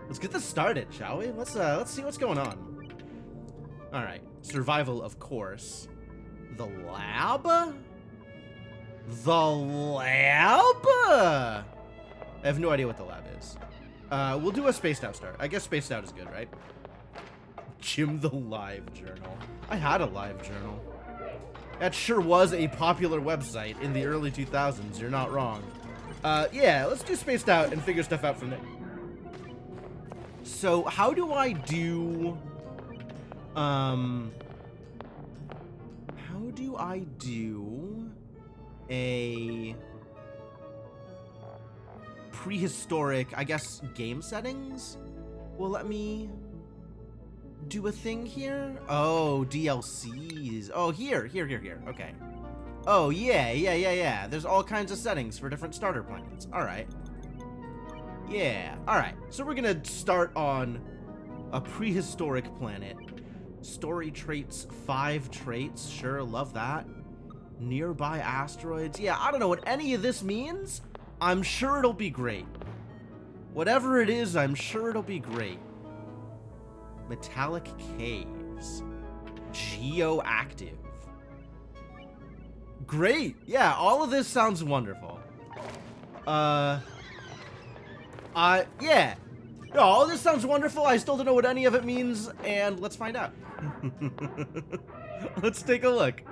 Let's get this started, shall we? Let's see what's going on. All right, survival, of course. The lab? The lab? I have no idea what the lab is. We'll do a spaced out start. I guess spaced out is good, right? Jim the Live Journal. I had a live journal. That sure was a popular website in the early 2000s. You're not wrong. Yeah, let's do spaced out and figure stuff out from there. So how do I do, how do I do a prehistoric, I guess, game settings? Well, let me do a thing here. Oh, DLCs. Oh, here. Okay. Oh, yeah. There's all kinds of settings for different starter plans. All right. Yeah. All right. So we're going to start on a prehistoric planet. Story traits, 5 traits. Sure, love that. Nearby asteroids. Yeah, I don't know what any of this means. I'm sure it'll be great. Whatever it is, I'm sure it'll be great. Metallic caves. Geoactive. Great. Yeah, all of this sounds wonderful. Yeah. No, all this sounds wonderful. I still don't know what any of it means, and let's find out. Let's take a look.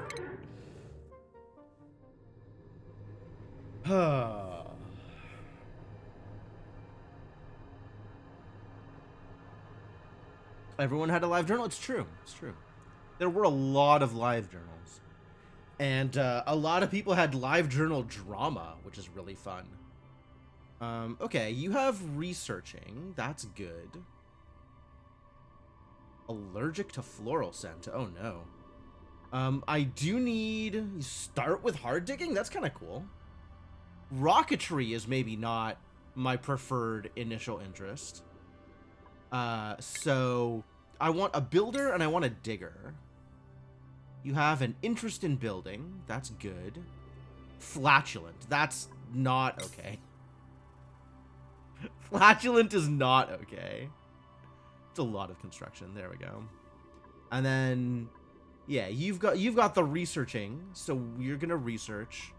Everyone had a live journal. It's true. It's true. There were a lot of live journals. And a lot of people had live journal drama, which is really fun. Okay, you have researching. That's good. Allergic to floral scent. Oh, no. I do need... You start with hard digging? That's kind of cool. Rocketry is maybe not my preferred initial interest. So I want a builder and I want a digger. You have an interest in building. That's good. Flatulent. That's not okay. Flatulent is not okay. It's a lot of construction. There we go. And then, yeah, you've got the researching. So you're gonna research,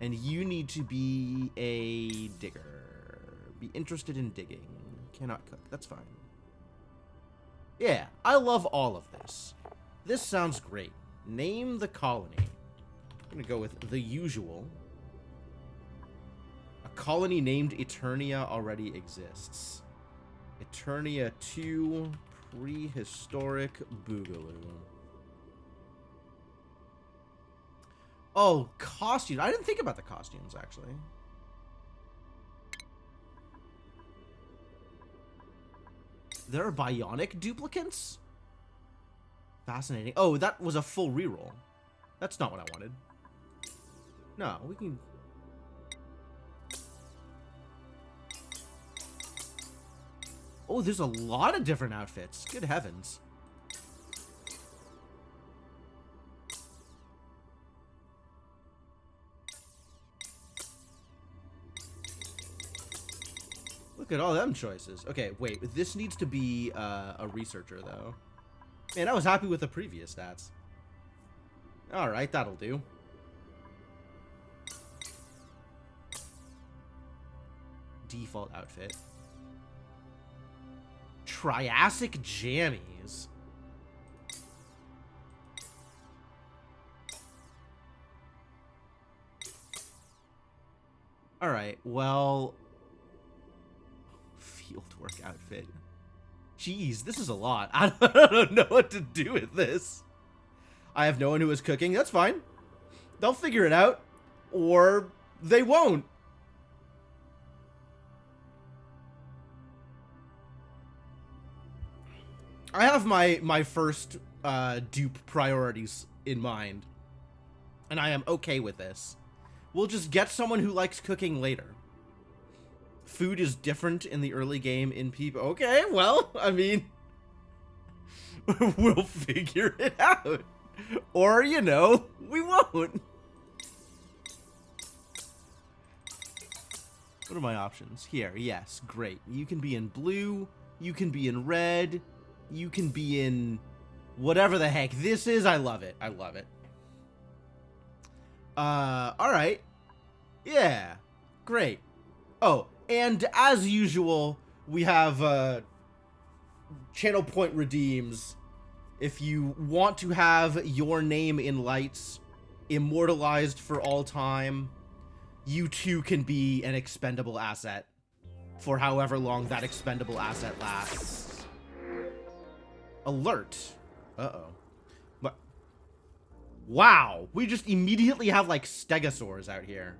and you need to be a digger. Be interested in digging. Cannot cook. That's fine. Yeah, I love all of this. This sounds great. Name the colony. I'm gonna go with the usual. A colony named Eternia already exists. Eternia 2 Prehistoric Boogaloo. Oh, costumes. I didn't think about the costumes, actually. There are bionic duplicants? Fascinating. Oh, that was a full reroll. That's not what I wanted. No, we can... Oh, there's a lot of different outfits. Good heavens. Look at all them choices. Okay, wait. This needs to be a researcher, though. Man, I was happy with the previous stats. Alright, that'll do. Default outfit. Triassic jammies. Alright, well... Fieldwork outfit. Jeez, this is a lot. I don't know what to do with this. I have no one who is cooking. That's fine. They'll figure it out. Or they won't. I have my first dupe priorities in mind. And I am okay with this. We'll just get someone who likes cooking later. Food is different in the early game in people. Okay, well, I mean, we'll figure it out. Or, you know, we won't. What are my options? Here, yes, great. You can be in blue, You can be in red. You can be in whatever the heck this is. I love it. I love it. All right. Yeah. Great. Oh, and as usual, we have, channel point redeems. If you want to have your name in lights immortalized for all time, you too can be an expendable asset for however long that expendable asset lasts. Alert. Uh-oh. But wow, we just immediately have like stegosaurs out here.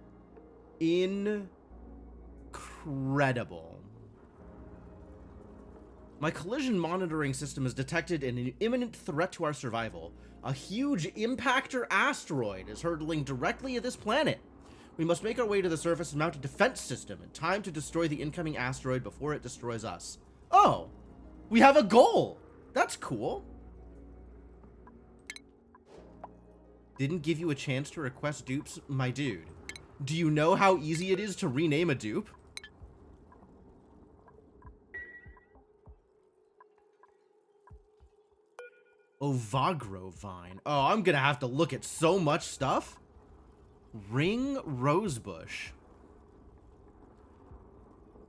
Incredible. My collision monitoring system has detected an imminent threat to our survival. A huge impactor asteroid is hurtling directly at this planet. We must make our way to the surface and mount a defense system in time to destroy the incoming asteroid before it destroys us. Oh, we have a goal. That's cool. Didn't give you a chance to request dupes, my dude. Do you know how easy it is to rename a dupe? Ovagro vine. Oh, I'm gonna have to look at so much stuff. Ring rosebush.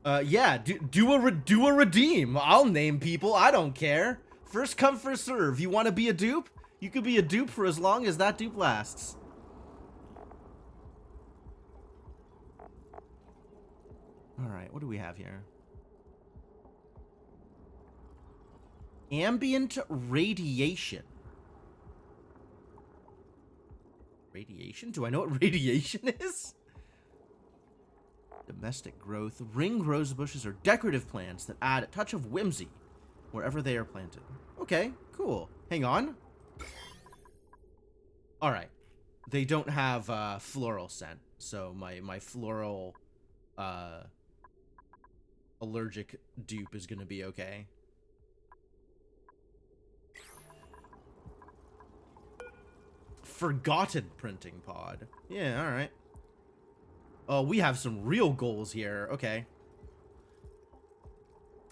Yeah, do a redeem. I'll name people. I don't care. First come, first serve. You want to be a dupe? You could be a dupe for as long as that dupe lasts. All right, what do we have here? Ambient radiation. Radiation? Do I know what radiation is? Domestic growth. Ring rosebushes are decorative plants that add a touch of whimsy wherever they are planted. Okay, cool. Hang on. All right. They don't have floral scent, so my floral allergic dupe is gonna be okay. Forgotten printing pod. Yeah, all right. Oh, we have some real goals here. Okay.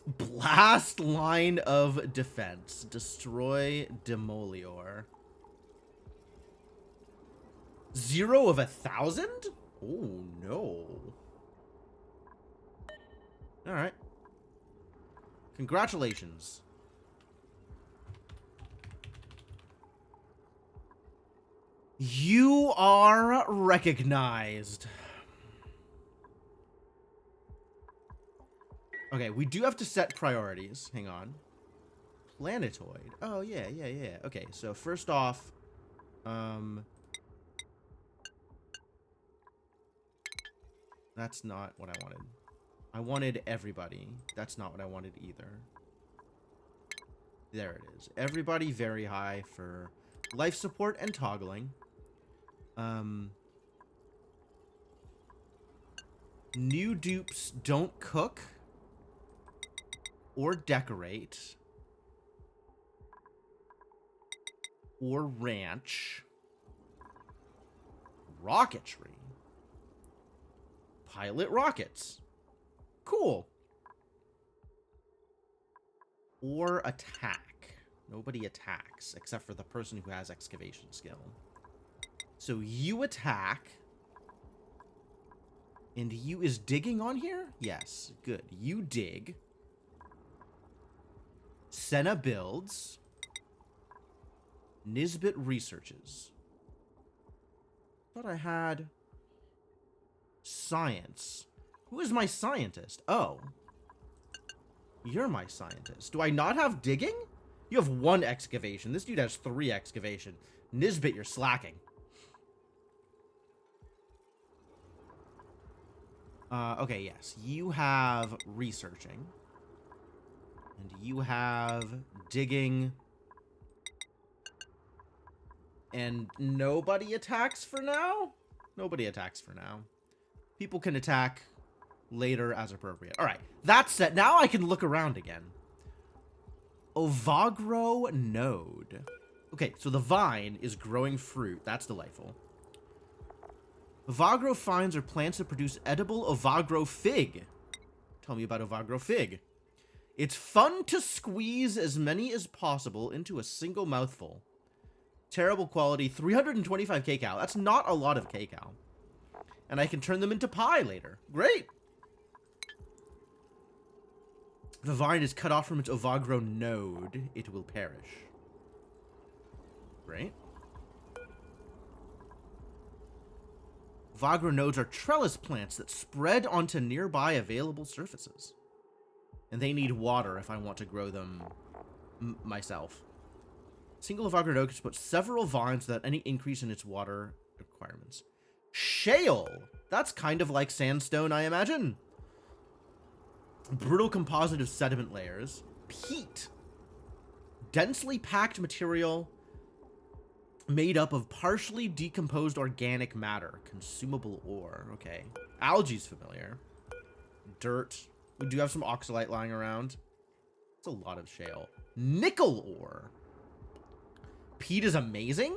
Blast line of defense. Destroy Demolior. 0 of 1,000? Oh, no. All right. Congratulations. You are recognized. Okay, we do have to set priorities. Hang on. Planetoid. Oh, yeah. Okay, so first off, that's not what I wanted. I wanted everybody. That's not what I wanted either. There it is. Everybody very high for life support and toggling. New dupes don't cook or decorate or ranch. Rocketry. Pilot rockets. Cool. Or attack. Nobody attacks except for the person who has excavation skill. So you attack. And you is digging on here? Yes, good. You dig. Senna builds. Nisbet researches. Thought I had science. Who is my scientist? Oh. You're my scientist. Do I not have digging? You have 1 excavation. This dude has 3 excavation. Nisbet, you're slacking. Okay, yes. You have researching. And you have digging. And nobody attacks for now? Nobody attacks for now. People can attack later as appropriate. All right, that's set. Now I can look around again. Ovagro node. Okay, so the vine is growing fruit. That's delightful. Ovagro vines are plants that produce edible Ovagro fig. Tell me about Ovagro fig. It's fun to squeeze as many as possible into a single mouthful. Terrible quality, 325 kcal. That's not a lot of kcal. And I can turn them into pie later. Great! The vine is cut off from its ovagro node. It will perish. Great. Ovagro nodes are trellis plants that spread onto nearby available surfaces. And they need water if I want to grow them myself. Single ovagro node can support several vines without any increase in its water requirements. Shale! That's kind of like sandstone, I imagine. Brittle composite of sediment layers. Peat. Densely packed material made up of partially decomposed organic matter. Consumable ore. Okay. Algae's familiar. Dirt. We do have some oxalite lying around. It's a lot of shale. Nickel ore. Peat is amazing?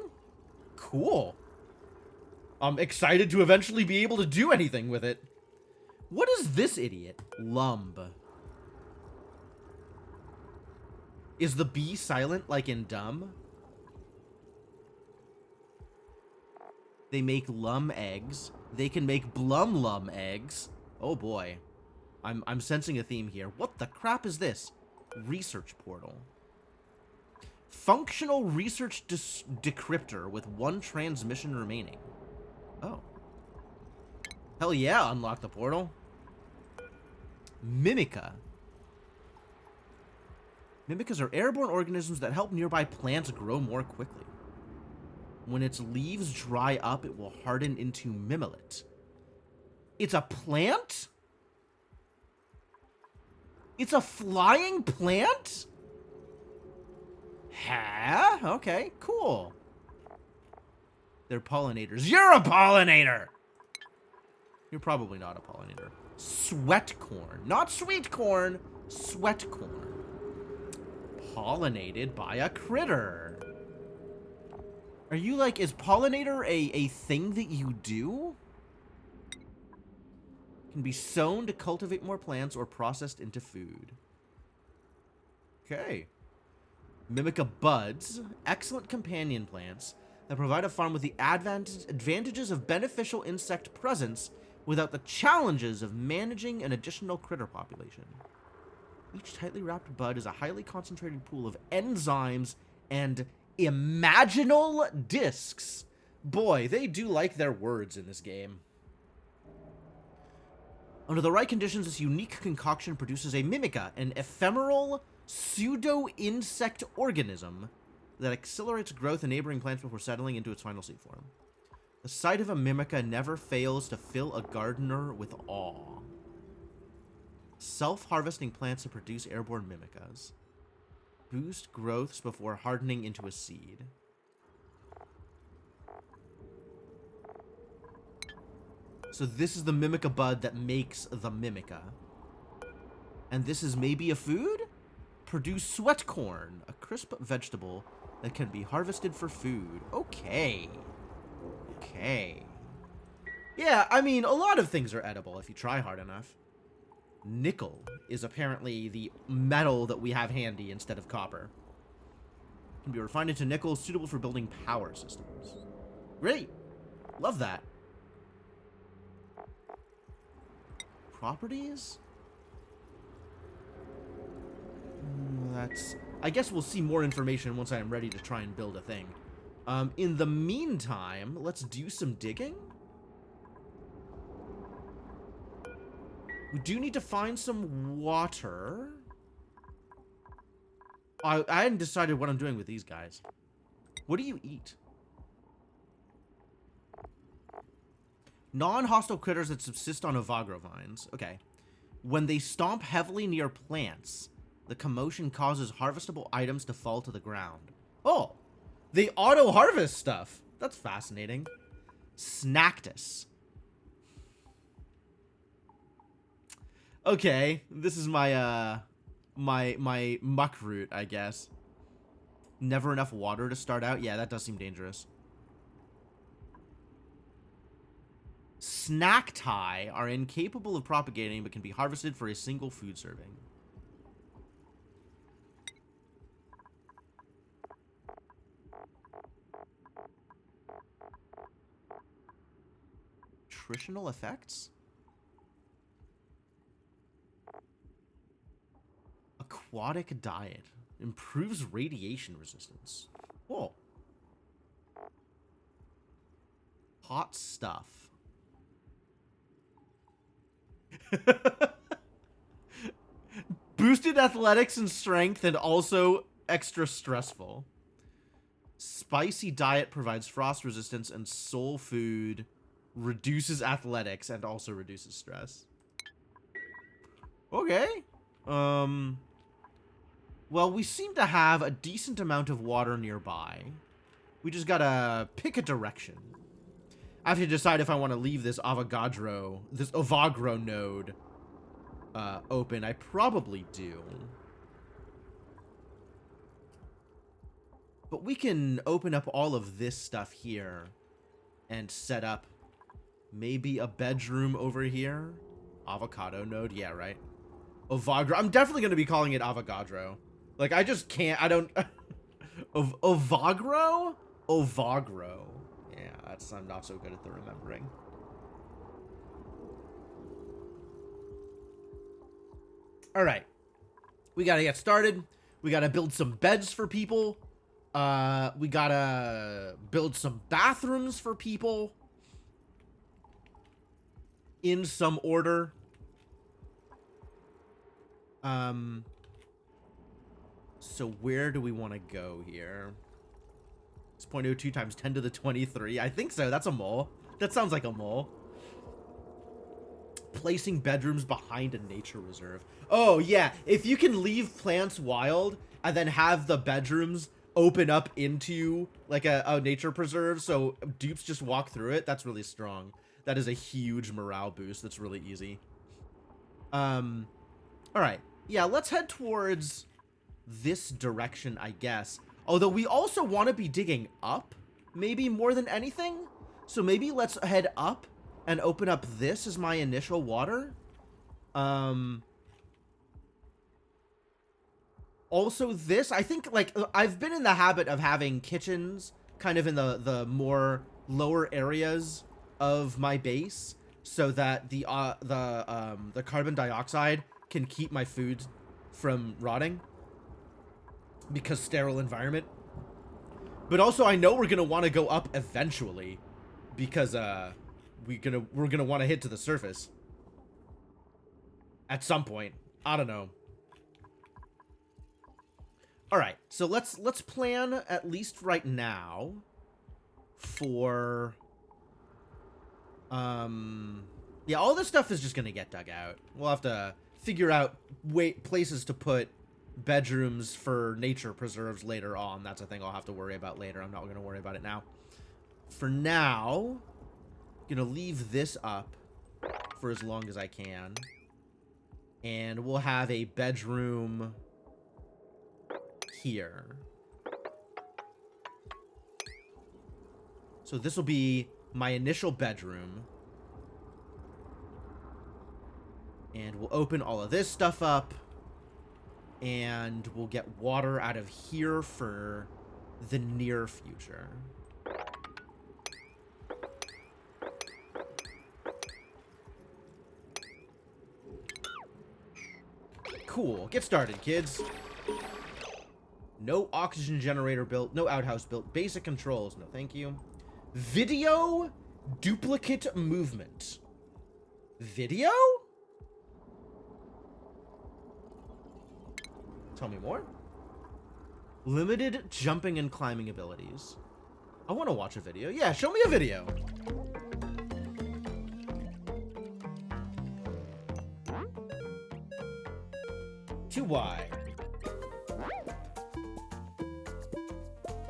Cool. I'm excited to eventually be able to do anything with it. What is this idiot? Lumb. Is the B silent like in dumb? They make lum eggs. They can make blum eggs. Oh boy. I'm sensing a theme here. What the crap is this? Research portal. Functional research decryptor with 1 transmission remaining. Oh. Hell yeah, unlock the portal. Mimica. Mimicas are airborne organisms that help nearby plants grow more quickly. When its leaves dry up, it will harden into mimolite. It's a plant? It's a flying plant? Huh? Okay, cool. They're pollinators. You're a pollinator! You're probably not a pollinator. Sweat corn. Not sweet corn. Sweat corn. Pollinated by a critter. Are you like, is pollinator a thing that you do? Can be sown to cultivate more plants or processed into food. Okay. Mimica buds. Excellent companion plants that provide a farm with the advantages of beneficial insect presence without the challenges of managing an additional critter population. Each tightly wrapped bud is a highly concentrated pool of enzymes and imaginal discs. Boy, they do like their words in this game. Under the right conditions, this unique concoction produces a mimica, an ephemeral pseudo-insect organism that accelerates growth in neighboring plants before settling into its final seed form. The sight of a mimica never fails to fill a gardener with awe. Self-harvesting plants to produce airborne mimicas. Boost growths before hardening into a seed. So this is the mimica bud that makes the mimica. And this is maybe a food? Produce sweat corn, a crisp vegetable that can be harvested for food. Okay. Okay. Yeah, I mean, a lot of things are edible if you try hard enough. Nickel is apparently the metal that we have handy instead of copper. Can be refined into nickel, suitable for building power systems. Great. Love that. Properties? That's... I guess we'll see more information once I am ready to try and build a thing. In the meantime, let's do some digging. We do need to find some water. I hadn't decided what I'm doing with these guys. What do you eat? Non-hostile critters that subsist on ovagro vines. Okay. When they stomp heavily near plants, the commotion causes harvestable items to fall to the ground. Oh! They auto-harvest stuff! That's fascinating. Snactus. Okay, this is my, my muck root, I guess. Never enough water to start out? Yeah, that does seem dangerous. Snackti are incapable of propagating but can be harvested for a single food serving. nutritional effects? Aquatic diet. Improves radiation resistance. Whoa. Hot stuff. Boosted athletics and strength and also extra stressful. Spicy diet provides frost resistance, and soul food reduces athletics and also reduces stress. Okay. Well, we seem to have a decent amount of water nearby. We just gotta pick a direction. I have to decide if I want to leave this Avogadro node open. I probably do. But we can open up all of this stuff here and set up maybe a bedroom over here. Avocado node, yeah, right? Avogadro. I'm definitely going to be calling it Avogadro. Like, I just can't, I don't... Ovagro? Ovagro. Yeah, I'm not so good at the remembering. All right. We got to get started. We got to build some beds for people. We got to build some bathrooms for people. In some order. So where do we want to go here? It's 0.02 times 10 to the 23. I think so. That's a mole. That sounds like a mole. Placing bedrooms behind a nature reserve. Oh, yeah. If you can leave plants wild and then have the bedrooms open up into like a nature preserve so dupes just walk through it, that's really strong. That is a huge morale boost. That's really easy. All right. Yeah, let's head towards this direction, I guess. Although we also want to be digging up, maybe more than anything. So maybe let's head up and open up this as my initial water. Also this, I think, like, I've been in the habit of having kitchens kind of in the more lower areas of my base so that the carbon dioxide can keep my food from rotting because sterile environment. But also I know we're gonna want to go up eventually because we're gonna want to hit to the surface at some point. I don't know. All right, so let's plan at least right now for yeah, all this stuff is just gonna get dug out. We'll have to figure out places to put bedrooms for nature preserves later on. That's a thing I'll have to worry about later. I'm not gonna worry about it now. For now, I'm gonna leave this up for as long as I can, and we'll have a bedroom here. So this will be my initial bedroom. And we'll open all of this stuff up. And we'll get water out of here for the near future. Cool. Get started, kids. No oxygen generator built. No outhouse built. Basic controls. No, thank you. Video duplicate movement. Video? Tell me more. Limited jumping and climbing abilities. I want to watch a video. Yeah, show me a video. To Y.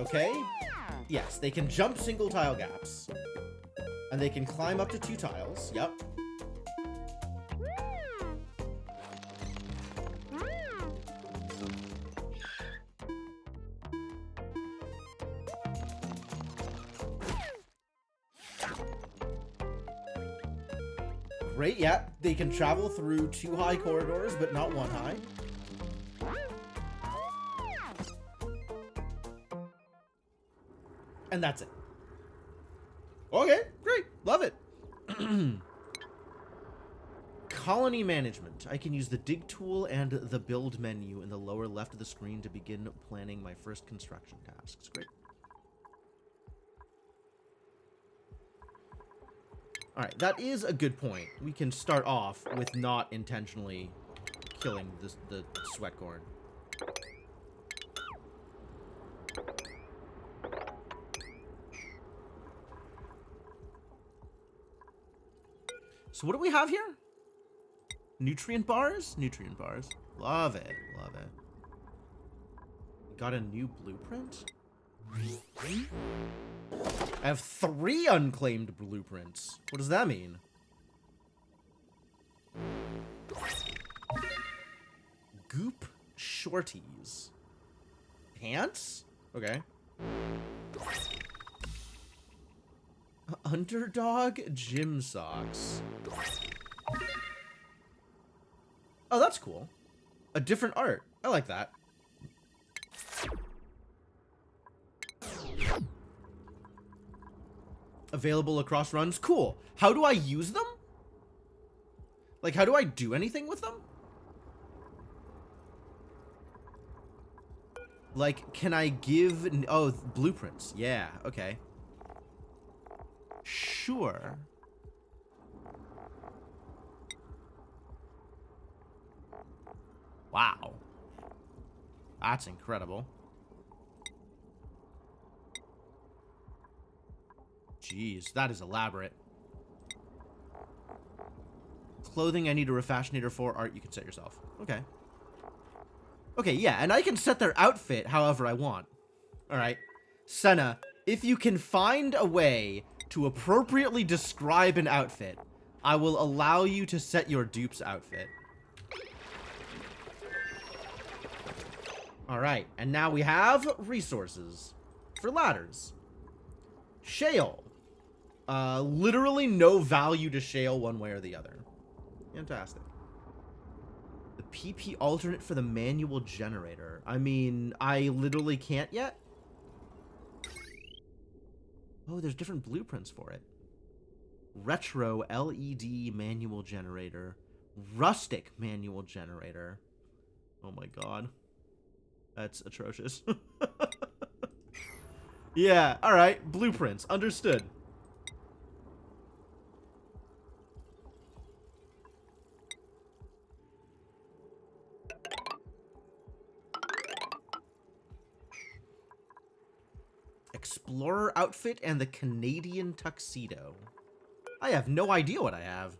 Okay. Yes, they can jump single tile gaps. And they can climb up to 2 tiles. Yep. Great, yeah. They can travel through 2 high corridors, but not 1 high. And that's it. Okay, great. Love it. Colony management. I can use the dig tool and the build menu in the lower left of the screen to begin planning my first construction tasks. Great. Alright, that is a good point. We can start off with not intentionally killing the sweat corn. So what do we have here? Nutrient bars? Nutrient bars. Love it. Love it. Got a new blueprint? I have 3 unclaimed blueprints. What does that mean? Goop shorties. Pants? Okay. Underdog gym socks. Oh, that's cool. A different art. I like that. Available across runs. Cool. How do I use them? Like, how do I do anything with them? Like, can I give... Oh, blueprints. Yeah, okay. Sure. Wow. That's incredible. Jeez, that is elaborate. Clothing I need a refashionator for. Art you can set yourself. Okay. Okay, yeah, and I can set their outfit however I want. Alright. Senna, if you can find a way to appropriately describe an outfit, I will allow you to set your dupe's outfit. Alright, and now we have resources for ladders. Shale. Literally no value to shale one way or the other. Fantastic. The PP alternate for the manual generator. I mean, I literally can't yet. Oh, there's different blueprints for it. Retro LED manual generator. Rustic manual generator. Oh my god. That's atrocious. Yeah, alright. Blueprints. Understood. Explorer outfit and the Canadian tuxedo. I have no idea what I have.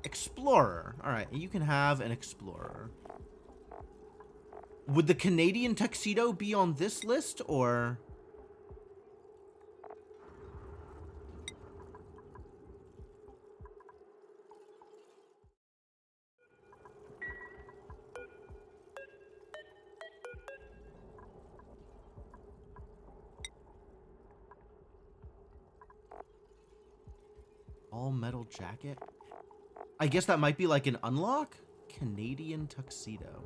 Explorer. Alright, you can have an explorer. Would the Canadian tuxedo be on this list, or... all metal jacket? I guess that might be like an unlock? Canadian tuxedo.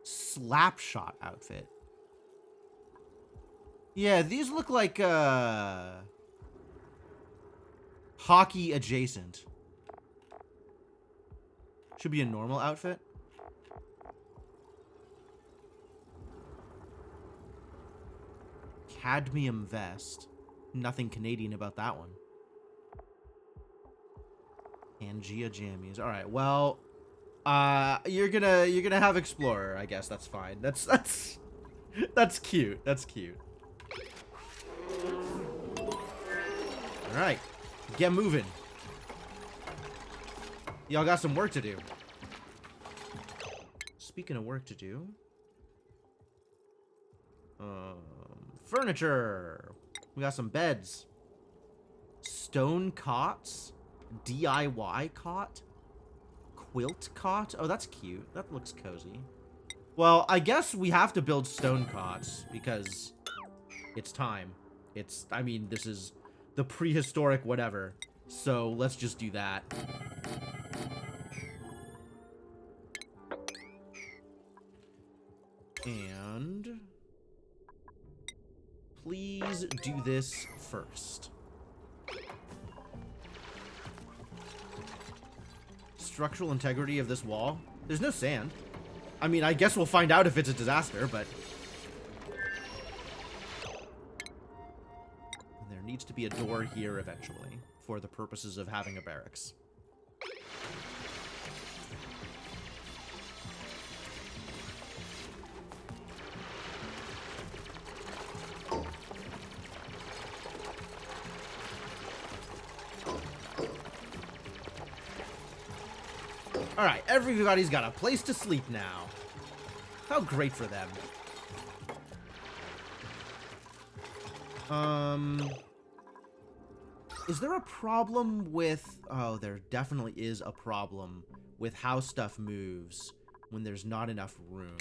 Slapshot outfit. Yeah, these look like, hockey adjacent. Should be a normal outfit. Cadmium vest. Nothing Canadian about that one. Pangea jammies. All right. Well, you're gonna have Explorer. I guess that's fine. That's cute. That's cute. All right. Get moving. Y'all got some work to do. Speaking of work to do, furniture. We got some beds. Stone cots. DIY cot. Quilt cot. Oh, that's cute. That looks cozy. Well, I guess we have to build stone cots because it's time. I mean, this is the prehistoric whatever. So let's just do that. And please do this first. Structural integrity of this wall. There's no sand. I mean, I guess we'll find out if it's a disaster, but... And there needs to be a door here eventually, for the purposes of having a barracks. Alright, everybody's got a place to sleep now. How great for them. Is there a problem with... Oh, there definitely is a problem with how stuff moves when there's not enough room.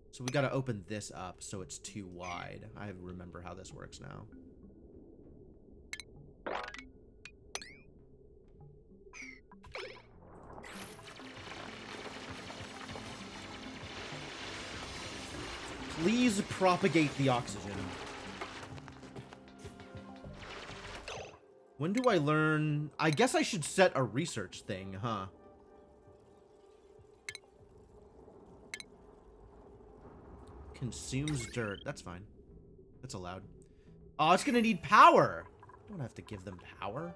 So we gotta open this up so it's too wide. I remember how this works now. Please propagate the oxygen. When do I learn? I guess I should set a research thing, huh? Consumes dirt. That's fine. That's allowed. Oh, it's gonna need power. I don't have to give them power.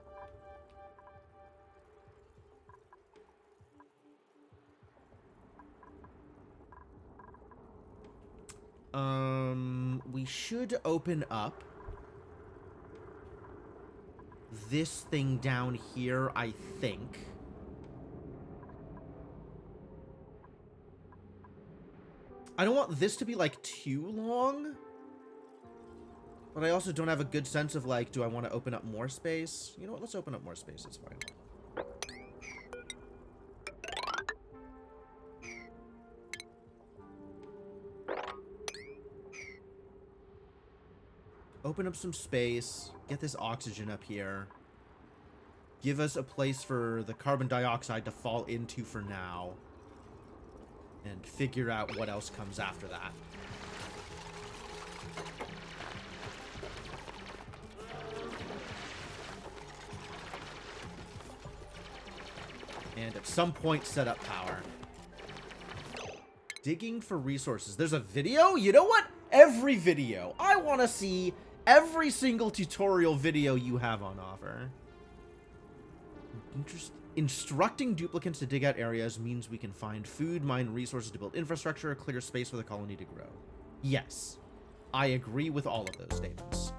We should open up this thing down here, I think. I don't want this to be, like, too long. But I also don't have a good sense of, like, do I want to open up more space? You know what? Let's open up more space. It's fine. Open up some space. Get this oxygen up here. Give us a place for the carbon dioxide to fall into for now. And figure out what else comes after that. And at some point, set up power. Digging for resources. There's a video? You know what? Every video. I want to see every single tutorial video you have on offer. Instructing duplicants to dig out areas means we can find food, mine resources to build infrastructure, clear space for the colony to grow. Yes, I agree with all of those statements.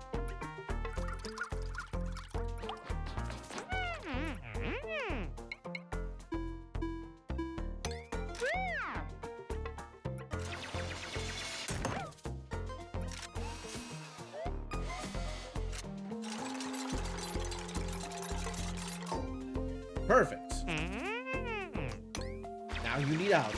Perfect. Now you need algae.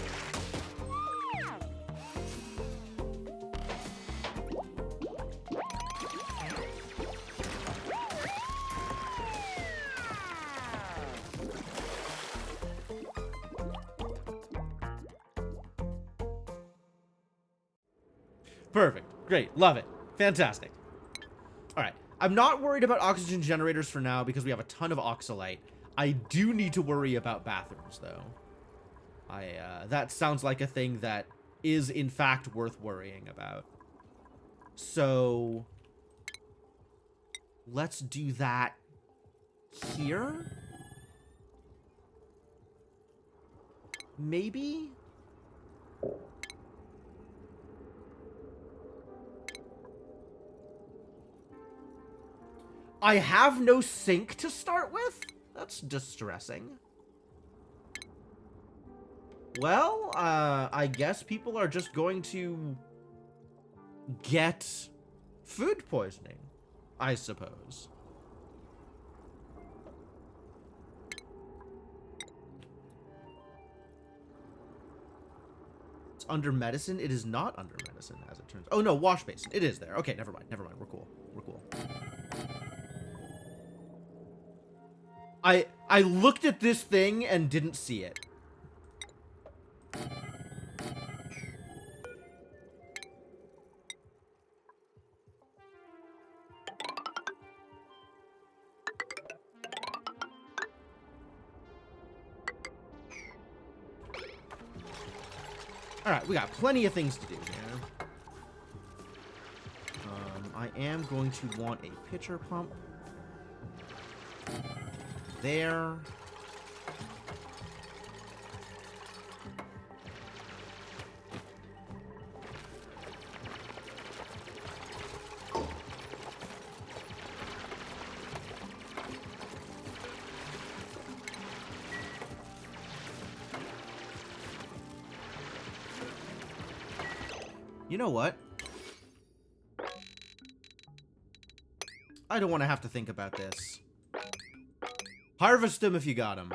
Perfect. Great. Love it. Fantastic. All right. I'm not worried about oxygen generators for now because we have a ton of oxalite. I do need to worry about bathrooms, though. That sounds like a thing that is, in fact, worth worrying about. So, let's do that here? Maybe? I have no sink to start with? That's distressing. Well, I guess people are just going to get food poisoning, I suppose. It's under medicine? It is not under medicine, as it turns out. Oh, no, wash basin. It is there. Okay, never mind. Never mind. We're cool. We're cool. I looked at this thing and didn't see it. Alright, we got plenty of things to do here. I am going to want a pitcher pump. There. You know what? I don't want to have to think about this. Harvest them if you got them.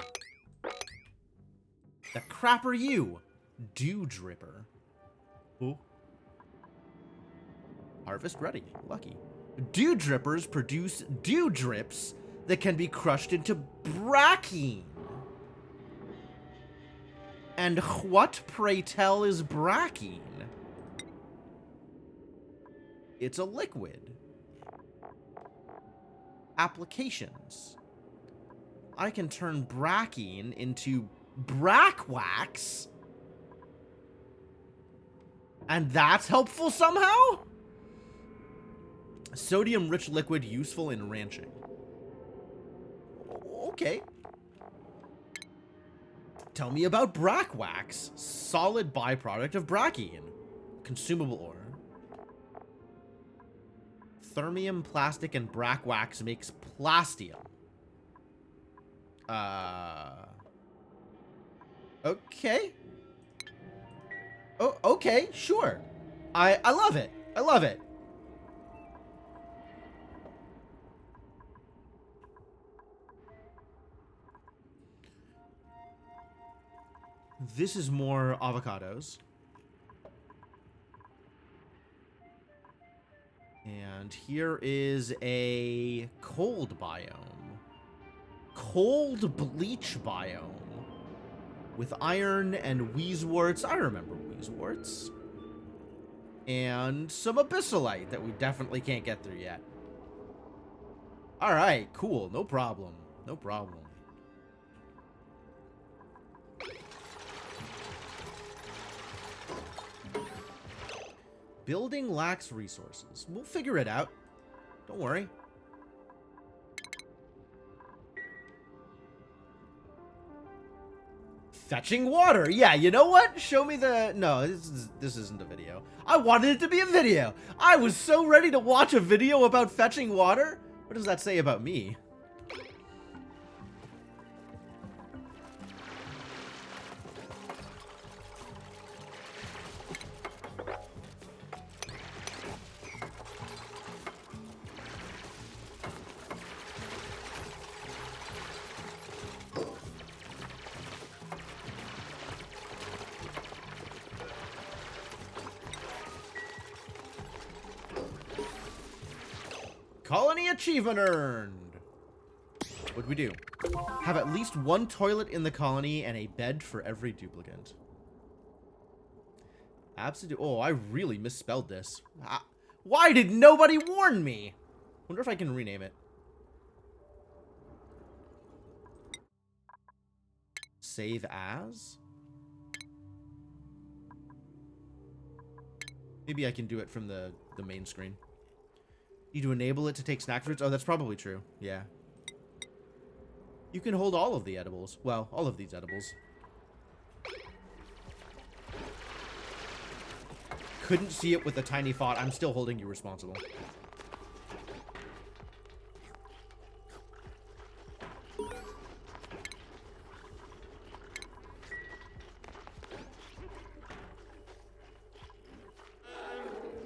The crap are you? Dew dripper. Ooh. Harvest ready. Lucky. Dew drippers produce dew drips that can be crushed into brackine. And what, pray tell, is brackine? It's a liquid. Applications. I can turn brackine into brackwax? And that's helpful somehow? Sodium-rich liquid useful in ranching. Okay. Tell me about brackwax. Solid byproduct of brackine. Consumable ore. Thermium, plastic, and brackwax makes plastium. Okay. Oh, okay, sure. I love it. I love it. This is more avocados. And here is a cold biome. Cold bleach biome. With iron and wheezeworts. I remember wheezeworts. And some abyssalite that we definitely can't get through yet. Alright, cool. No problem. No problem. Building lacks resources. We'll figure it out. Don't worry. Fetching water. Yeah, you know what? Show me the... No, this isn't a video. I wanted it to be a video. I was so ready to watch a video about fetching water. What does that say about me? Colony achievement earned. What'd we do? Have at least one toilet in the colony and a bed for every duplicant. Absolute. Oh, I really misspelled this. Why did nobody warn me? Wonder if I can rename it. Save as? Maybe I can do it from the main screen. Need to enable it to take snack fruits? Oh, that's probably true. Yeah. You can hold all of the edibles. Well, all of these edibles. Couldn't see it with the tiny font. I'm still holding you responsible.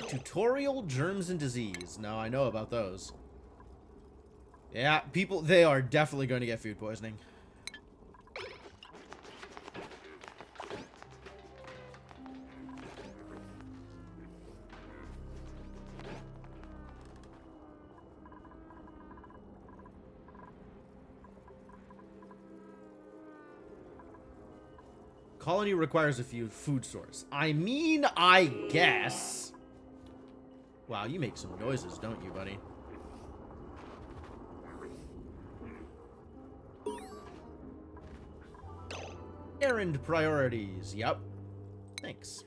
Tutorial germs and disease. No, I know about those. Yeah, people, they are definitely going to get food poisoning. Colony requires a few food source. I mean, I guess. Wow, you make some noises, don't you, buddy? Errand priorities. Yep. Thanks.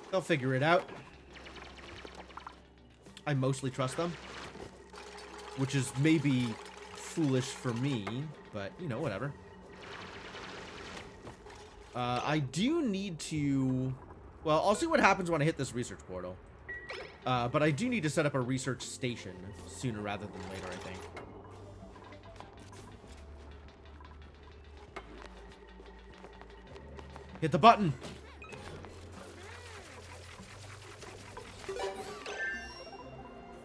They'll figure it out. I mostly trust them. Which is maybe foolish for me, but, you know, whatever. I do need to... Well, I'll see what happens when I hit this research portal. But I do need to set up a research station sooner rather than later, I think. Hit the button!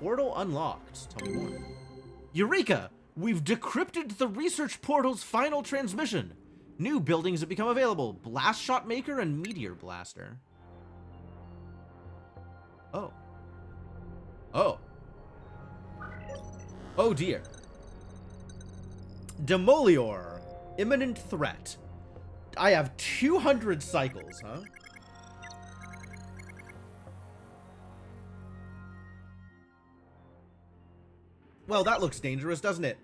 Portal unlocked. Tell me more. Eureka! We've decrypted the research portal's final transmission. New buildings have become available. Blast Shot Maker and Meteor Blaster. Oh. Oh. Oh dear. Demolior. Imminent threat. I have 200 cycles, huh? Well, that looks dangerous, doesn't it?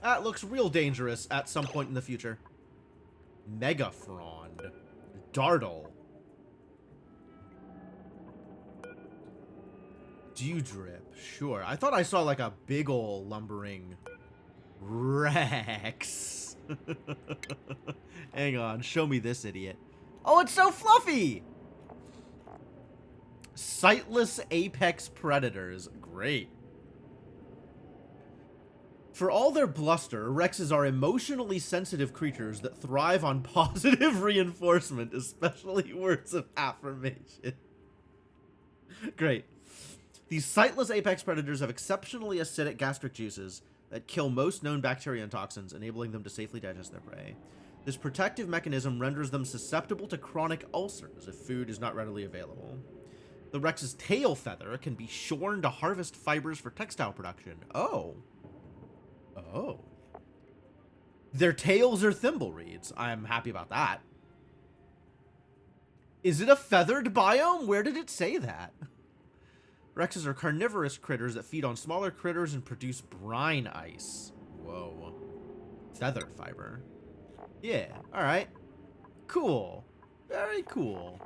That looks real dangerous at some point in the future. Megafrond. Dartle. Dewdrip. Sure. I thought I saw like a big ol' lumbering Rex. Hang on. Show me this idiot. Oh, it's so fluffy! Sightless apex predators. Great. For all their bluster, Rexes are emotionally sensitive creatures that thrive on positive reinforcement, especially words of affirmation. Great. These sightless apex predators have exceptionally acidic gastric juices that kill most known bacteria and toxins, enabling them to safely digest their prey. This protective mechanism renders them susceptible to chronic ulcers if food is not readily available. The Rex's tail feather can be shorn to harvest fibers for textile production. Oh. Oh. Their tails are thimble reeds. I'm happy about that. Is it a feathered biome? Where did it say that? Rexes are carnivorous critters that feed on smaller critters and produce brine ice. Whoa. Feather fiber. Yeah, alright. Cool. Very cool.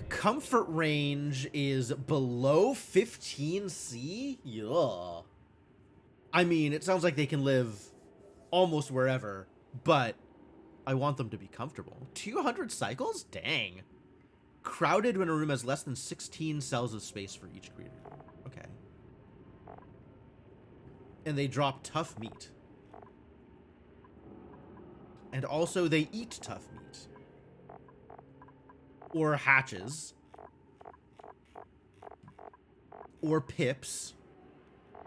Comfort range is below 15C? Yeah. I mean, it sounds like they can live almost wherever, but I want them to be comfortable. 200 cycles? Dang. Crowded when a room has less than 16 cells of space for each creature. Okay. And they drop tough meat. And also they eat tough meat. Or hatches. Or pips.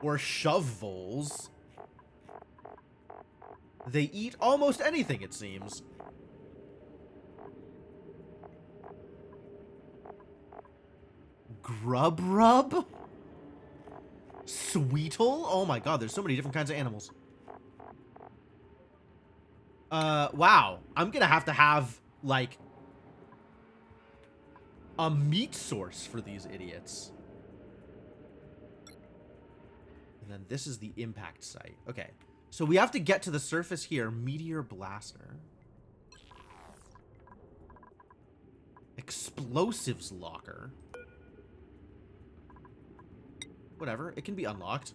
Or shove voles. They eat almost anything, it seems. Grub rub? Sweetle? Oh my god, there's so many different kinds of animals. Wow. I'm gonna have to have, like, a meat source for these idiots. And then this is the impact site. Okay. So we have to get to the surface here. Meteor Blaster. Explosives Locker. Whatever. It can be unlocked.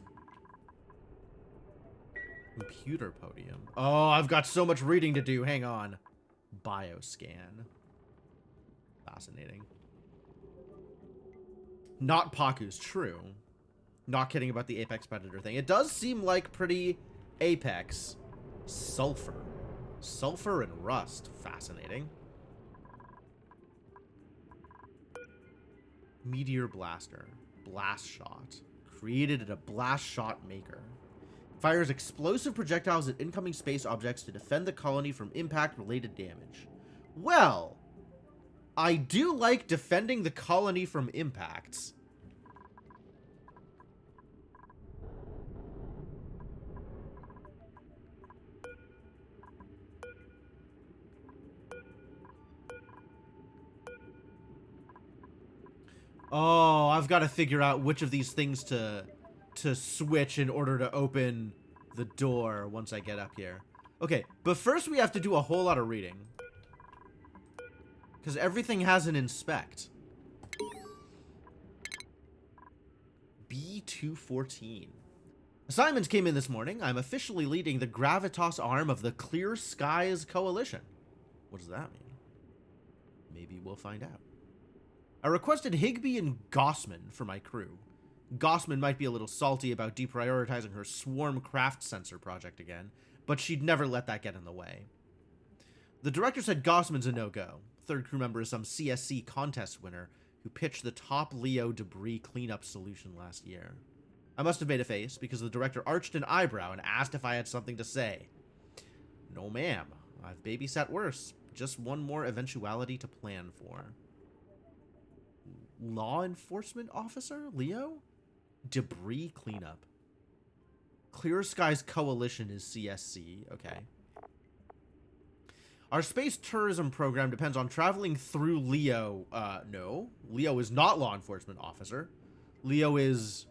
Computer Podium. Oh, I've got so much reading to do. Hang on. Bioscan. Fascinating. Not Paku's. True. Not kidding about the Apex Predator thing. It does seem like pretty Apex. Sulfur. Sulfur and rust. Fascinating. Meteor Blaster. Blast Shot. Created at a Blast Shot Maker. Fires explosive projectiles at incoming space objects to defend the colony from impact-related damage. Well, I do like defending the colony from impacts. Oh, I've got to figure out which of these things to switch in order to open the door once I get up here. Okay, but first we have to do a whole lot of reading. Because everything has an inspect. B214. Assignments came in this morning. I'm officially leading the Gravitas arm of the Clear Skies Coalition. What does that mean? Maybe we'll find out. I requested Higby and Gossman for my crew. Gossman might be a little salty about deprioritizing her swarm craft sensor project again, but she'd never let that get in the way. The director said Gossman's a no-go. Third crew member is some CSC contest winner who pitched the top Leo debris cleanup solution last year. I must have made a face because the director arched an eyebrow and asked if I had something to say. No, ma'am. I've babysat worse. Just one more eventuality to plan for. Law enforcement officer? Leo? Debris cleanup. Clear Skies Coalition is CSC. Okay. Our space tourism program depends on traveling through Leo. No. Leo is not law enforcement officer. Leo is...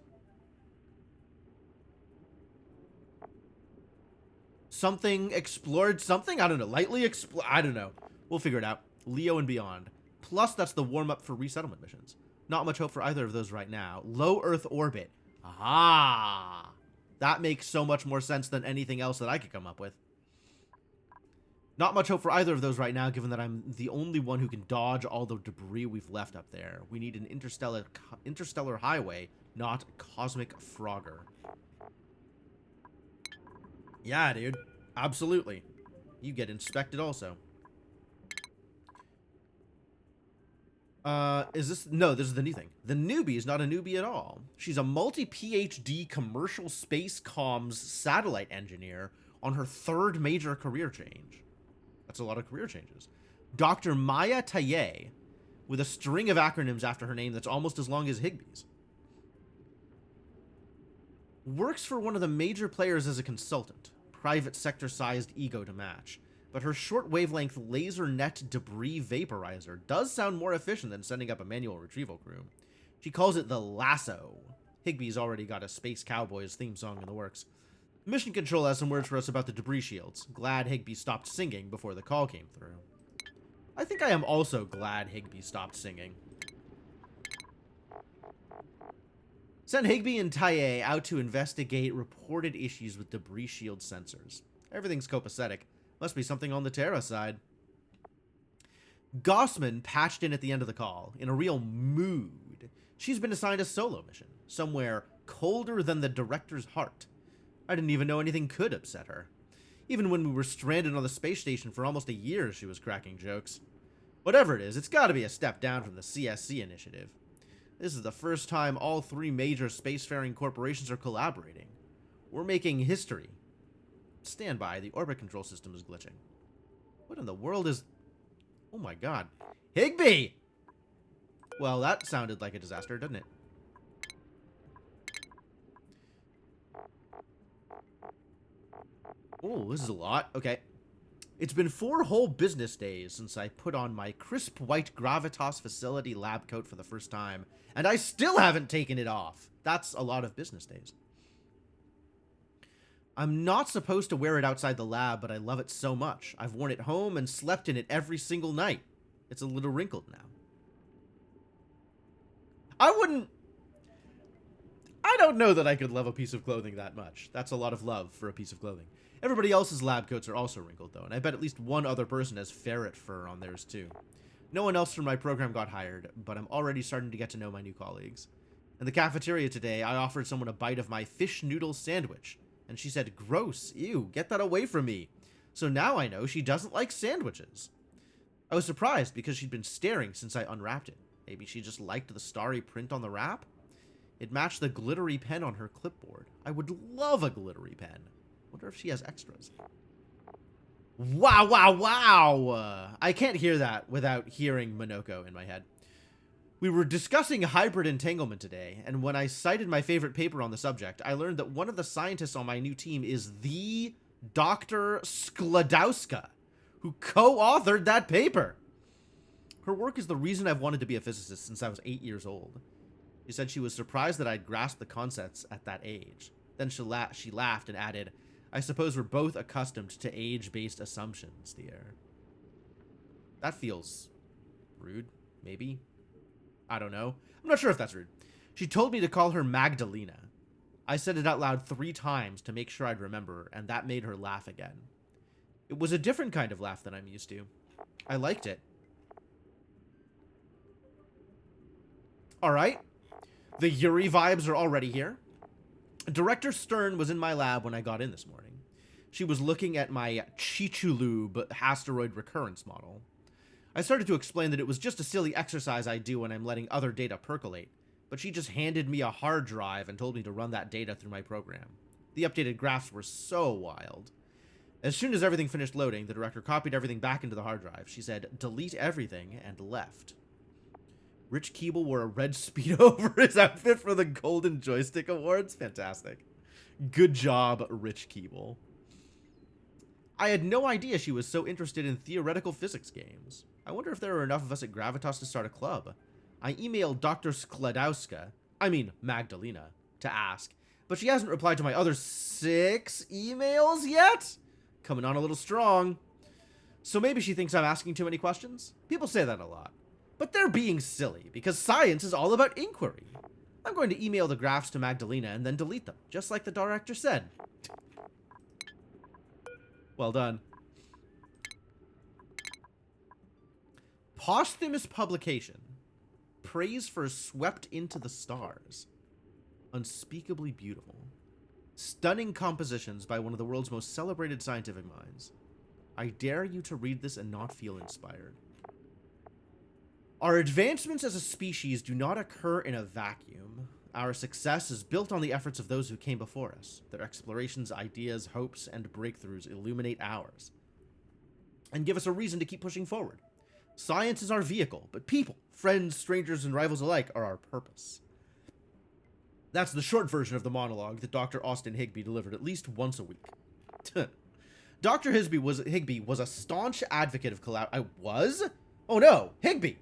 something explored something? I don't know. Lightly explore... I don't know. We'll figure it out. Leo and beyond. Plus, that's the warm-up for resettlement missions. Not much hope for either of those right now. Low Earth orbit. Aha! That makes so much more sense than anything else that I could come up with. Not much hope for either of those right now, given that I'm the only one who can dodge all the debris we've left up there. We need an interstellar highway, not cosmic Frogger. Yeah, dude. Absolutely. You get inspected also. Is this... No, this is the new thing. The newbie is not a newbie at all. She's a multi-PhD commercial space comms satellite engineer on her third major career change. That's a lot of career changes. Dr. Maya Taye, with a string of acronyms after her name that's almost as long as Higby's. Works for one of the major players as a consultant. Private sector-sized ego to match. But her short wavelength laser net debris vaporizer does sound more efficient than sending up a manual retrieval crew. She calls it the Lasso. Higby's already got a Space Cowboys theme song in the works. Mission Control has some words for us about the debris shields. Glad Higby stopped singing before the call came through. I think I am also glad Higby stopped singing. Send Higby and Taye out to investigate reported issues with debris shield sensors. Everything's copacetic. Must be something on the Terra side. Gossman patched in at the end of the call, in a real mood. She's been assigned a solo mission, somewhere colder than the director's heart. I didn't even know anything could upset her. Even when we were stranded on the space station for almost a year, she was cracking jokes. Whatever it is, it's gotta be a step down from the CSC initiative. This is the first time all three major spacefaring corporations are collaborating. We're making history. Stand by, the orbit control system is glitching. What in the world is... Oh my god. Higby! Well, that sounded like a disaster, didn't it? Oh, this is a lot. Okay. It's been 4 whole business days since I put on my crisp white Gravitas facility lab coat for the first time, and I still haven't taken it off. That's a lot of business days. I'm not supposed to wear it outside the lab, but I love it so much. I've worn it home and slept in it every single night. It's a little wrinkled now. I don't know that I could love a piece of clothing that much. That's a lot of love for a piece of clothing. Everybody else's lab coats are also wrinkled, though, and I bet at least one other person has ferret fur on theirs, too. No one else from my program got hired, but I'm already starting to get to know my new colleagues. In the cafeteria today, I offered someone a bite of my fish noodle sandwich, and she said, "Gross, ew, get that away from me." So now I know she doesn't like sandwiches. I was surprised because she'd been staring since I unwrapped it. Maybe she just liked the starry print on the wrap? It matched the glittery pen on her clipboard. I would love a glittery pen. Wonder if she has extras. Wow, wow, wow! I can't hear that without hearing Monoko in my head. We were discussing hybrid entanglement today, and when I cited my favorite paper on the subject, I learned that one of the scientists on my new team is the Dr. Skladowska, who co-authored that paper. Her work is the reason I've wanted to be a physicist since I was 8 years old. She said she was surprised that I'd grasped the concepts at that age. Then she laughed and added, I suppose we're both accustomed to age-based assumptions, dear. That feels rude, maybe? I don't know. I'm not sure if that's rude. She told me to call her Magdalena. I said it out loud 3 times to make sure I'd remember, and that made her laugh again. It was a different kind of laugh than I'm used to. I liked it. Alright. The Yuri vibes are already here. Director Stern was in my lab when I got in this morning. She was looking at my Chicxulub asteroid recurrence model. I started to explain that it was just a silly exercise I do when I'm letting other data percolate, but she just handed me a hard drive and told me to run that data through my program. The updated graphs were so wild. As soon as everything finished loading, the director copied everything back into the hard drive. She said, delete everything, and left. Rich Keeble wore a red Speedo over his outfit for the Golden Joystick Awards. Fantastic. Good job, Rich Keeble. I had no idea she was so interested in theoretical physics games. I wonder if there are enough of us at Gravitas to start a club. I emailed Dr. Magdalena, to ask, but she hasn't replied to my other 6 emails yet? Coming on a little strong. So maybe she thinks I'm asking too many questions? People say that a lot. But they're being silly, because science is all about inquiry. I'm going to email the graphs to Magdalena and then delete them, just like the director said. Well done. Posthumous publication. Praise for Swept into the Stars. Unspeakably beautiful. Stunning compositions by one of the world's most celebrated scientific minds. I dare you to read this and not feel inspired. Our advancements as a species do not occur in a vacuum. Our success is built on the efforts of those who came before us. Their explorations, ideas, hopes, and breakthroughs illuminate ours and give us a reason to keep pushing forward. Science is our vehicle, but people, friends, strangers, and rivals alike are our purpose. That's the short version of the monologue that Dr. Austin Higbee delivered at least once a week. Dr. Higbee was a staunch advocate of Higbee!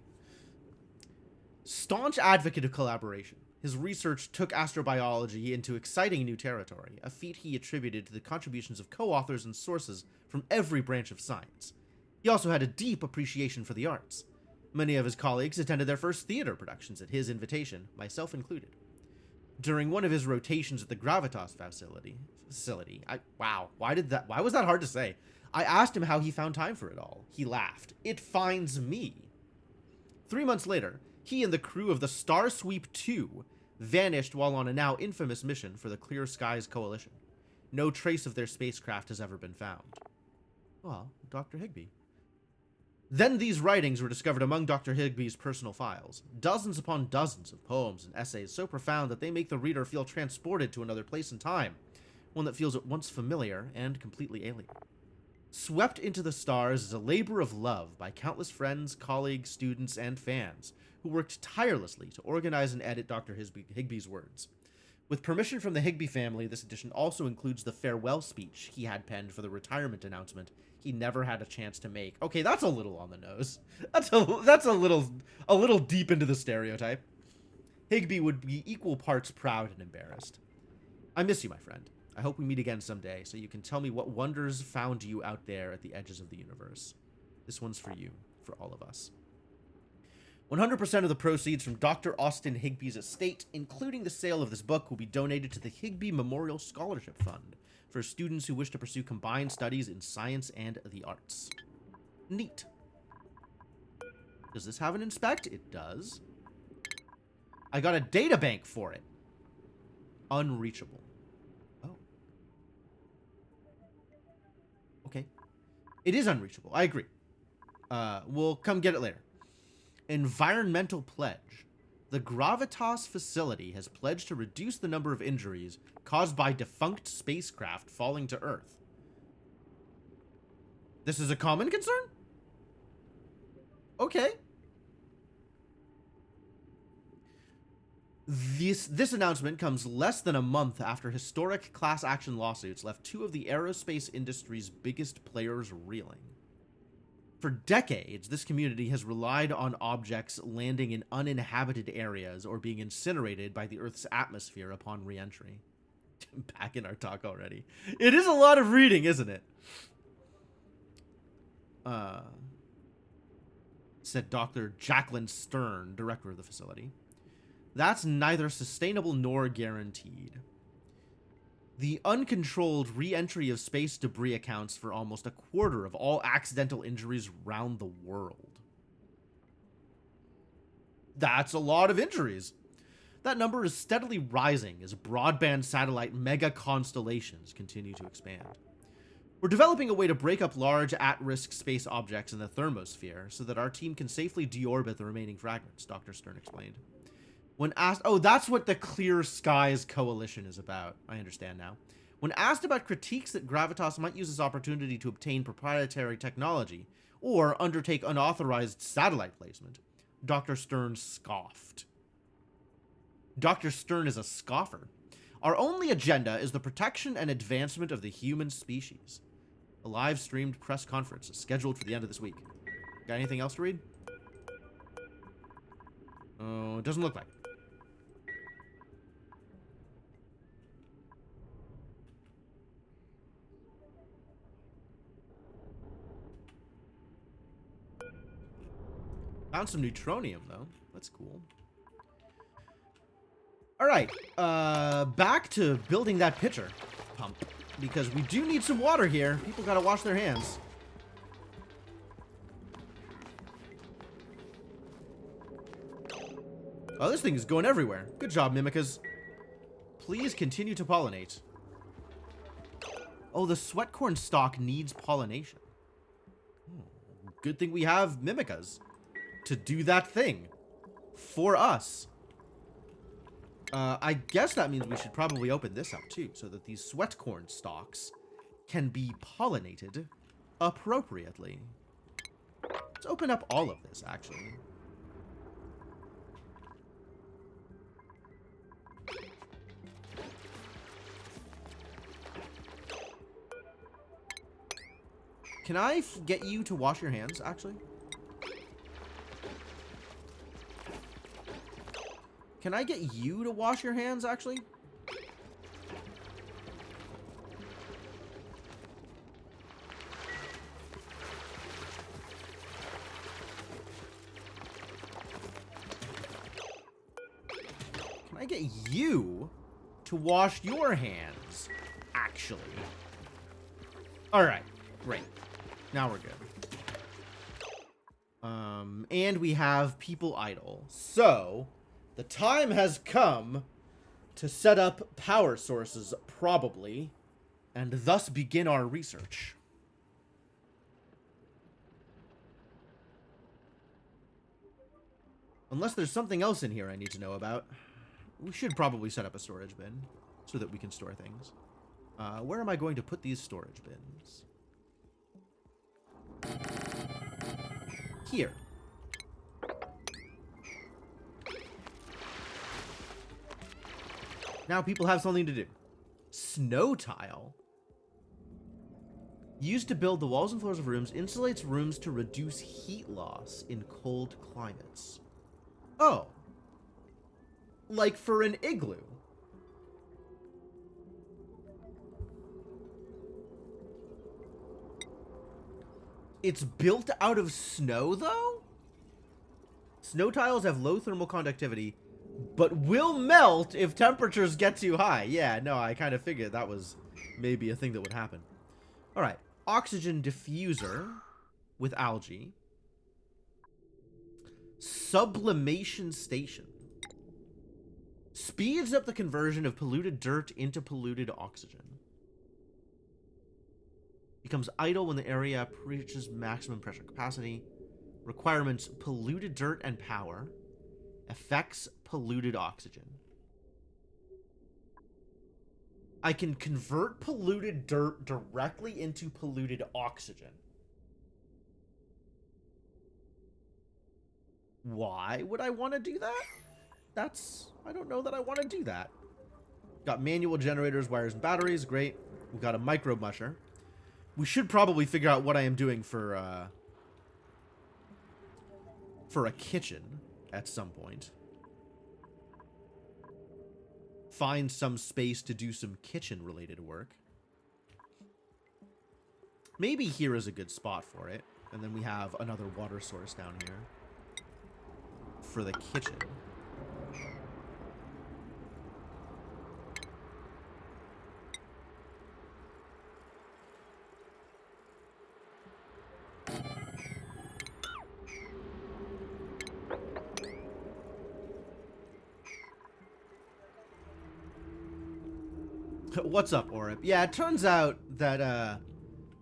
Staunch advocate of collaboration. His research took astrobiology into exciting new territory, a feat he attributed to the contributions of co-authors and sources from every branch of science. He also had a deep appreciation for the arts. Many of his colleagues attended their first theater productions at his invitation, myself included. During one of his rotations at the Gravitas facility, why was that hard to say? I asked him how he found time for it all. He laughed. It finds me. 3 months later, he and the crew of the Star Sweep 2 vanished while on a now infamous mission for the Clear Skies Coalition. No trace of their spacecraft has ever been found. Well, Dr. Higbee. Then these writings were discovered among Dr. Higbee's personal files. Dozens upon dozens of poems and essays so profound that they make the reader feel transported to another place and time, one that feels at once familiar and completely alien. Swept into the Stars is a labor of love by countless friends, colleagues, students, and fans who worked tirelessly to organize and edit Dr. Higbee's words. With permission from the Higbee family, this edition also includes the farewell speech he had penned for the retirement announcement he never had a chance to make. Okay, that's a little on the nose. That's a little deep into the stereotype. Higbee would be equal parts proud and embarrassed. I miss you, my friend. I hope we meet again someday, so you can tell me what wonders found you out there at the edges of the universe. This one's for you, for all of us. 100% of the proceeds from Dr. Austin Higbee's estate, including the sale of this book, will be donated to the Higbee Memorial Scholarship Fund for students who wish to pursue combined studies in science and the arts. Neat. Does this have an inspect? It does. I got a data bank for it. Unreachable. Oh. Okay. It is unreachable. I agree. We'll come get it later. Environmental pledge. The Gravitas facility has pledged to reduce the number of injuries caused by defunct spacecraft falling to Earth. This is a common concern? Okay. This announcement comes less than a month after historic class action lawsuits left 2 of the aerospace industry's biggest players reeling. For decades, this community has relied on objects landing in uninhabited areas or being incinerated by the Earth's atmosphere upon re-entry. Back in our talk already. It is a lot of reading, isn't it? Said Dr. Jacqueline Stern, director of the facility. That's neither sustainable nor guaranteed. The uncontrolled re-entry of space debris accounts for almost a quarter of all accidental injuries around the world. That's a lot of injuries. That number is steadily rising as broadband satellite mega constellations continue to expand. We're developing a way to break up large at-risk space objects in the thermosphere so that our team can safely deorbit the remaining fragments, Dr. Stern explained. When asked, oh, that's what the Clear Skies Coalition is about. I understand now. When asked about critiques that Gravitas might use this opportunity to obtain proprietary technology or undertake unauthorized satellite placement, Dr. Stern scoffed. Dr. Stern is a scoffer. Our only agenda is the protection and advancement of the human species. A live-streamed press conference is scheduled for the end of this week. Got anything else to read? Oh, it doesn't look like it. Found some neutronium, though. That's cool. All right, back to building that pitcher pump, because we do need some water here. People gotta wash their hands. Oh, this thing is going everywhere. Good job, Mimicas. Please continue to pollinate. Oh, the sweatcorn stalk needs pollination. Oh, good thing we have Mimicas to do that thing for us. I guess that means we should probably open this up too, so that these sweatcorn stalks can be pollinated appropriately. Let's open up all of this, actually. Can I get you to wash your hands, actually? Can I get you to wash your hands, actually? Can I get you to wash your hands, actually? All right, great. Now we're good. And we have people idle. So the time has come to set up power sources, probably, and thus begin our research. Unless there's something else in here I need to know about. We should probably set up a storage bin so that we can store things. Where am I going to put these storage bins? Here. Now people have something to do. Snow tile. Used to build the walls and floors of rooms, insulates rooms to reduce heat loss in cold climates. Oh. Like for an igloo. It's built out of snow, though? Snow tiles have low thermal conductivity, but will melt if temperatures get too high. Yeah, no, I kind of figured that was maybe a thing that would happen. All right. Oxygen diffuser with algae. Sublimation station. Speeds up the conversion of polluted dirt into polluted oxygen. Becomes idle when the area reaches maximum pressure capacity. Requirements: polluted dirt and power. Effects: polluted oxygen. I can convert polluted dirt directly into polluted oxygen. Why would I want to do that? I don't know that I want to do that. Got manual generators, wires, and batteries. Great. We've got a micro musher. We should probably figure out what I am doing for for a kitchen at some point. Find some space to do some kitchen-related work. Maybe here is a good spot for it. And then we have another water source down here for the kitchen. What's up, Orip? Yeah, it turns out that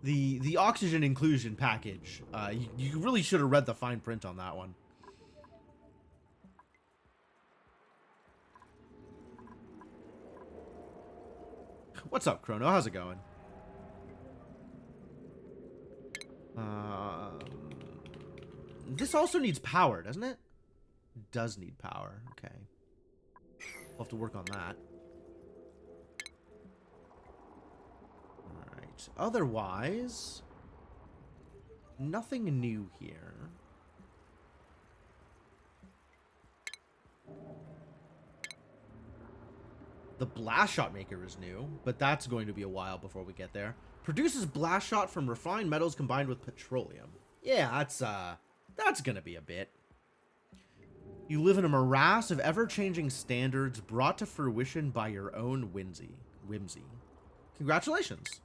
the oxygen inclusion package, you really should have read the fine print on that one. What's up, Chrono? How's it going? This also needs power, doesn't it? It does need power. Okay. We'll have to work on that. Alright. Otherwise, nothing new here. The blast shot maker is new, but that's going to be a while before we get there. Produces blast shot from refined metals combined with petroleum. Yeah, that's gonna be a bit. You live in a morass of ever-changing standards brought to fruition by your own whimsy. Congratulations.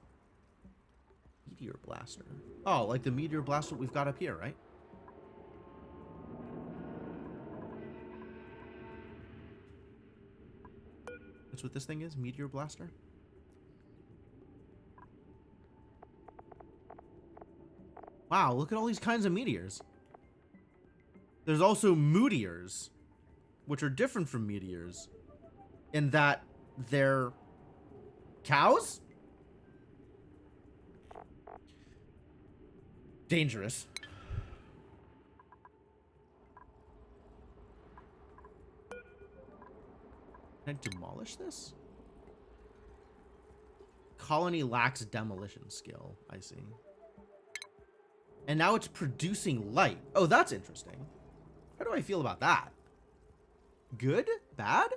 Meteor blaster. Oh, like the meteor blaster we've got up here, right? That's what this thing is? Meteor blaster? Wow, look at all these kinds of meteors. There's also moodiers, which are different from meteors, in that they're cows? Dangerous. Can I demolish this? Colony lacks demolition skill. I see. And now it's producing light. Oh, that's interesting. How do I feel about that? Good? Bad?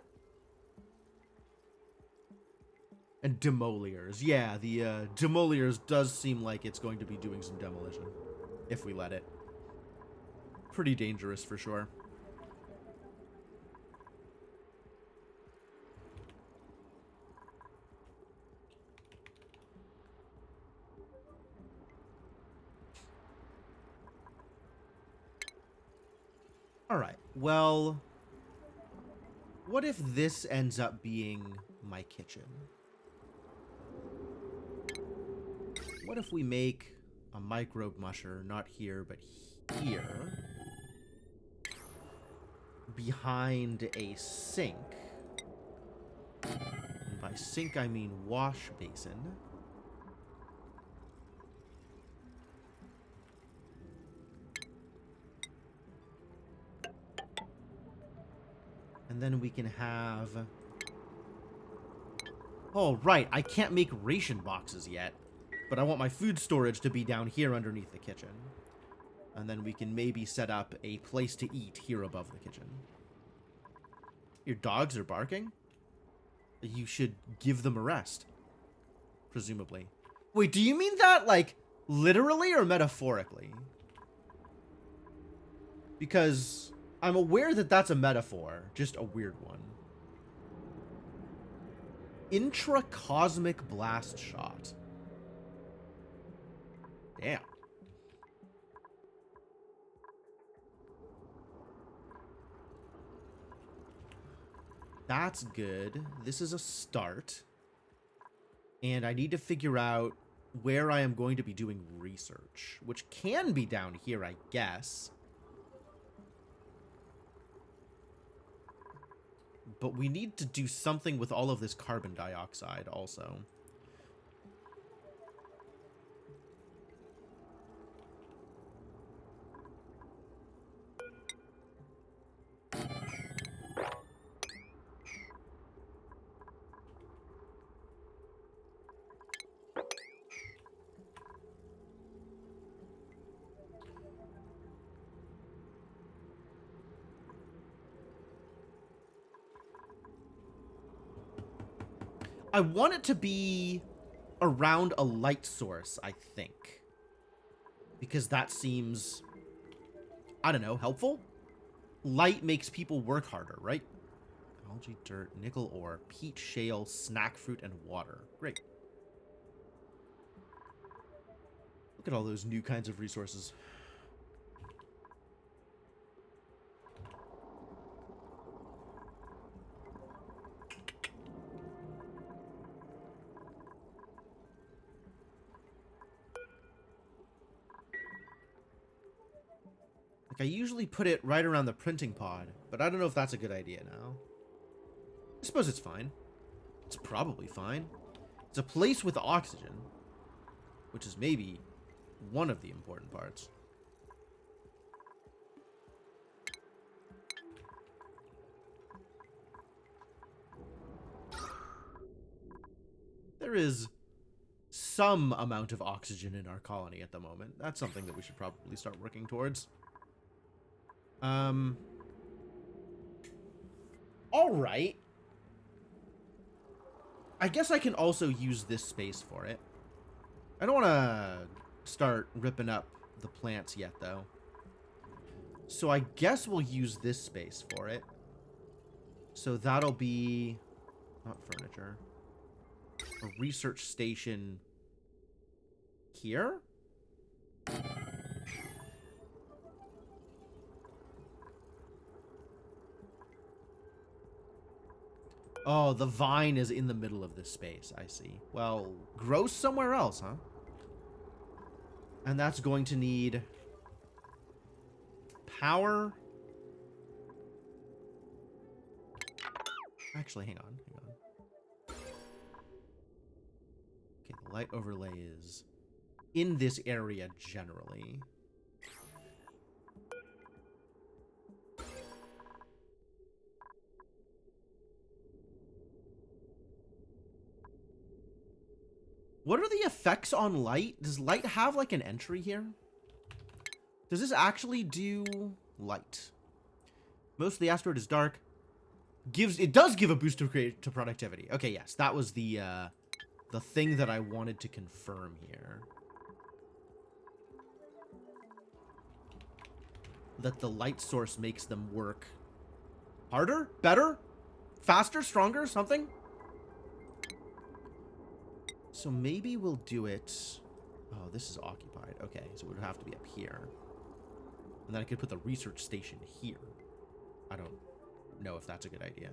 And demoliers. Yeah, the demoliers does seem like it's going to be doing some demolition. If we let it. Pretty dangerous for sure. Alright, well, what if this ends up being my kitchen? What if we make a microbe musher, not here, but here, behind a sink? And by sink, I mean wash basin. And then we can have... Oh, right. I can't make ration boxes yet. But I want my food storage to be down here underneath the kitchen. And then we can maybe set up a place to eat here above the kitchen. Your dogs are barking? You should give them a rest. Presumably. Wait, do you mean that, like, literally or metaphorically? Because... I'm aware that that's a metaphor, just a weird one. Intracosmic blast shot. Damn. That's good. This is a start. And I need to figure out where I am going to be doing research, which can be down here, I guess. But we need to do something with all of this carbon dioxide also. I want it to be around a light source, I think. Because that seems, I don't know, helpful? Light makes people work harder, right? Algae, dirt, nickel ore, peat, shale, snack fruit, and water. Great. Look at all those new kinds of resources. Like, I usually put it right around the printing pod, but I don't know if that's a good idea now. I suppose it's fine. It's probably fine. It's a place with oxygen, which is maybe one of the important parts. There is some amount of oxygen in our colony at the moment. That's something that we should probably start working towards. All right. I guess I can also use this space for it. I don't want to start ripping up the plants yet, though. So I guess we'll use this space for it. So that'll be... not furniture. A research station here? Oh, the vine is in the middle of this space. I see. Well, grow somewhere else, huh? And that's going to need power. Actually, hang on. Okay, the light overlay is in this area generally. What are the effects on light? Does light have like an entry here? Does this actually do light? Most of the asteroid is dark. It does give a boost to productivity. Okay, yes, that was the thing that I wanted to confirm here. That the light source makes them work harder, better, faster, stronger, something. So maybe we'll do it. Oh, this is occupied. Okay, so it would have to be up here. And then I could put the research station here. I don't know if that's a good idea.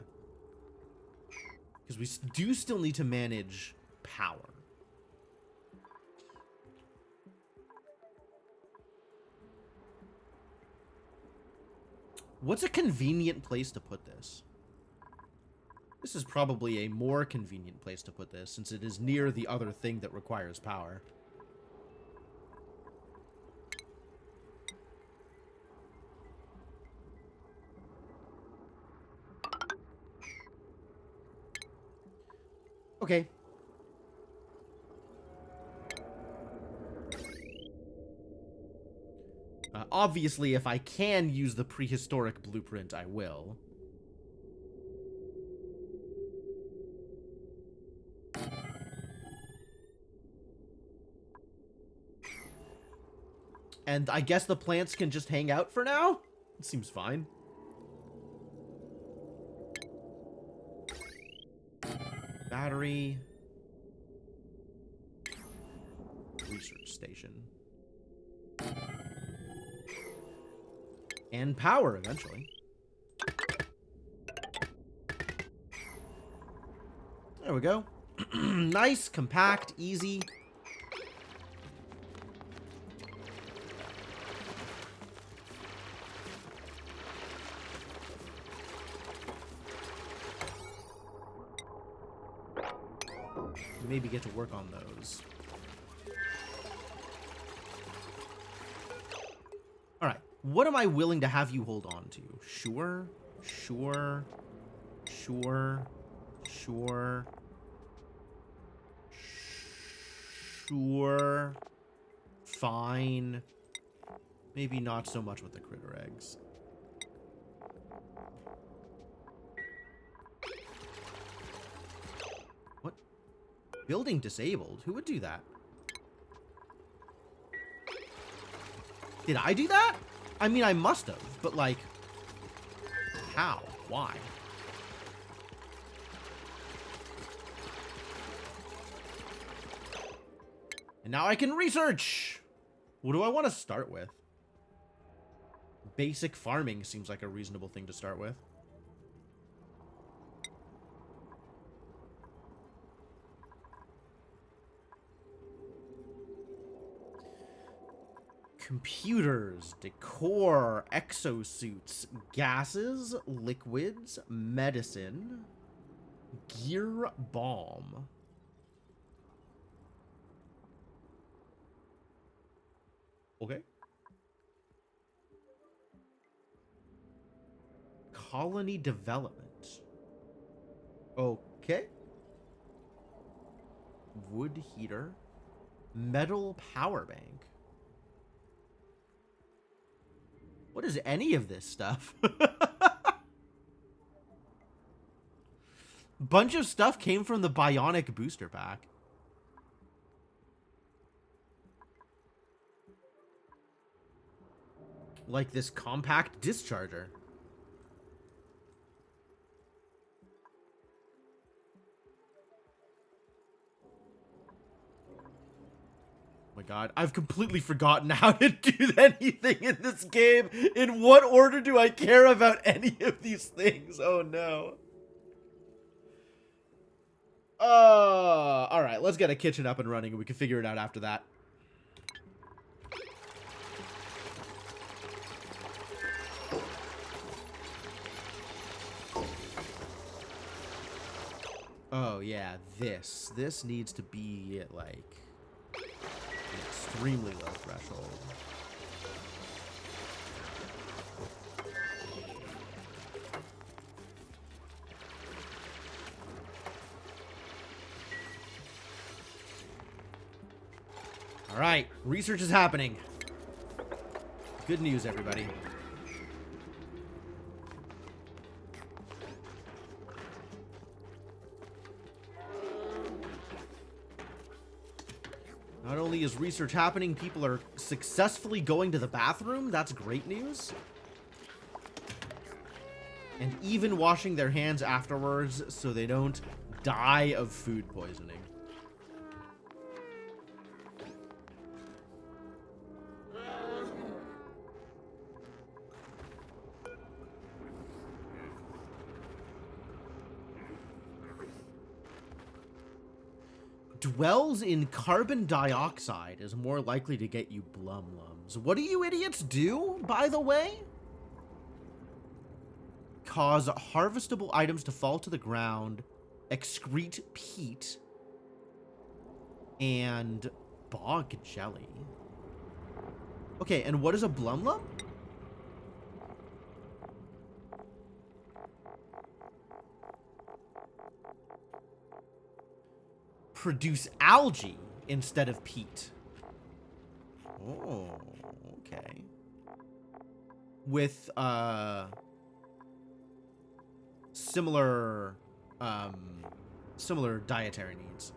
Because we do still need to manage power. What's a convenient place to put this? This is probably a more convenient place to put this, since it is near the other thing that requires power. Okay. Obviously, if I can use the prehistoric blueprint, I will. And I guess the plants can just hang out for now? It seems fine. Battery. Research station. And power, eventually. There we go. Nice, compact, easy. Maybe get to work on those. All right. What am I willing to have you hold on to? Sure. Sure. Sure. Sure. Sure. Fine. Maybe not so much with the critter eggs. What? Building disabled? Who would do that? Did I do that? I mean, I must have, but like, how? Why? And now I can research! What do I want to start with? Basic farming seems like a reasonable thing to start with. Computers, decor, exosuits, gases, liquids, medicine, gear bomb. Okay. Colony development. Okay. Wood heater. Metal power bank. What is any of this stuff? Bunch of stuff came from the Bionic booster pack. Like this compact discharger. Oh my god, I've completely forgotten how to do anything in this game. In what order do I care about any of these things? Oh no. Alright, let's get a kitchen up and running and we can figure it out after that. Oh yeah, this needs to be like an extremely low threshold. All right, research is happening. Good news, everybody. Not only is research happening, people are successfully going to the bathroom. That's great news. And even washing their hands afterwards so they don't die of food poisoning. Dwells in carbon dioxide is more likely to get you blumlums. What do you idiots do, by the way? Cause harvestable items to fall to the ground, excrete peat, and bog jelly. Okay, and what is a blumlum? Produce algae instead of peat. Oh, okay. With similar dietary needs.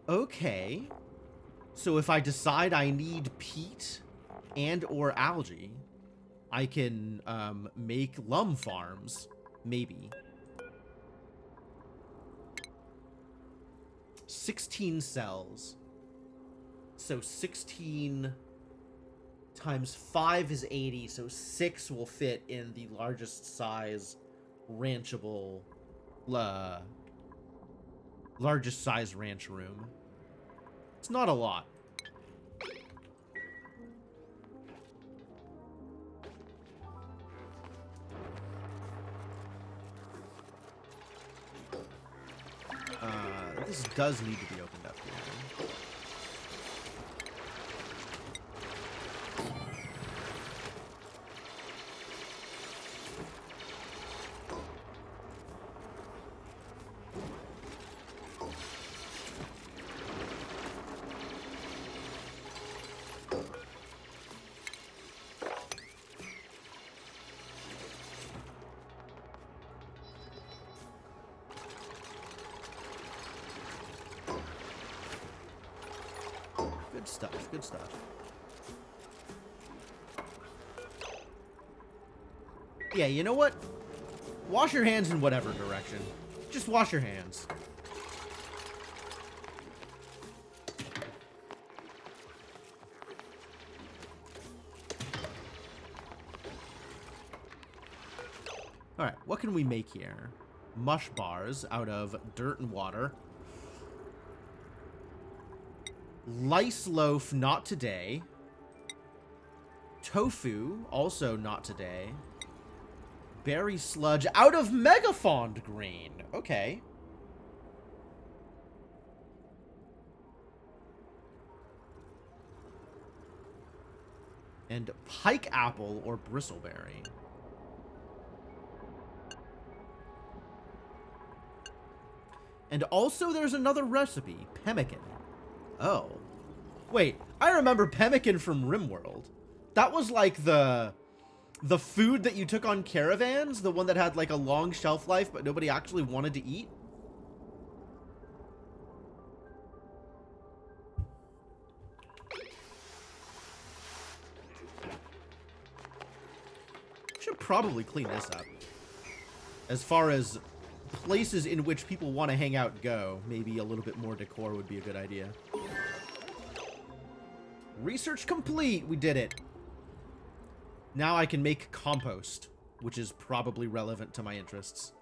Okay. So if I decide I need peat and or algae, I can make lum farms, maybe. 16 cells. So 16 times 5 is 80, so 6 will fit in the largest size ranchable, largest size ranch room. It's not a lot. This does need to be opened up here. Good stuff, good stuff. Yeah, you know what? Wash your hands in whatever direction. Just wash your hands. Alright, what can we make here? Mush bars out of dirt and water. Lice loaf, not today. Tofu, also not today. Berry sludge out of megafond grain. Okay. And pike apple or bristleberry. And also there's another recipe, pemmican. Oh. Wait, I remember pemmican from RimWorld. That was like the food that you took on caravans, the one that had like a long shelf life but nobody actually wanted to eat. Should probably clean this up. As far as places in which people want to hang out go, maybe a little bit more decor would be a good idea. Research complete. We did it. Now I can make compost, which is probably relevant to my interests.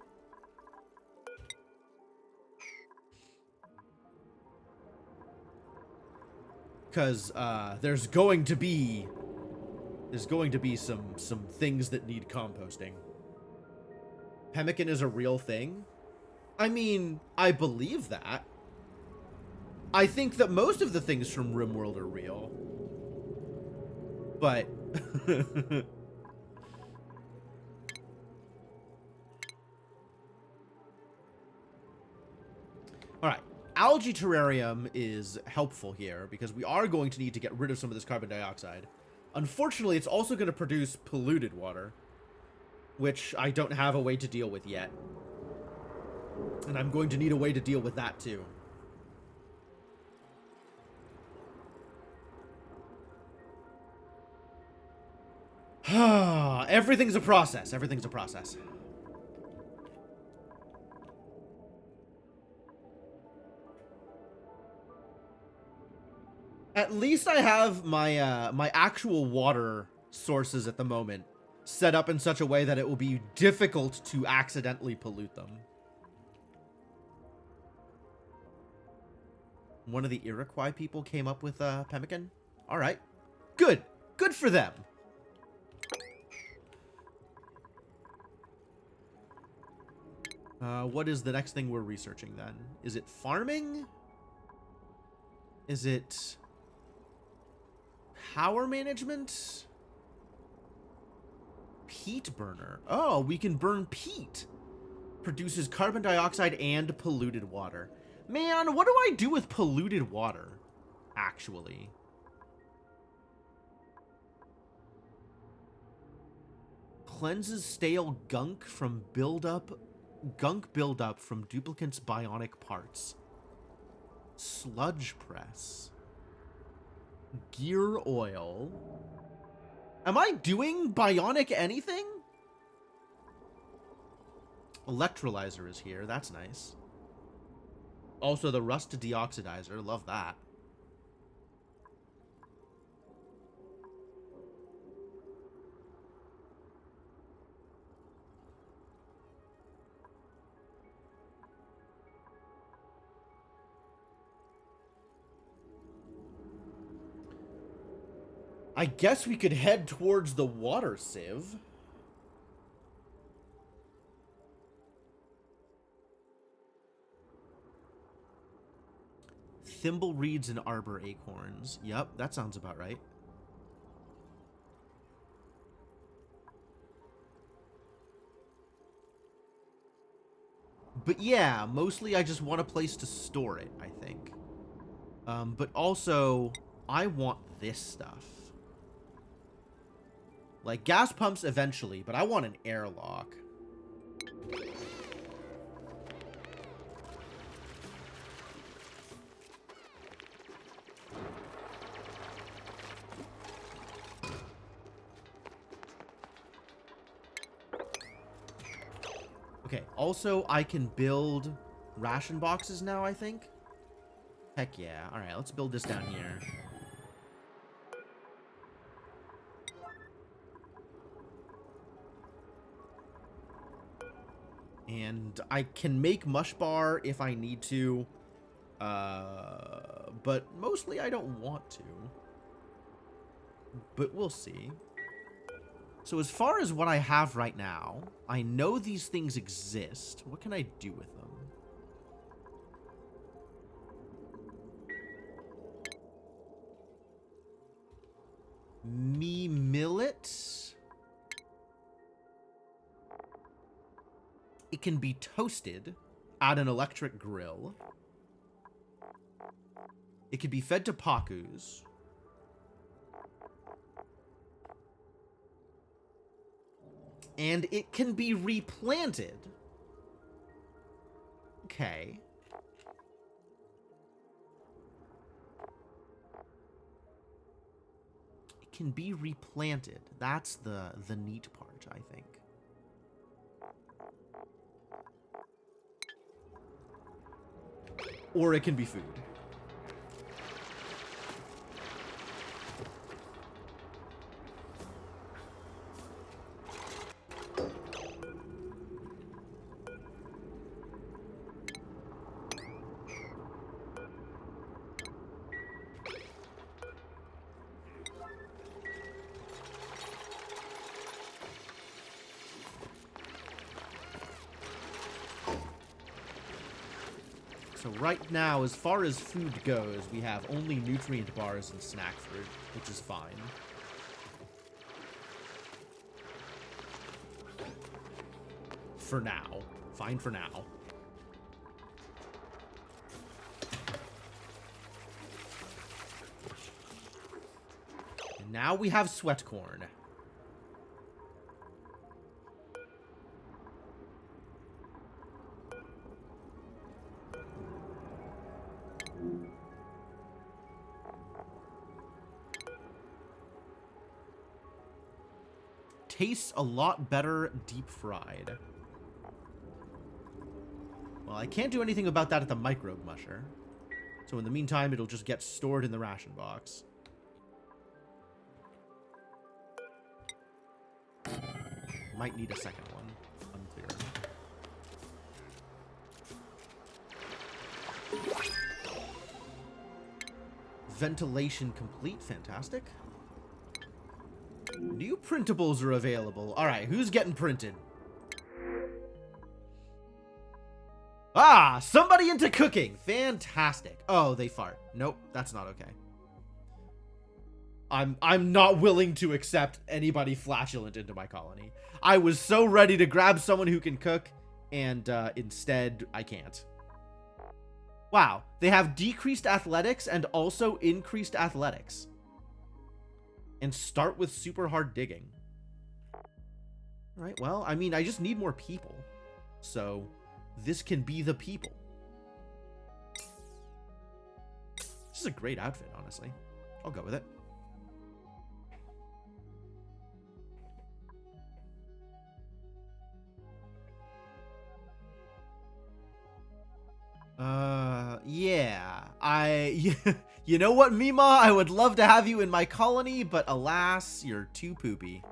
Because there's going to be some things that need composting. Pemmican is a real thing? I mean, I believe that. I think that most of the things from RimWorld are real. But... Alright. Algae terrarium is helpful here, because we are going to need to get rid of some of this carbon dioxide. Unfortunately, it's also going to produce polluted water, which I don't have a way to deal with yet. And I'm going to need a way to deal with that too. Everything's a process. Everything's a process. At least I have my my actual water sources at the moment set up in such a way that it will be difficult to accidentally pollute them. One of the Iroquois people came up with pemmican. All right, good, good for them. What is the next thing we're researching then? Is it farming? Is it power management? Peat burner. Oh, we can burn peat. Produces carbon dioxide and polluted water. Man, what do I do with polluted water, actually? Cleanses stale gunk buildup from duplicants' bionic parts. Sludge press. Gear oil. Am I doing bionic anything? Electrolyzer is here. That's nice. Also, the rust deoxidizer. Love that. I guess we could head towards the water sieve. Thimble reeds and arbor acorns. Yep, that sounds about right. But yeah, mostly I just want a place to store it, I think. But also, I want this stuff. Like, gas pumps eventually, but I want an airlock. Okay, also I can build ration boxes now, I think. Heck yeah. All right, let's build this down here. And I can make mush bar if I need to. But mostly I don't want to. But we'll see. So as far as what I have right now, I know these things exist. What can I do with them? Millet. It can be toasted at an electric grill. It can be fed to Pakus. And it can be replanted. Okay. It can be replanted. That's the neat part, I think. Or it can be food. So right now, as far as food goes, we have only nutrient bars and snack fruit, which is fine. For now. Fine for now. And now we have sweat corn. Tastes a lot better deep fried. Well, I can't do anything about that at the microbe musher. So in the meantime, it'll just get stored in the ration box. Might need a second one. Unclear. Ventilation complete. Fantastic. New printables are available. All right, who's getting printed? Ah, somebody into cooking. Fantastic. Oh, they fart. Nope, that's not okay. I'm not willing to accept anybody flatulent into my colony. I was so ready to grab someone who can cook, and instead I can't. Wow, they have decreased athletics and also increased athletics. And start with super hard digging. All right, well, I mean, I just need more people. So, this can be the people. This is a great outfit, honestly. I'll go with it. Yeah. You know what, Mima? I would love to have you in my colony, but alas, you're too poopy.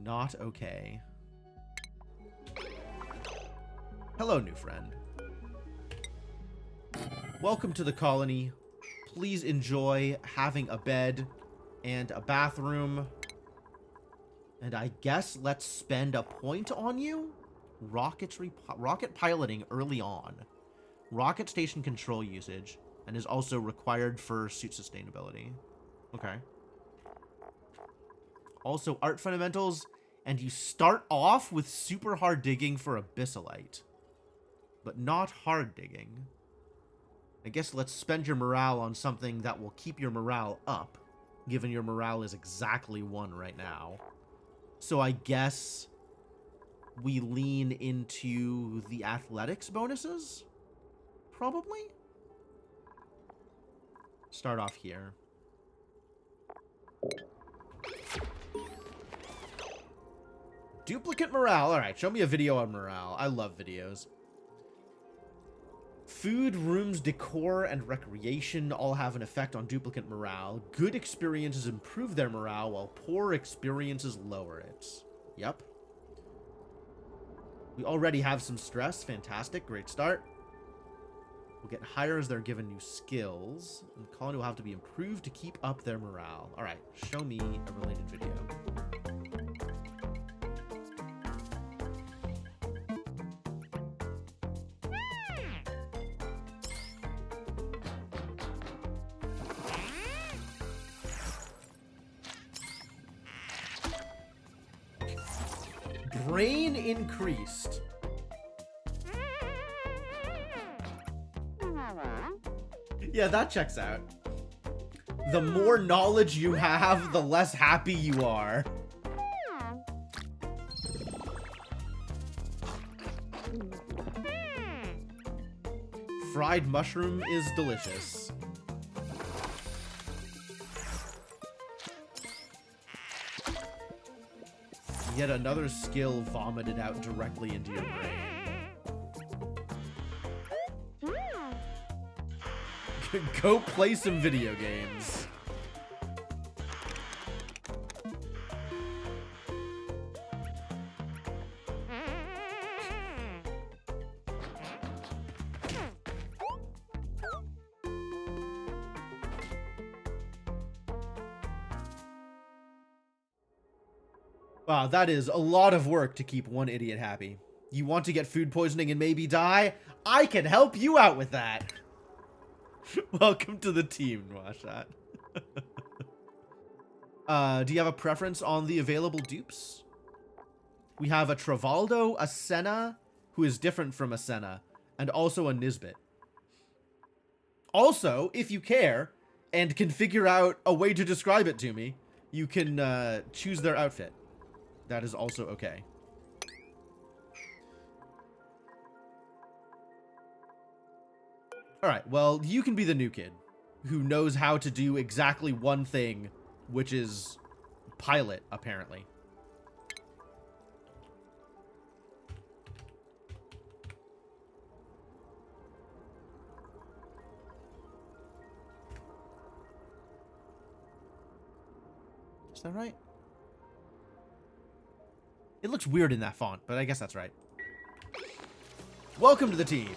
Not okay. Hello, new friend. Welcome to the colony. Please enjoy having a bed and a bathroom. And I guess let's spend a point on you? Rocket piloting early on. Rocket station control usage. And is also required for suit sustainability. Okay. Also, art fundamentals. And you start off with super hard digging for abyssalite. But not hard digging. I guess let's spend your morale on something that will keep your morale up. Given your morale is exactly 1 right now. So I guess we lean into the athletics bonuses? Probably? Start off here. Duplicate morale. All right, show me a video on morale. I love videos. Food, rooms, decor, and recreation all have an effect on duplicate morale. Good experiences improve their morale, while poor experiences lower it. Yep. We already have some stress. Fantastic. Great start. We'll get higher as they're given new skills. And the colony will have to be improved to keep up their morale. All right, show me a related video. Brain increased. Yeah, that checks out. The more knowledge you have, the less happy you are. Fried mushroom is delicious. Yet another skill vomited out directly into your brain. Go play some video games. Wow, that is a lot of work to keep one idiot happy. You want to get food poisoning and maybe die? I can help you out with that. Welcome to the team, Washat. Do you have a preference on the available dupes? We have a Travaldo, a Senna, who is different from a Senna, and also a Nisbet. Also, if you care, and can figure out a way to describe it to me, you can choose their outfit. That is also okay. All right, well, you can be the new kid who knows how to do exactly one thing, which is pilot, apparently. Is that right? It looks weird in that font, but I guess that's right. Welcome to the team.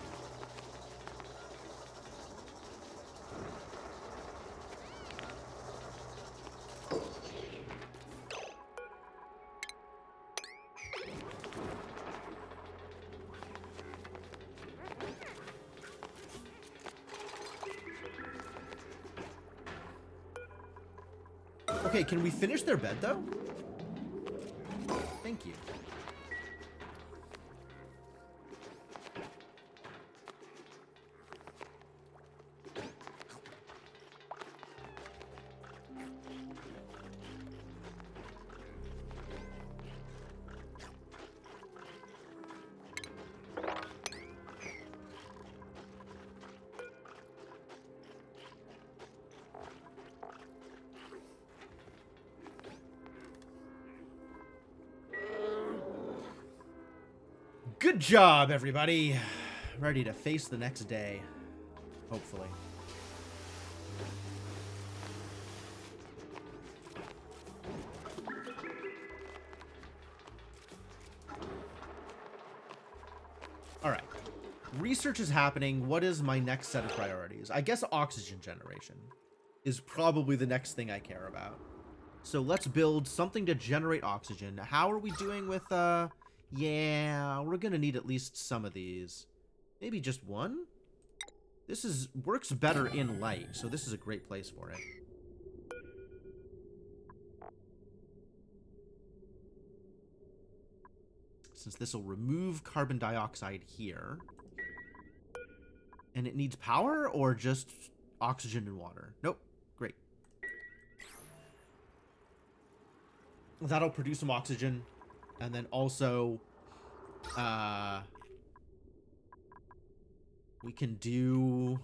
Okay, can we finish their bed, though? Thank you. Good job, everybody. Ready to face the next day, hopefully. All right. Research is happening. What is my next set of priorities? I guess oxygen generation is probably the next thing I care about. So let's build something to generate oxygen. How are we doing with, yeah, we're gonna need at least some of these. Maybe just one? This works better in light, so this is a great place for it. Since this will remove carbon dioxide here. And it needs power or just oxygen and water? Nope. Great. That'll produce some oxygen. And then also, we can do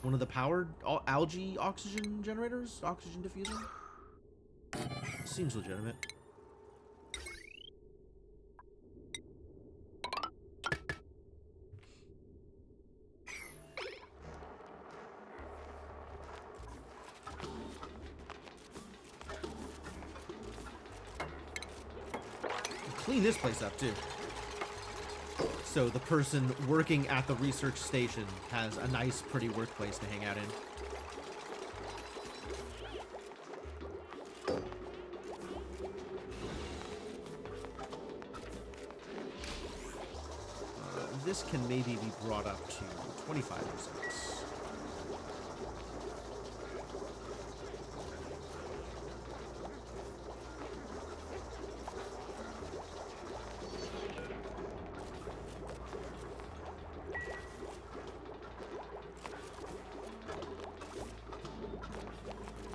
one of the powered algae oxygen generators, oxygen diffuser. Seems legitimate. clean this place up too. So the person working at the research station has a nice, pretty workplace to hang out in. This can maybe be brought up to 25 results.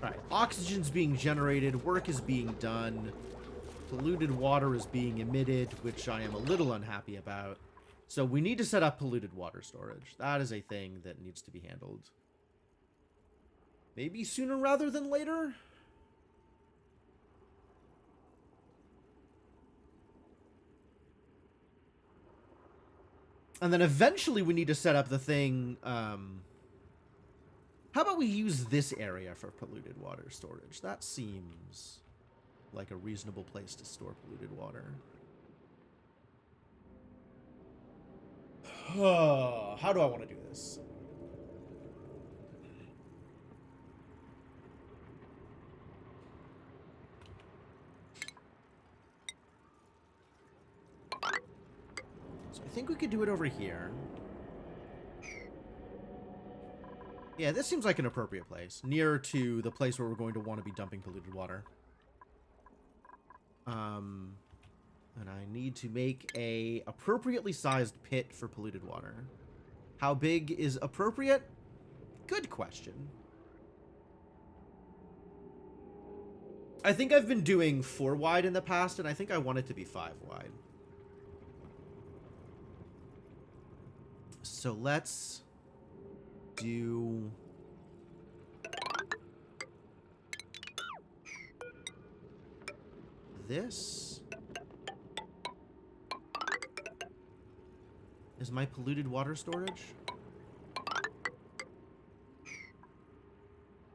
Alright, oxygen's being generated, work is being done, polluted water is being emitted, which I am a little unhappy about. So we need to set up polluted water storage. That is a thing that needs to be handled. Maybe sooner rather than later? And then eventually we need to set up the thing, how about we use this area for polluted water storage? That seems like a reasonable place to store polluted water. How do I want to do this? So I think we could do it over here. Yeah, this seems like an appropriate place. Nearer to the place where we're going to want to be dumping polluted water. And I need to make a appropriately sized pit for polluted water. How big is appropriate? Good question. I think I've been doing 4 wide in the past, and I think I want it to be 5 wide. So let's do... this. Is my polluted water storage?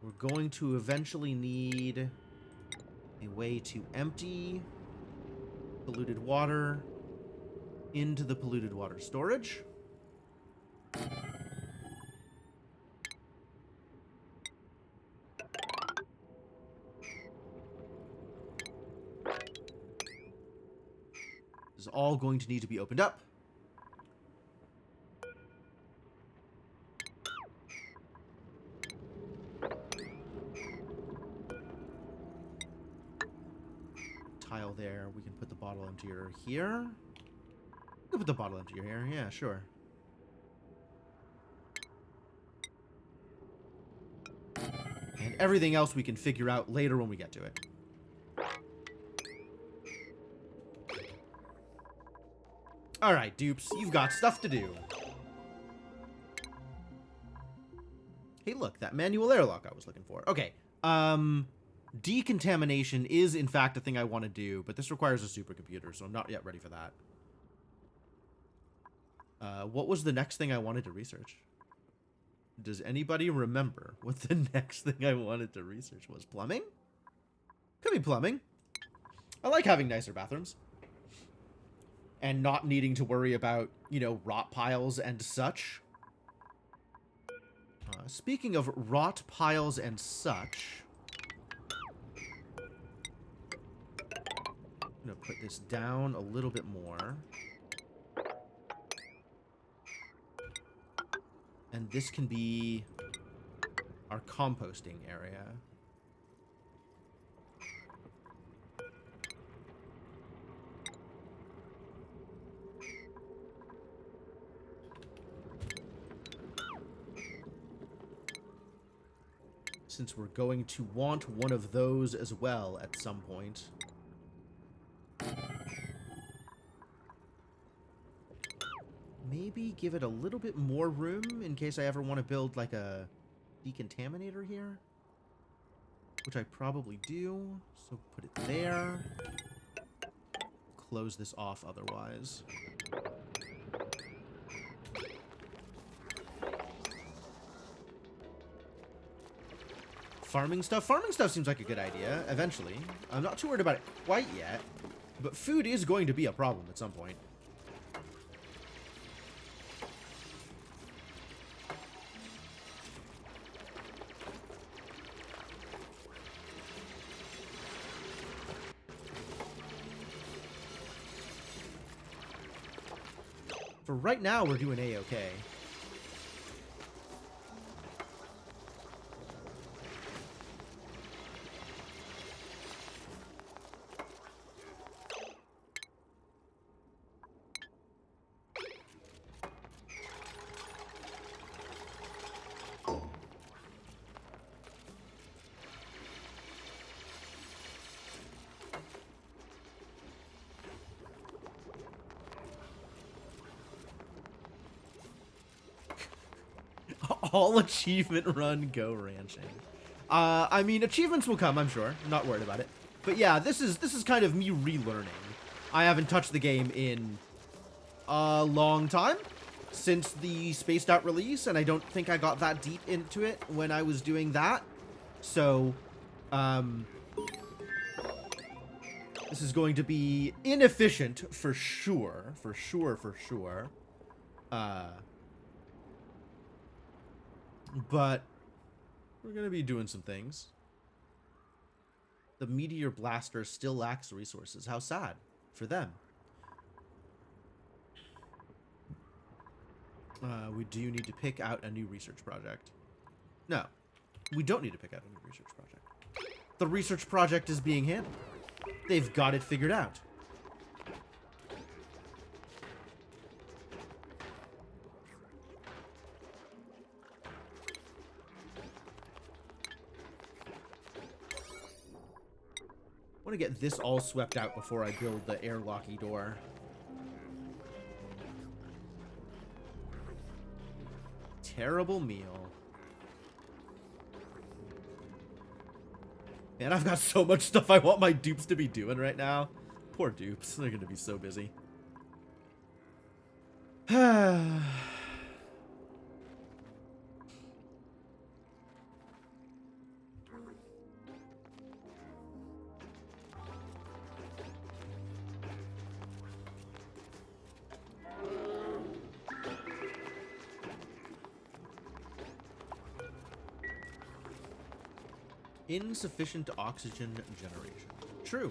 We're going to eventually need a way to empty polluted water into the polluted water storage. This is all going to need to be opened up. Tile there. We can put the bottle emptier here. We can put the bottle emptier here. Yeah, sure. And everything else we can figure out later when we get to it. Alright, dupes. You've got stuff to do. Hey, look. That manual airlock I was looking for. Okay. Decontamination is, in fact, a thing I want to do, but this requires a supercomputer, so I'm not yet ready for that. What was the next thing I wanted to research? Does anybody remember what the next thing I wanted to research was? Plumbing? Could be plumbing. I like having nicer bathrooms. And not needing to worry about, you know, rot piles and such. Speaking of rot piles and such... I'm going to put this down a little bit more. And this can be our composting area. Since we're going to want one of those as well at some point. Maybe give it a little bit more room in case I ever want to build like a decontaminator here. Which I probably do. So put it there. Close this off otherwise. Farming stuff? Farming stuff seems like a good idea, eventually. I'm not too worried about it quite yet. But food is going to be a problem at some point. For right now, we're doing A-okay. All achievement run go ranching. I mean, achievements will come, I'm sure. I'm not worried about it. But yeah, this is kind of me relearning. I haven't touched the game in a long time since the spaced out release, and I don't think I got that deep into it when I was doing that. So, this is going to be inefficient for sure. For sure. But we're going to be doing some things. The Meteor Blaster still lacks resources. How sad for them. We do need to pick out a new research project. No, we don't need to pick out a new research project. The research project is being handled. They've got it figured out. I want to get this all swept out before I build the airlocky door. Terrible meal. Man, I've got so much stuff I want my dupes to be doing right now. Poor dupes. They're going to be so busy. Insufficient oxygen generation. True.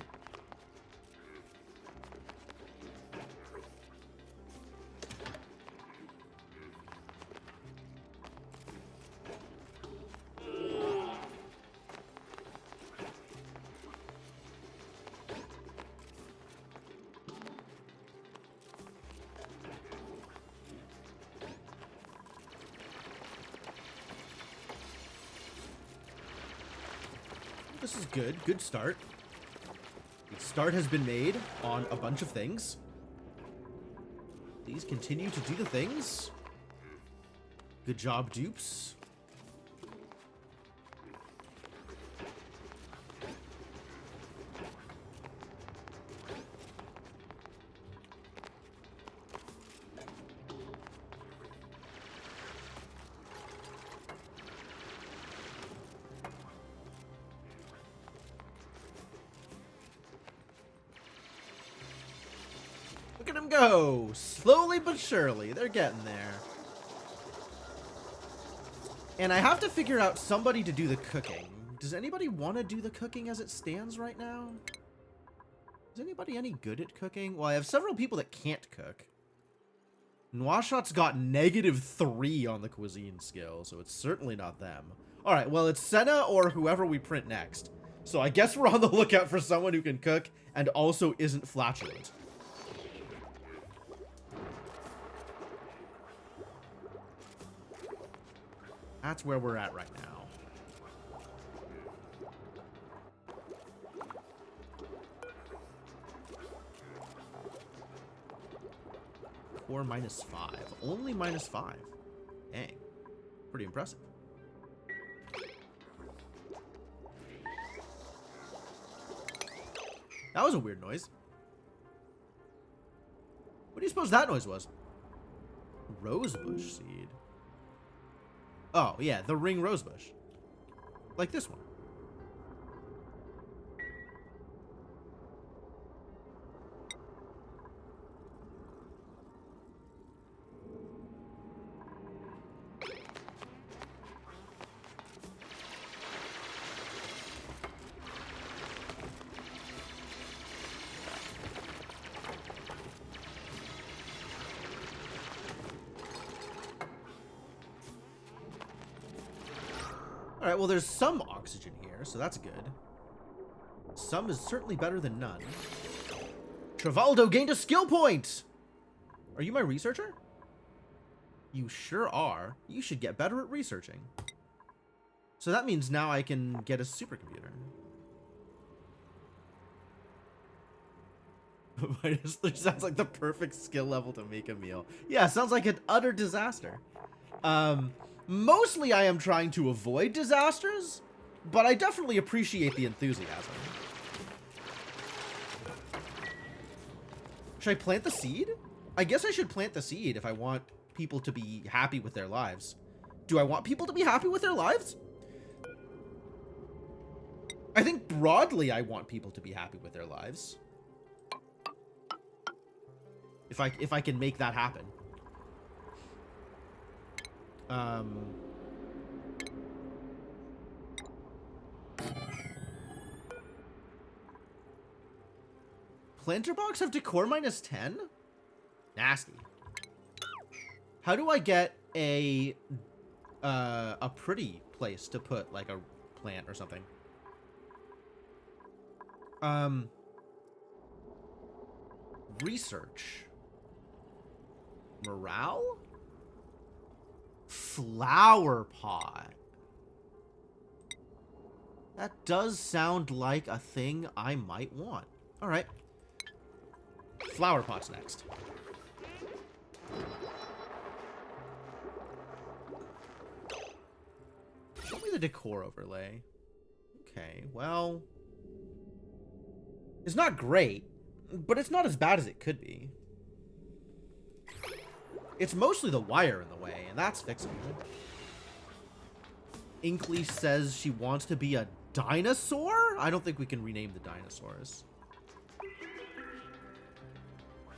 This is good. Good start. The start has been made on a bunch of things. Please continue to do the things. Good job, dupes. Look at them go! Slowly but surely, they're getting there. And I have to figure out somebody to do the cooking. Does anybody want to do the cooking as it stands right now? Is anybody any good at cooking? Well, I have several people that can't cook. Noishot's got -3 on the cuisine skill, so it's certainly not them. Alright, well, it's Senna or whoever we print next. So I guess we're on the lookout for someone who can cook and also isn't flatulent. That's where we're at right now. Core -5. Only -5. Dang. Pretty impressive. That was a weird noise. What do you suppose that noise was? Rosebush seed. Oh, yeah, the ring rosebush. Like this one. Alright, well, there's some oxygen here, so that's good. Some is certainly better than none. Travaldo gained a skill point! Are you my researcher? You sure are. You should get better at researching. So that means now I can get a supercomputer. -3 sounds like the perfect skill level to make a meal. Yeah, sounds like an utter disaster. Mostly I am trying to avoid disasters, but I definitely appreciate the enthusiasm. Should I plant the seed? I guess I should plant the seed if I want people to be happy with their lives. Do I want people to be happy with their lives? I think broadly I want people to be happy with their lives. If I can make that happen. Planter box have decor -10? Nasty. How do I get a pretty place to put like a plant or something? Research. Morale? Flower pot. That does sound like a thing I might want. All right. Flower pot's next. Show me the decor overlay. Okay, well, it's not great, but it's not as bad as it could be. It's mostly the wire in the way, and that's fixable. Inkley says she wants to be a dinosaur? I don't think we can rename the dinosaurs.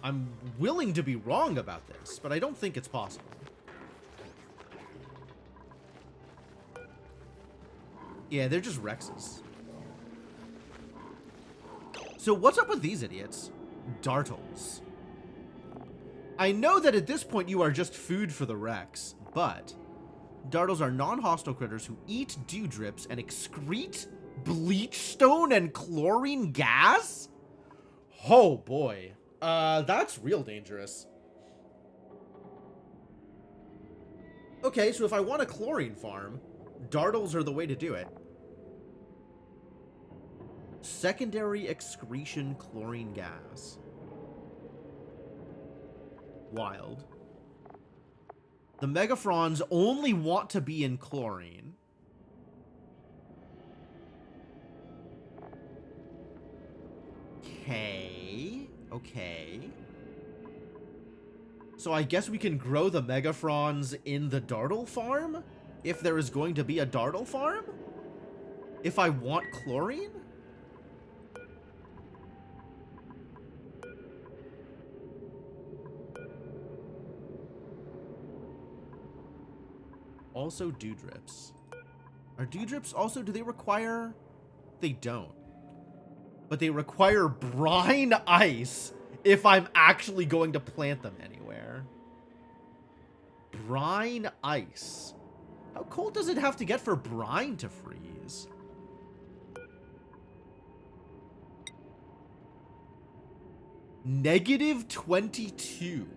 I'm willing to be wrong about this, but I don't think it's possible. Yeah, they're just Rexes. So what's up with these idiots? Dartles. I know that at this point you are just food for the Rex, but Dartles are non-hostile critters who eat dewdrips and excrete bleachstone and chlorine gas? Oh boy. That's real dangerous. Okay, so if I want a chlorine farm, Dartles are the way to do it. Secondary excretion chlorine gas. Wild. The Megafrons only want to be in chlorine. Okay. So I guess we can grow the Megafrons in the Dartle farm? If there is going to be a Dartle farm? If I want chlorine? Also dewdrips. Are dewdrips also, do they require? They don't. But they require brine ice if I'm actually going to plant them anywhere. Brine ice. How cold does it have to get for brine to freeze? -22.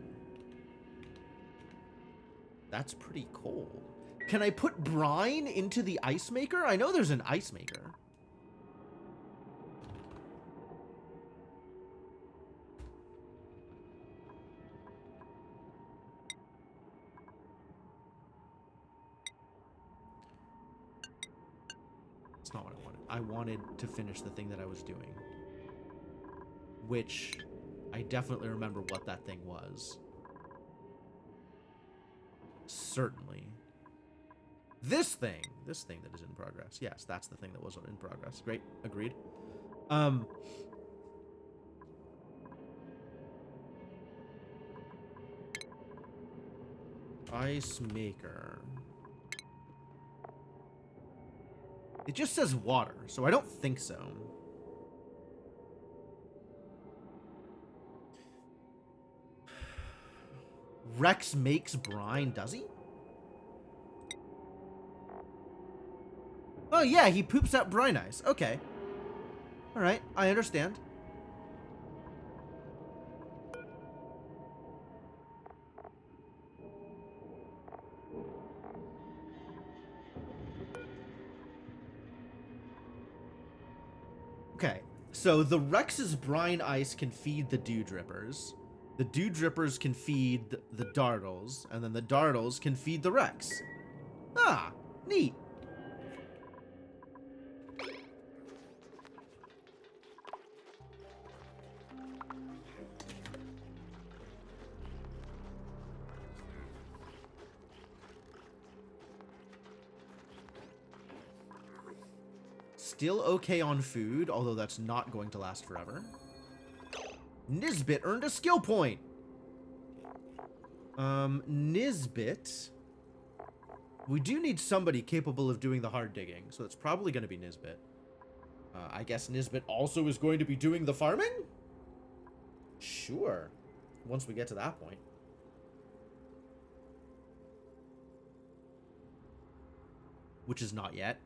That's pretty cold. Can I put brine into the ice maker? I know there's an ice maker. That's not what I wanted. I wanted to finish the thing that I was doing. Which I definitely remember what that thing was. Certainly. This thing that is in progress. Yes, that's the thing that was in progress. Great, agreed. Ice maker. It just says water, so I don't think so. Rex makes brine, does he? yeah, he poops out brine ice. Okay. All right, I understand. Okay, so the Rex's brine ice can feed the dew drippers. The dew drippers can feed the Dartles, and then the Dartles can feed the Rex. Ah, neat. Still okay on food, although that's not going to last forever. Nisbet earned a skill point. Nisbet. We do need somebody capable of doing the hard digging, so it's probably going to be Nisbet. I guess Nisbet also is going to be doing the farming? Sure. Once we get to that point. Which is not yet.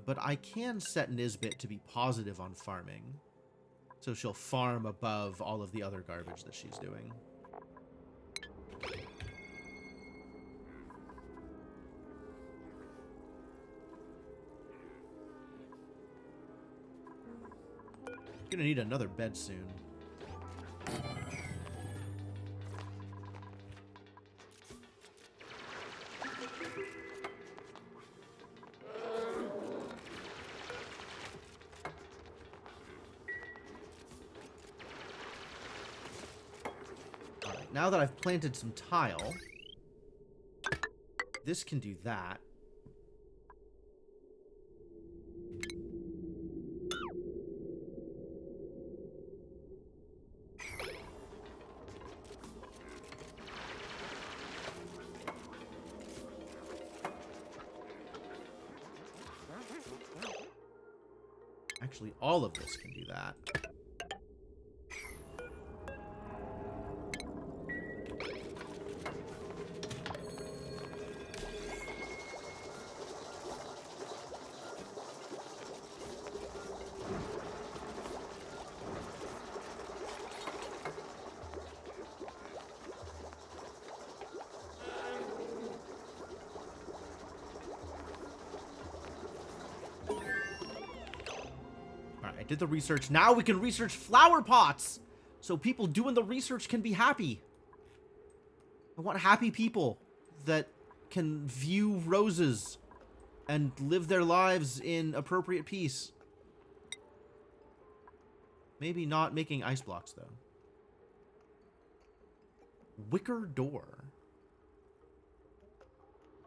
But I can set Nisbet to be positive on farming. So she'll farm above all of the other garbage that she's doing. Gonna need another bed soon. Alright, now that I've planted some tile, this can do that. Actually, all of this can do that. I did the research. Now we can research flower pots, so people doing the research can be happy. I want happy people that can view roses and live their lives in appropriate peace. Maybe not making ice blocks, though. Wicker door.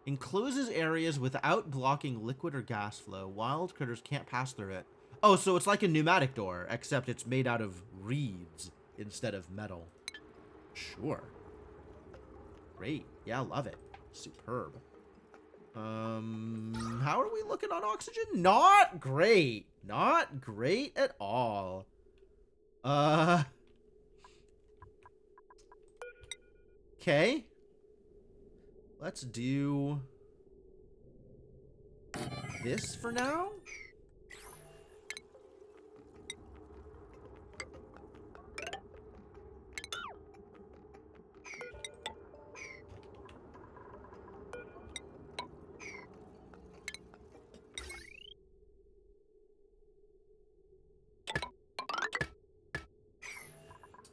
Encloses areas without blocking liquid or gas flow. Wild critters can't pass through it. Oh, so it's like a pneumatic door, except it's made out of reeds instead of metal. Sure. Great. Yeah, love it. Superb. How are we looking on oxygen? Not great. Not great at all. Okay. Let's do this for now.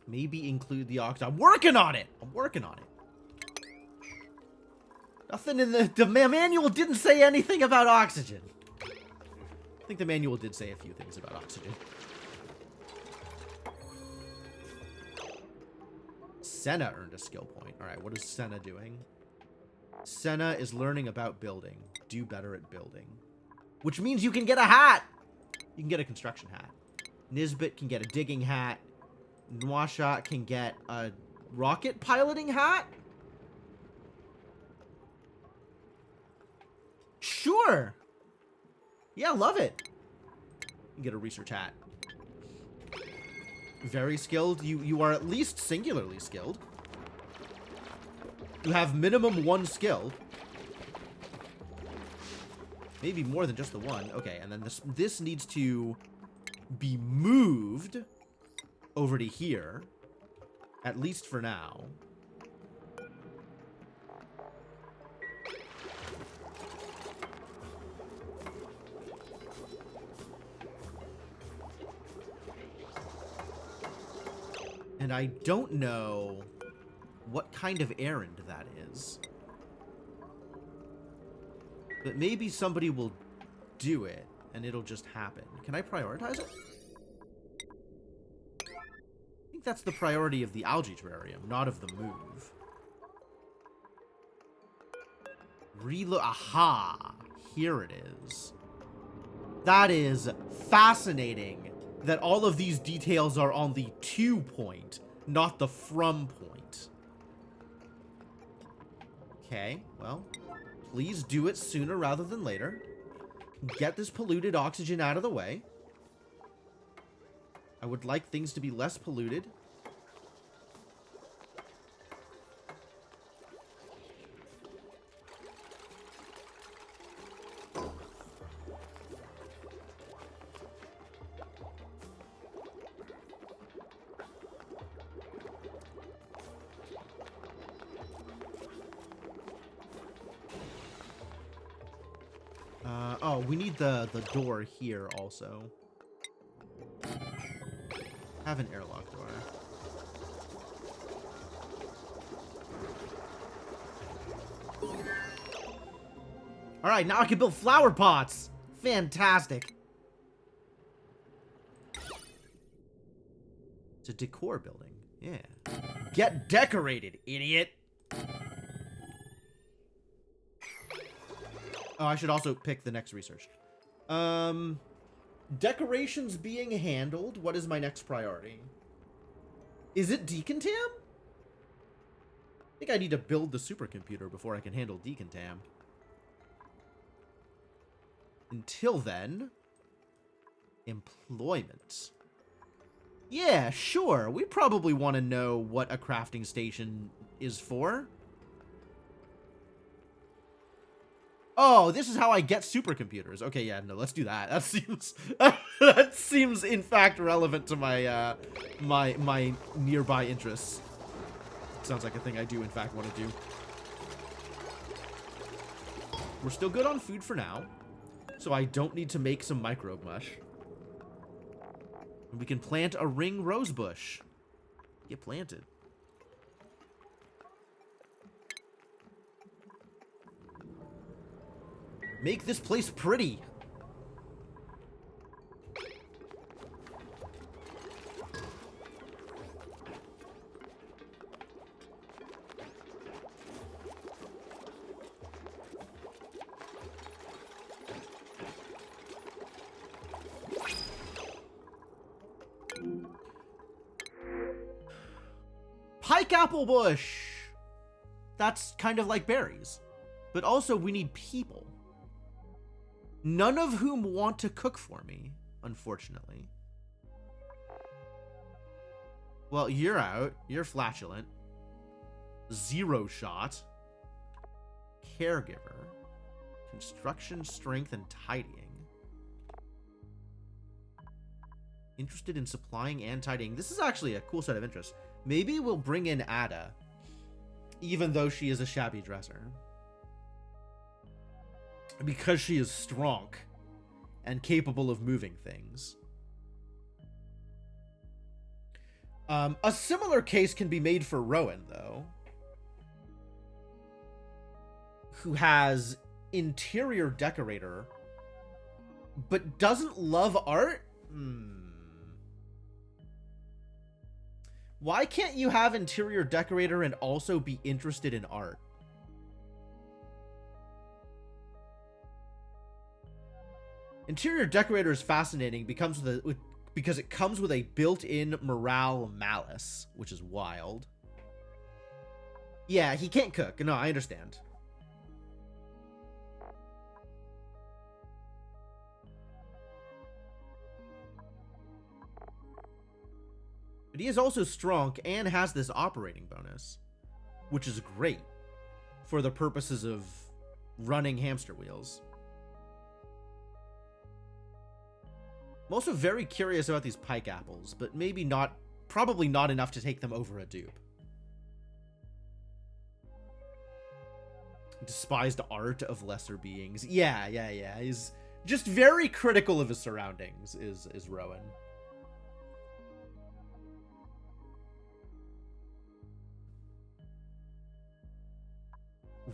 Maybe include the oxygen. I'm working on it. I'm working on it. Nothing in the manual didn't say anything about oxygen. I think the manual did say a few things about oxygen. Senna earned a skill point. All right, what is Senna doing? Senna is learning about building. Do better at building. Which means you can get a hat. You can get a construction hat. Nisbet can get a digging hat. Nwasha can get a rocket piloting hat. Sure. Yeah, love it. You get a research hat. Very skilled. You are at least singularly skilled. You have minimum 1 skill. Maybe more than just the 1. Okay, and then this needs to be moved over to here. At least for now. And I don't know what kind of errand that is. But maybe somebody will do it, and it'll just happen. Can I prioritize it? I think that's the priority of the algae terrarium, not of the move. Reload. Aha! Here it is. That is fascinating that all of these details are on the to point, not the from point. Okay, well, please do it sooner rather than later. Get this polluted oxygen out of the way. I would like things to be less polluted. Oh, we need the door here also. Have an airlock door. Alright, now I can build flower pots! Fantastic! It's a decor building. Yeah. Get decorated, idiot! Oh, I should also pick the next research. Decorations being handled. What is my next priority? Is it decontam? I think I need to build the supercomputer before I can handle decontam. Until then, employment. Yeah, sure. We probably want to know what a crafting station is for. Oh, this is how I get supercomputers. Okay, yeah, no, let's do that. That seems that seems in fact relevant to my my nearby interests. Sounds like a thing I do in fact want to do. We're still good on food for now, so I don't need to make some microbe mush. And we can plant a ring rose bush. Get planted. Make this place pretty. Pike apple bush. That's kind of like berries. But also we need people. None of whom want to cook for me, unfortunately. Well, you're out. You're flatulent. 0 shot. Caregiver. Construction, strength, and tidying. Interested in supplying and tidying. This is actually a cool set of interests. Maybe we'll bring in Ada, even though she is a shabby dresser. Because she is strong and capable of moving things. A similar case can be made for Rowan, though, who has interior decorator, but doesn't love art? Why can't you have interior decorator and also be interested in art? Interior decorator is fascinating because it comes with a built-in morale malice, which is wild. Yeah, he can't cook. No, I understand. But he is also strong and has this operating bonus, which is great. for the purposes of running hamster wheels. I'm also very curious about these pike apples, but maybe not, probably not enough to take them over a dupe. Despised art of lesser beings. Yeah. He's just very critical of his surroundings, is Rowan.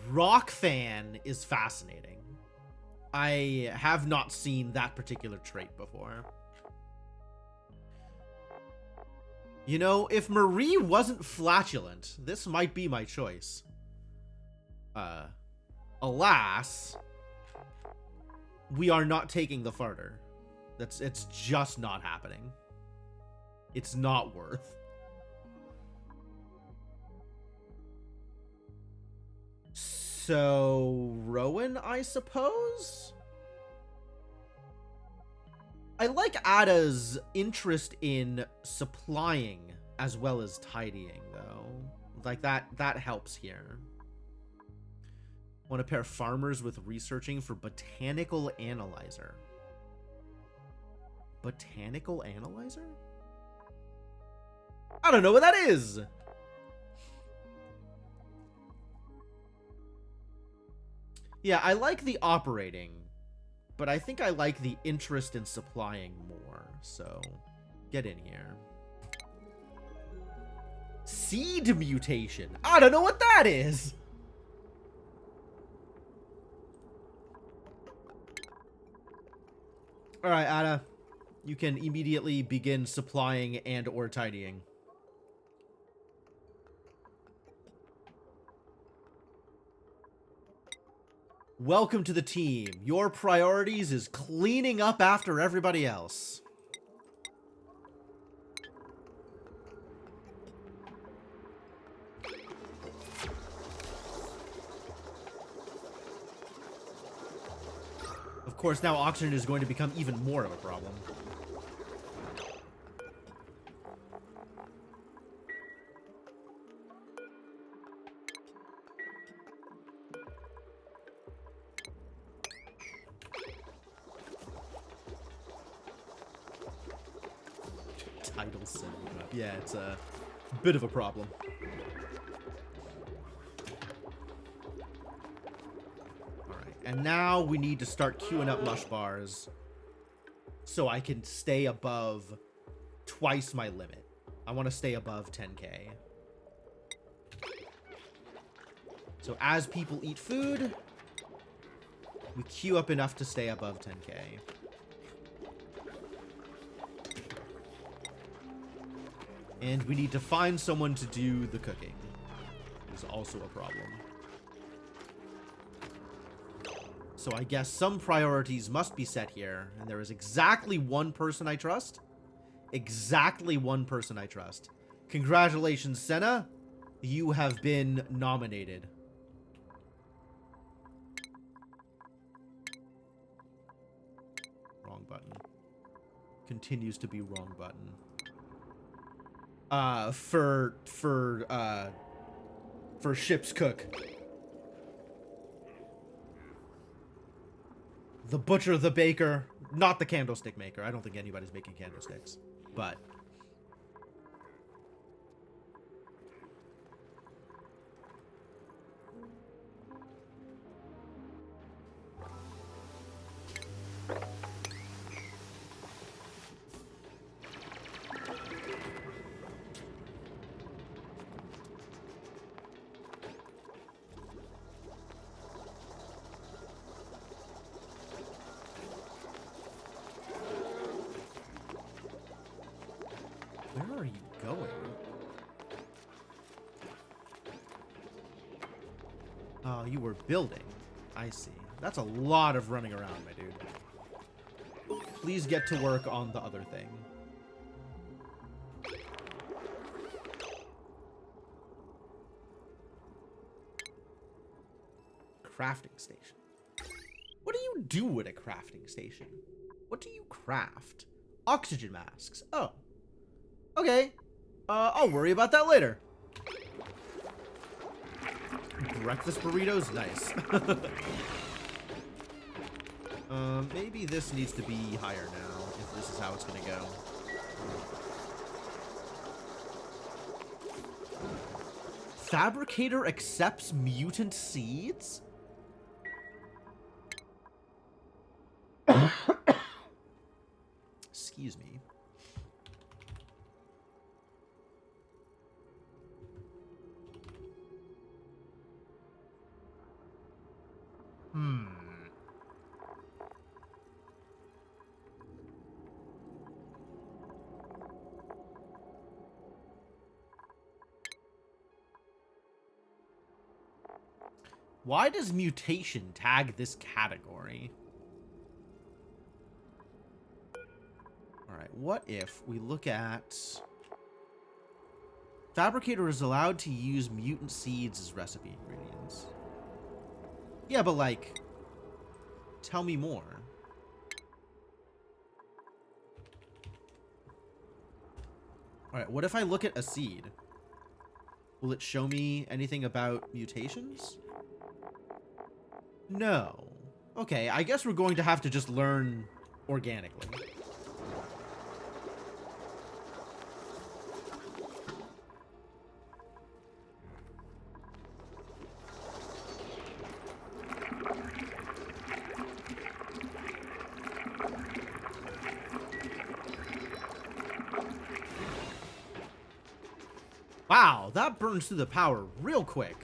Rock fan is fascinating. I have not seen that particular trait before. You know, if Marie wasn't flatulent, this might be my choice. Alas, we are not taking the farter. It's just not happening. It's not worth. So, Rowan, I suppose? I like Ada's interest in supplying as well as tidying, though. Like, that helps here. Want to pair farmers with researching for botanical analyzer. Botanical analyzer? I don't know what that is! Yeah, I like the operating, but I think I like the interest in supplying more, so get in here. Seed mutation. I don't know what that is. All right, Ada, you can immediately begin supplying and or tidying. Welcome to the team. Your priorities is cleaning up after everybody else. Of course, now oxygen is going to become even more of a problem. Title 7 up. Yeah, it's a bit of a problem. Alright, and now we need to start queuing up mush bars so I can stay above twice my limit. I want to stay above 10k. So as people eat food, we queue up enough to stay above 10k. And we need to find someone to do the cooking. Is also a problem. So I guess some priorities must be set here. And there is exactly one person I trust. Exactly one person I trust. Congratulations, Senna. You have been nominated. Wrong button. Continues to be wrong button. For ship's cook. The butcher, the baker, not the candlestick maker. I don't think anybody's making candlesticks, but where are you going? Oh, you were building. I see. That's a lot of running around, my dude. Please get to work on the other thing. Crafting station. What do you do at a crafting station? What do you craft? Oxygen masks. Oh. Okay. I'll worry about that later. Breakfast burritos? Nice. Maybe this needs to be higher now, if this is how it's gonna go. Fabricator accepts mutant seeds? Excuse me. Why does mutation tag this category? Alright, what if we look at... Fabricator is allowed to use mutant seeds as recipe ingredients. Yeah, but like... Tell me more. Alright, what if I look at a seed? Will it show me anything about mutations? No. Okay, I guess we're going to have to just learn organically. Wow, that burns through the power real quick.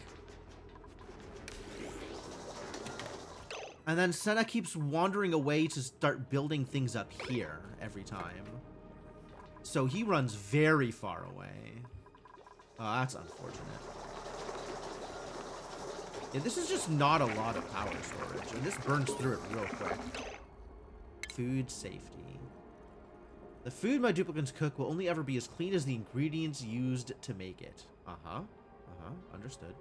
And then Senna keeps wandering away to start building things up here every time. So he runs very far away. Oh, that's unfortunate. Yeah, this is just not a lot of power storage, and this burns through it real quick. Food safety. The food my duplicates cook will only ever be as clean as the ingredients used to make it. Uh-huh. Uh-huh. Understood.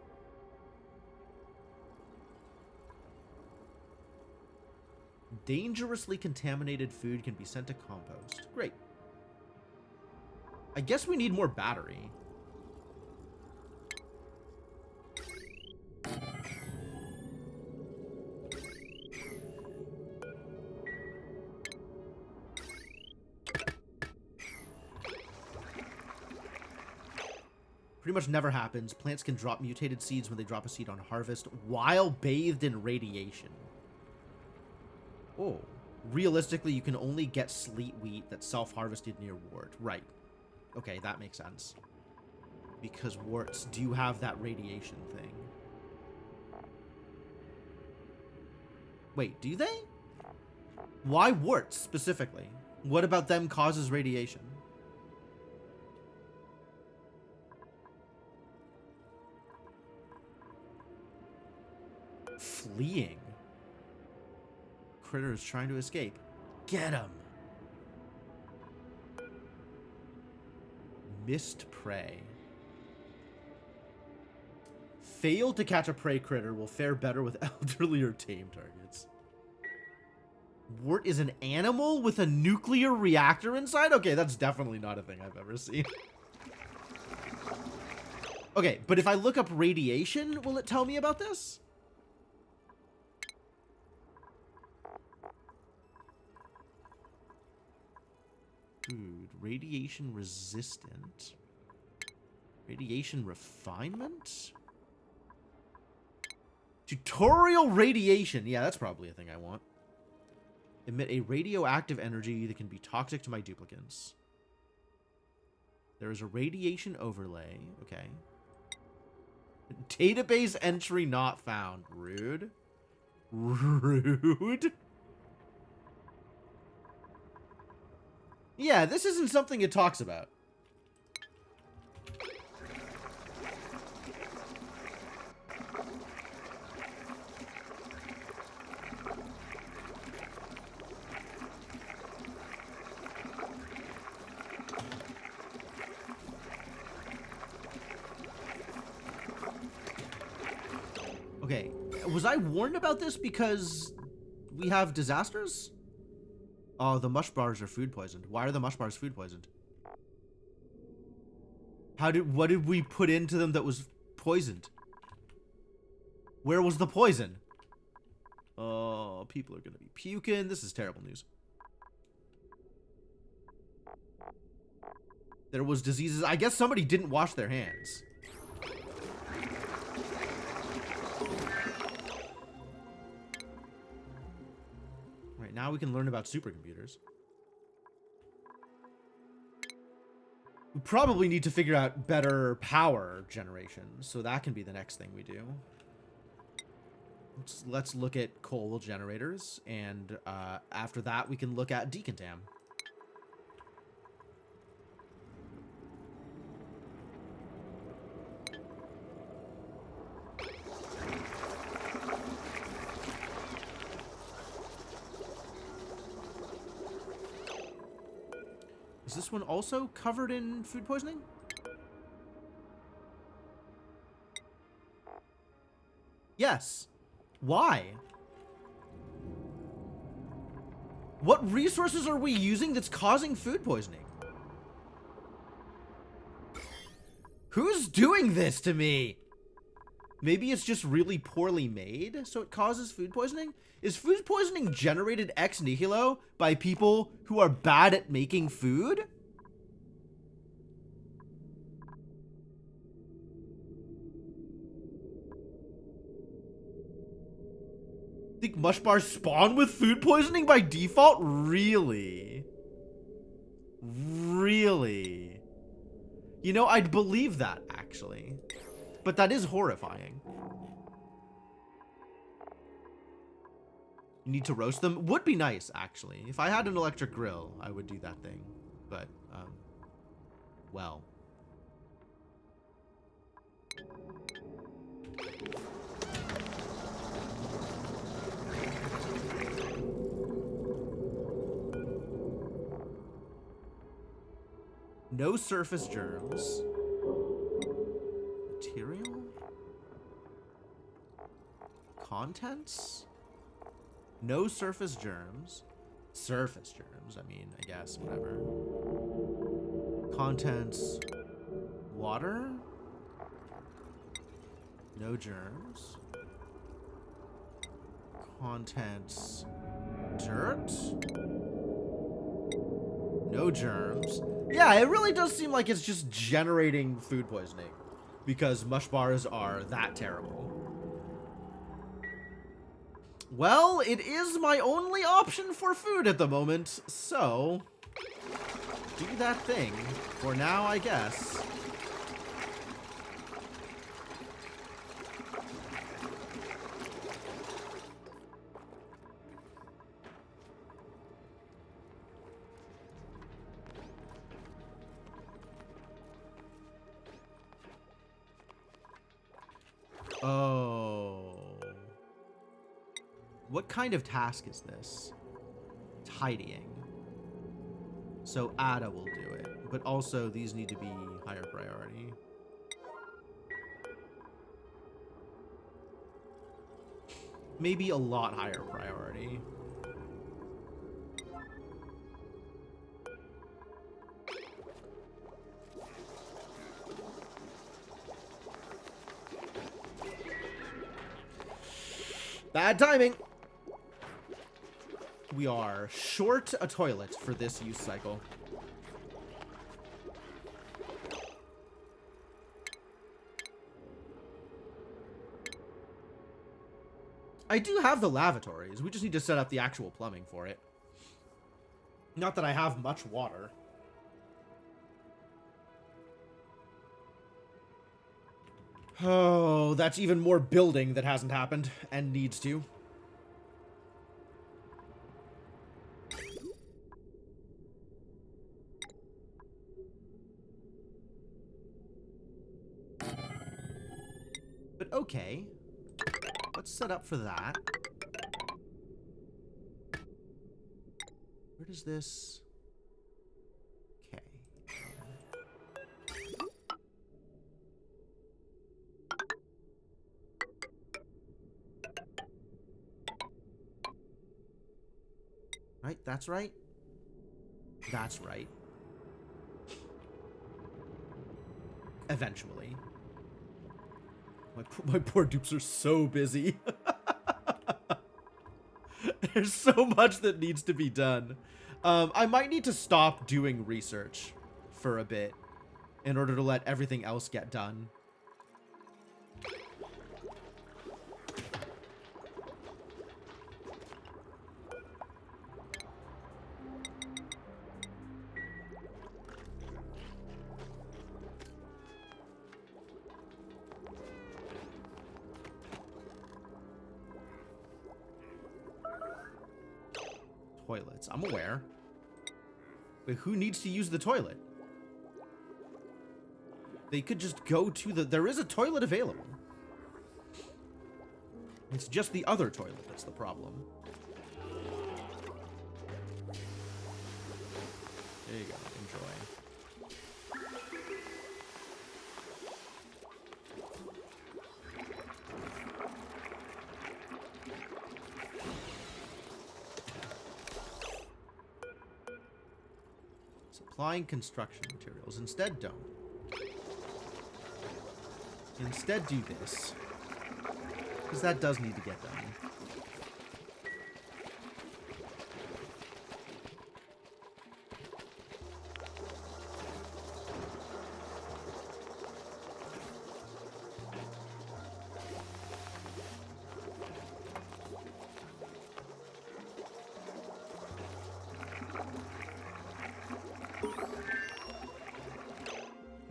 Dangerously contaminated food can be sent to compost. Great. I guess we need more battery. Pretty much never happens. Plants can drop mutated seeds when they drop a seed on harvest while bathed in radiation. Oh. Realistically, you can only get sleet wheat that's self-harvested near wart. Right. Okay, that makes sense. Because warts do have that radiation thing. Wait, do they? Why warts specifically? What about them causes radiation? Fleeing. Critter is trying to escape. Get him. Missed prey. Fail to catch a prey critter will fare better with elderly or tame targets. Wart is an animal with a nuclear reactor inside? Okay, that's definitely not a thing I've ever seen. Okay, but if I look up radiation, will it tell me about this? Food. Radiation resistant. Radiation refinement? Tutorial radiation. Yeah, that's probably a thing I want. Emit a radioactive energy that can be toxic to my duplicants. There is a radiation overlay. Okay. Database entry not found. Rude. Rude. Yeah, this isn't something it talks about. Okay, was I warned about this because we have disasters? Oh, the mush bars are food poisoned. Why are the mush bars food poisoned? What did we put into them that was poisoned? Where was the poison? Oh, people are gonna be puking. This is terrible news. There was diseases. I guess somebody didn't wash their hands. Right, now we can learn about supercomputers. We probably need to figure out better power generation, so that can be the next thing we do. Let's look at coal generators, and after that we can look at decontam. Is this one also covered in food poisoning? Yes. Why? What resources are we using that's causing food poisoning? Who's doing this to me? Maybe it's just really poorly made, so it causes food poisoning? Is food poisoning generated ex nihilo by people who are bad at making food? Think mush bars spawn with food poisoning by default? Really? Really? You know, I'd believe that, actually. But that is horrifying. You need to roast them? Would be nice, actually. If I had an electric grill, I would do that thing. But, well. No surface germs. Material? Contents? No surface germs. Surface germs, I mean, I guess, whatever. Contents. Water? No germs. Contents. Dirt? No germs. Yeah, it really does seem like it's just generating food poisoning because mush bars are that terrible. Well, it is my only option for food at the moment, so do that thing for now, I guess. Oh. What kind of task is this? Tidying. So Ada will do it. But also, these need to be higher priority. Maybe a lot higher priority. Bad timing. We are short a toilet for this use cycle. I do have the lavatories. We just need to set up the actual plumbing for it. Not that I have much water. Oh, that's even more building that hasn't happened and needs to. But okay. Let's set up for that. Where does this... Okay. Right, that's right. That's right. Eventually. My poor dupes are so busy. There's so much that needs to be done. I might need to stop doing research for a bit in order to let everything else get done. Toilets. I'm aware. Wait, who needs to use the toilet? They could just go to the... There is a toilet available. It's just the other toilet that's the problem. There you go. Enjoy. Supplying construction materials. Instead, don't. Instead, do this. Because that does need to get done.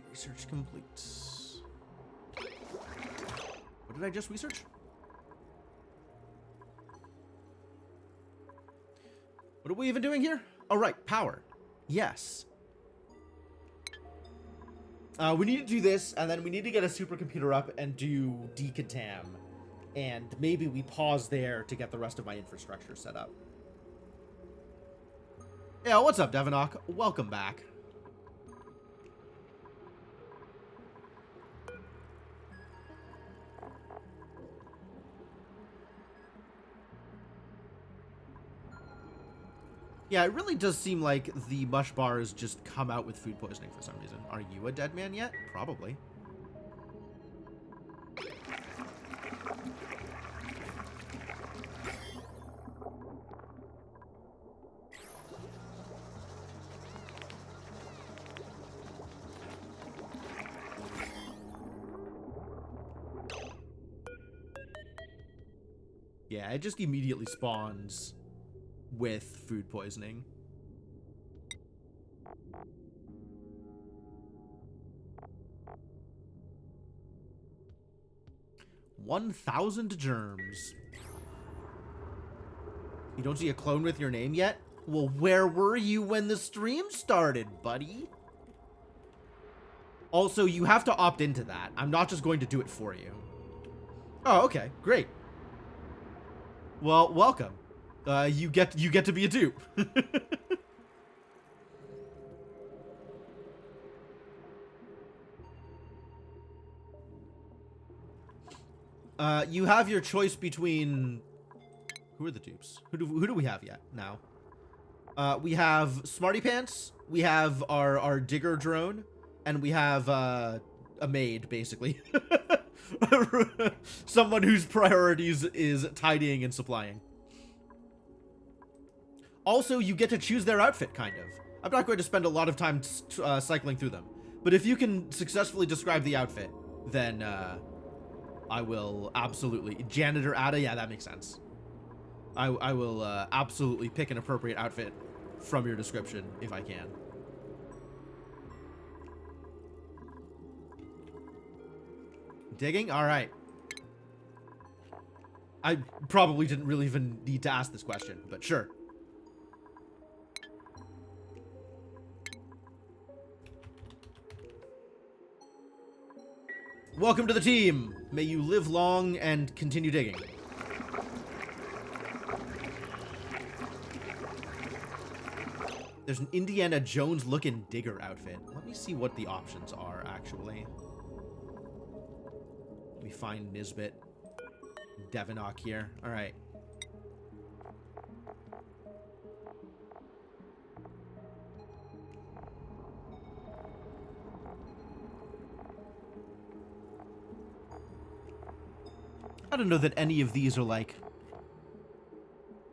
Research complete. What did I just research? What are we even doing here? Oh, right. Power. Yes. We need to do this, and then we need to get a supercomputer up and do decontam. And maybe we pause there to get the rest of my infrastructure set up. Yeah, what's up, Devonok? Welcome back. Yeah, it really does seem like the mush bars just come out with food poisoning for some reason. Are you a dead man yet? Probably. Yeah, it just immediately spawns with food poisoning. $1,000 germs. You don't see a clone with your name yet? Well, where were you when the stream started, buddy? Also, you have to opt into that. I'm not just going to do it for you. Oh, okay. Great. Well, welcome. You get to be a dupe. You have your choice between... Who are the dupes? Who do we have yet now? We have Smarty Pants, we have our digger drone, and we have a maid, basically. Someone whose priorities is tidying and supplying. Also, you get to choose their outfit, kind of. I'm not going to spend a lot of time cycling through them. But if you can successfully describe the outfit, then I will absolutely... Janitor Ada, yeah, that makes sense. I will absolutely pick an appropriate outfit from your description, if I can. Digging? Alright. I probably didn't really even need to ask this question, but sure. Welcome to the team! May you live long and continue digging. There's an Indiana Jones-looking digger outfit. Let me see what the options are, actually. Let me find Nisbet. Devonok here. Alright. I don't know that any of these are, like,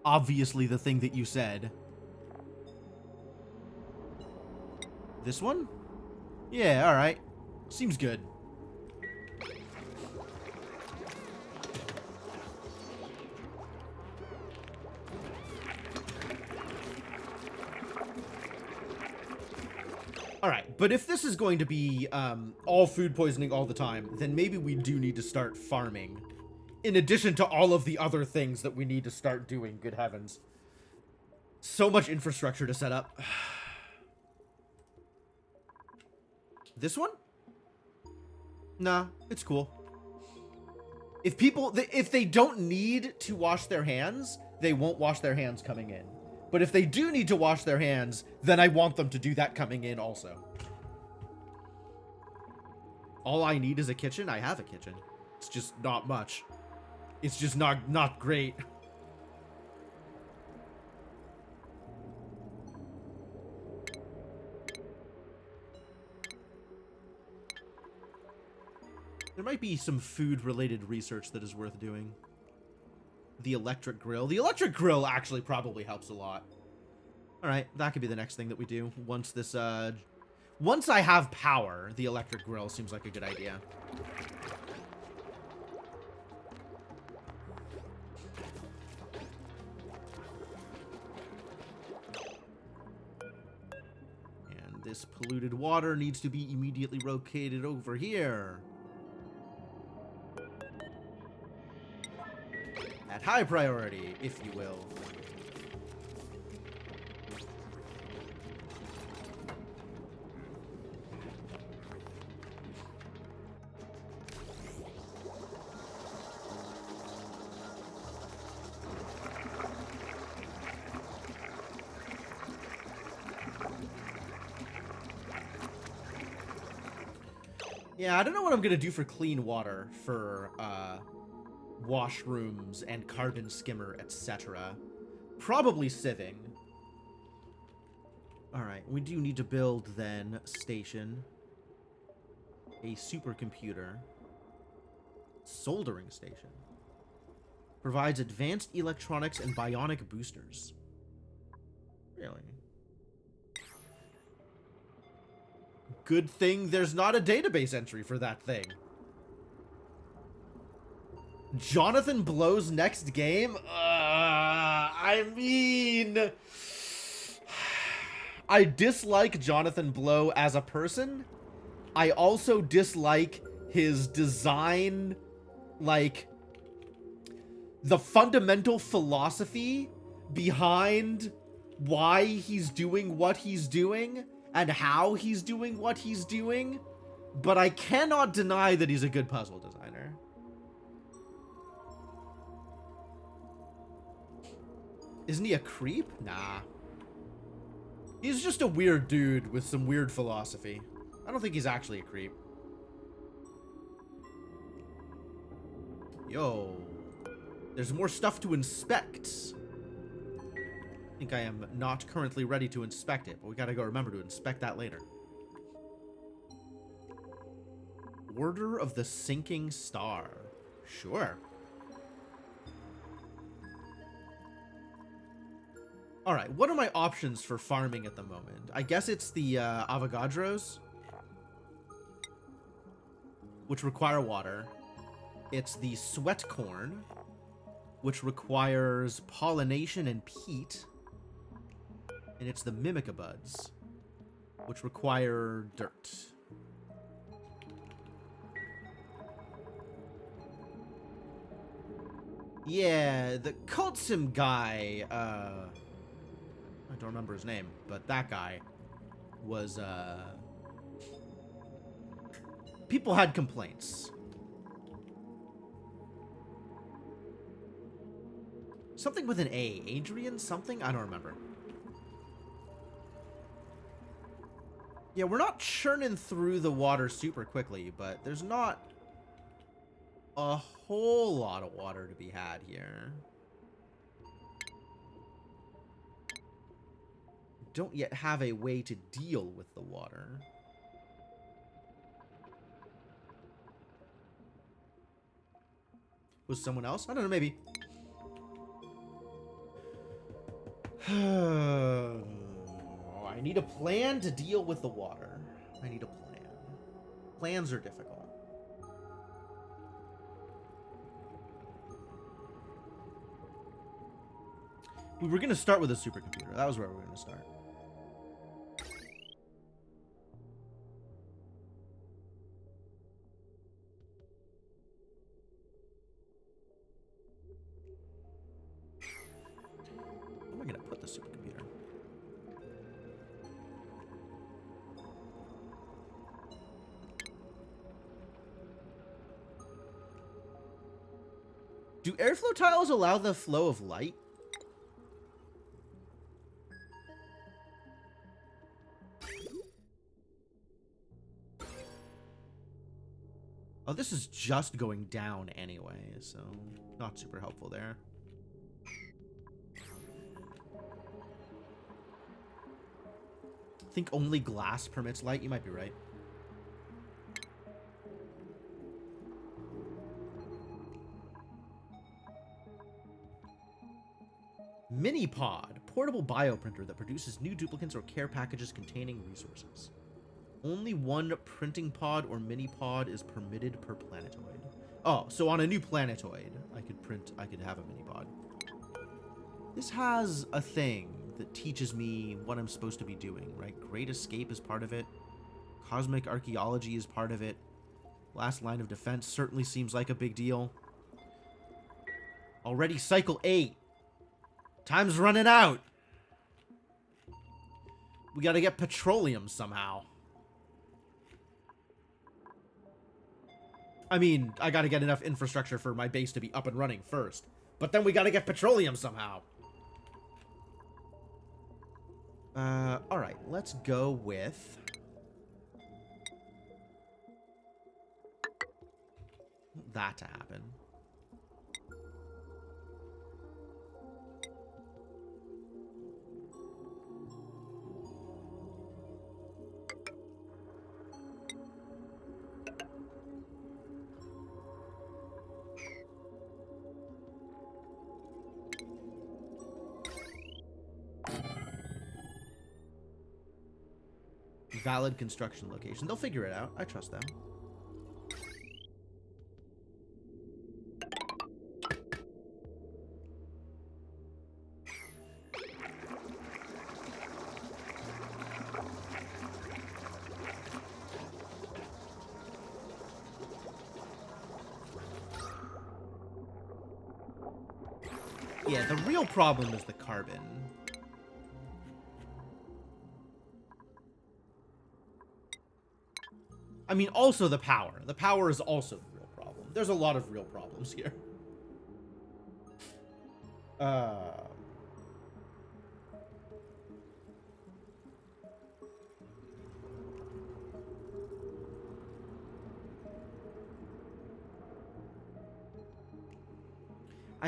obviously the thing that you said. This one? Yeah, alright. Seems good. Alright, but if this is going to be all food poisoning all the time, then maybe we do need to start farming. In addition to all of the other things that we need to start doing, good heavens. So much infrastructure to set up. This one? Nah, it's cool. If people, if they don't need to wash their hands, they won't wash their hands coming in. But if they do need to wash their hands, then I want them to do that coming in also. All I need is a kitchen. I have a kitchen. It's just not much. It's just not great. There might be some food-related research that is worth doing. The electric grill. The electric grill actually probably helps a lot. Alright, that could be the next thing that we do. Once this, once I have power, the electric grill seems like a good idea. And this polluted water needs to be immediately located over here. At high priority, if you will. Yeah, I don't know what I'm gonna do for clean water for, washrooms and carbon skimmer, etc. Probably sieving. Alright, we do need to build, then, station. A supercomputer. Soldering station. Provides advanced electronics and bionic boosters. Really? Good thing there's not a database entry for that thing. Jonathan Blow's next game? I mean... I dislike Jonathan Blow as a person. I also dislike his design, like, the fundamental philosophy behind why he's doing what he's doing and how he's doing what he's doing, but I cannot deny that he's a good puzzle designer. Isn't he a creep? Nah. He's just a weird dude with some weird philosophy. I don't think he's actually a creep. Yo. There's more stuff to inspect. I think I am not currently ready to inspect it, but we gotta go remember to inspect that later. Order of the Sinking Star. Sure. Alright, what are my options for farming at the moment? I guess it's the Avogadros, which require water. It's the sweat corn, which requires pollination and peat. And it's the mimica buds, which require dirt. Yeah, the Cult Sim guy, I don't remember his name, but that guy was, people had complaints. Something with an A. Adrian something? I don't remember. Yeah, we're not churning through the water super quickly, but there's not a whole lot of water to be had here. Don't yet have a way to deal with the water. Was someone else? I don't know, maybe. I need a plan to deal with the water. I need a plan. Plans are difficult. We were going to start with a supercomputer. That was where we were going to start. Where am I going to put the supercomputer? Do airflow tiles allow the flow of light? Oh, this is just going down anyway, so not super helpful there. I think only glass permits light. You might be right. Mini pod, portable bioprinter that produces new duplicates or care packages containing resources. Only one printing pod or mini pod is permitted per planetoid. Oh, so on a new planetoid, I could have a mini pod. This has a thing that teaches me what I'm supposed to be doing, right? Great Escape is part of it. Cosmic Archaeology is part of it. Last Line of Defense certainly seems like a big deal. Already cycle 8. Time's running out. We gotta get petroleum somehow. I mean, I gotta get enough infrastructure for my base to be up and running first. But then we gotta get petroleum somehow. Alright, let's go with... that to happen. Valid construction location. They'll figure it out. I trust them. Yeah, the real problem is the carbon. I mean, also the power. The power is also the real problem. There's a lot of real problems here. I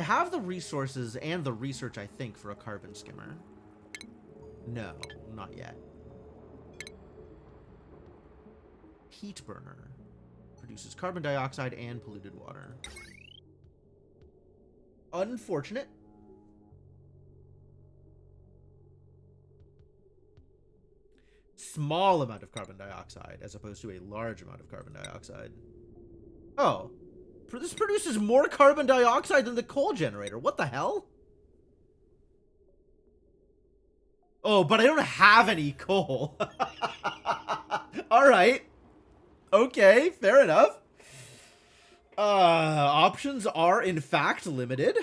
have the resources and the research, I think, for a carbon skimmer. No, not yet. Heat burner. Produces carbon dioxide and polluted water. Unfortunate. Small amount of carbon dioxide as opposed to a large amount of carbon dioxide. Oh. This produces more carbon dioxide than the coal generator. What the hell? Oh, but I don't have any coal. Alright. Okay, fair enough. Options are, in fact, limited.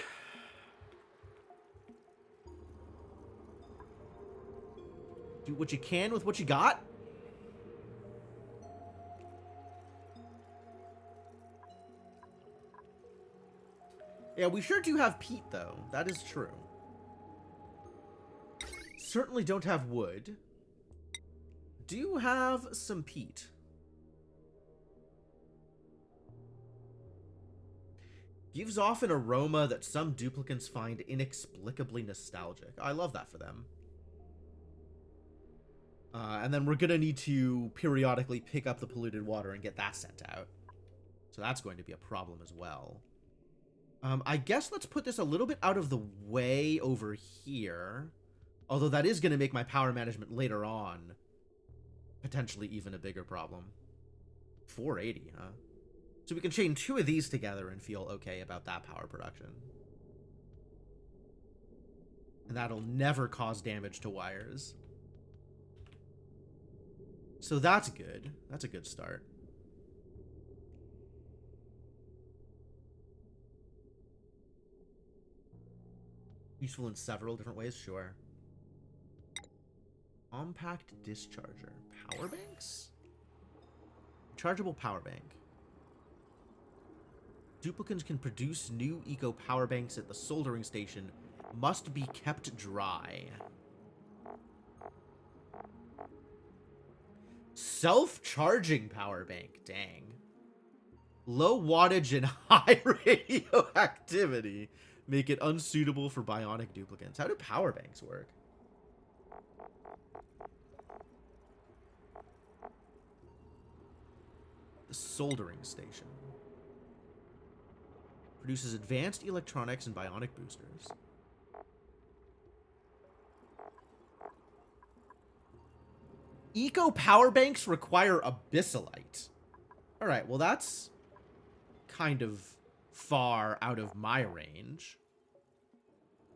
Do what you can with what you got. Yeah, we sure do have peat, though. That is true. Certainly don't have wood. Do have some peat. Gives off an aroma that some duplicants find inexplicably nostalgic. I love that for them. And then we're gonna need to periodically pick up the polluted water and get that sent out. So that's going to be a problem as well. I guess let's put this a little bit out of the way over here. Although that is going to make my power management later on potentially even a bigger problem. 480, huh? So we can chain 2 of these together and feel okay about that power production. And that'll never cause damage to wires. So that's good. That's a good start. Useful in several different ways, sure. Compact discharger. Power banks? Rechargeable power bank. Duplicants can produce new eco power banks at the soldering station. Must be kept dry. Self-charging power bank. Dang. Low wattage and high radioactivity make it unsuitable for bionic duplicants. How do power banks work? The soldering station. Produces advanced electronics and bionic boosters. Eco power banks require abyssalite. Alright, well that's kind of far out of my range.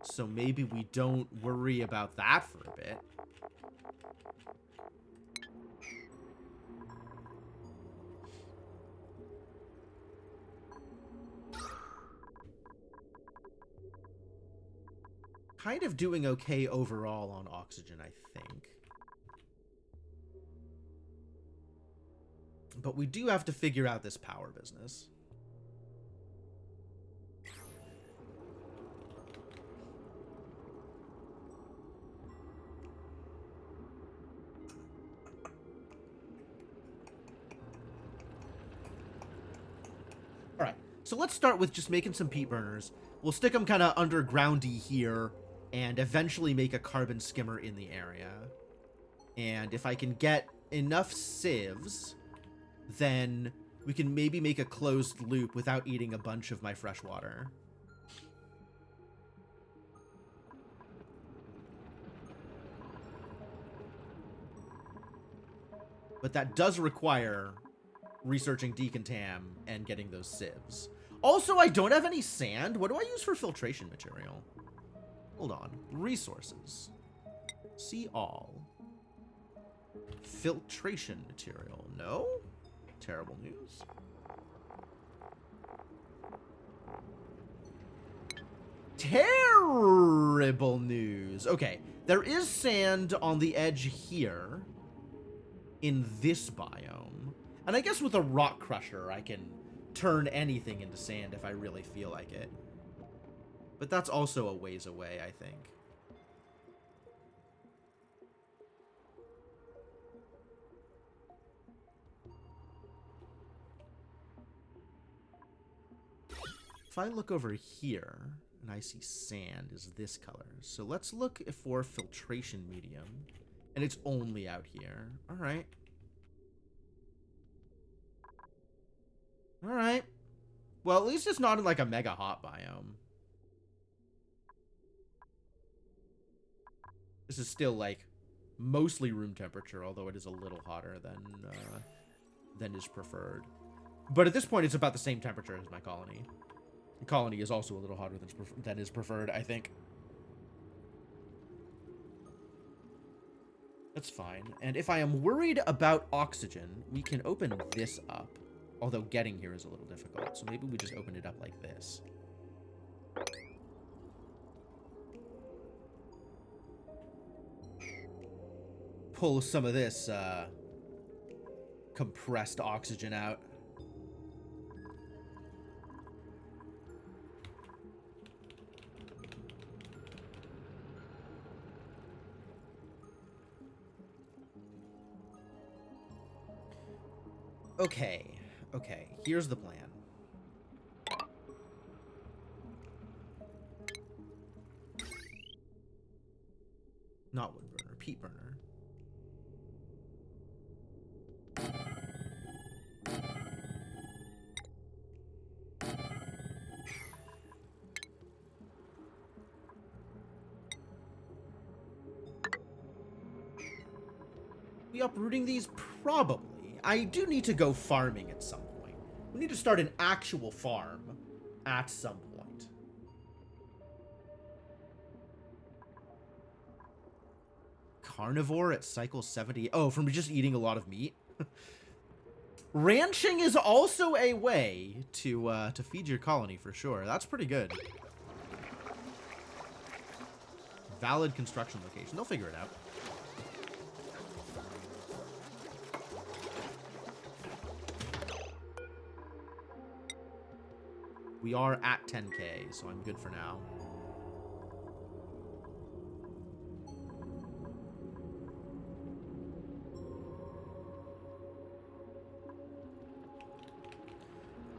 So maybe we don't worry about that for a bit. Kind of doing okay overall on oxygen, I think. But we do have to figure out this power business. Alright, so let's start with just making some peat burners. We'll stick them kind of undergroundy here, and eventually make a carbon skimmer in the area. And if I can get enough sieves, then we can maybe make a closed loop without eating a bunch of my fresh water. But that does require researching decontam and getting those sieves. Also, I don't have any sand. What do I use for filtration material? Hold on. Resources. See all. Filtration material. No? Terrible news. Terrible news. Okay. There is sand on the edge here in this biome. And I guess with a rock crusher, I can turn anything into sand if I really feel like it. But that's also a ways away, I think. If I look over here, and I see sand is this color. So let's look for filtration medium. And it's only out here. Alright. Alright. Well, at least it's not in like a mega hot biome. This is still like mostly room temperature, although it is a little hotter than is preferred. But at this point, it's about the same temperature as my colony. The colony is also a little hotter than is preferred, I think. That's fine. And if I am worried about oxygen, we can open this up. Although getting here is a little difficult. So maybe we just open it up like this. Pull some of this compressed oxygen out. Okay, okay, here's the plan. Not wood burner, peat burner. Be uprooting these? Probably. I do need to go farming at some point. We need to start an actual farm at some point. Carnivore at cycle 70. Oh, from just eating a lot of meat? Ranching is also a way to feed your colony for sure. That's pretty good. Valid construction location. They'll figure it out. We are at 10K, so I'm good for now.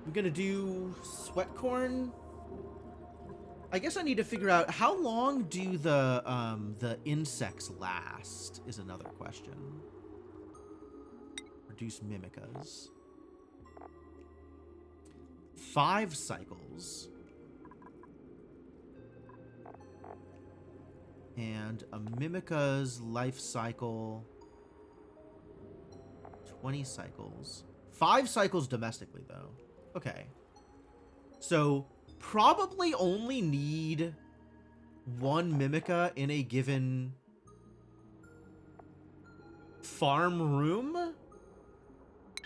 I'm gonna do sweat corn. I guess I need to figure out how long do the insects last is another question. Reduce mimicas. 5 cycles. And a mimica's life cycle 20 cycles. 5 cycles domestically though. Okay. So probably only need 1 mimica in a given farm room.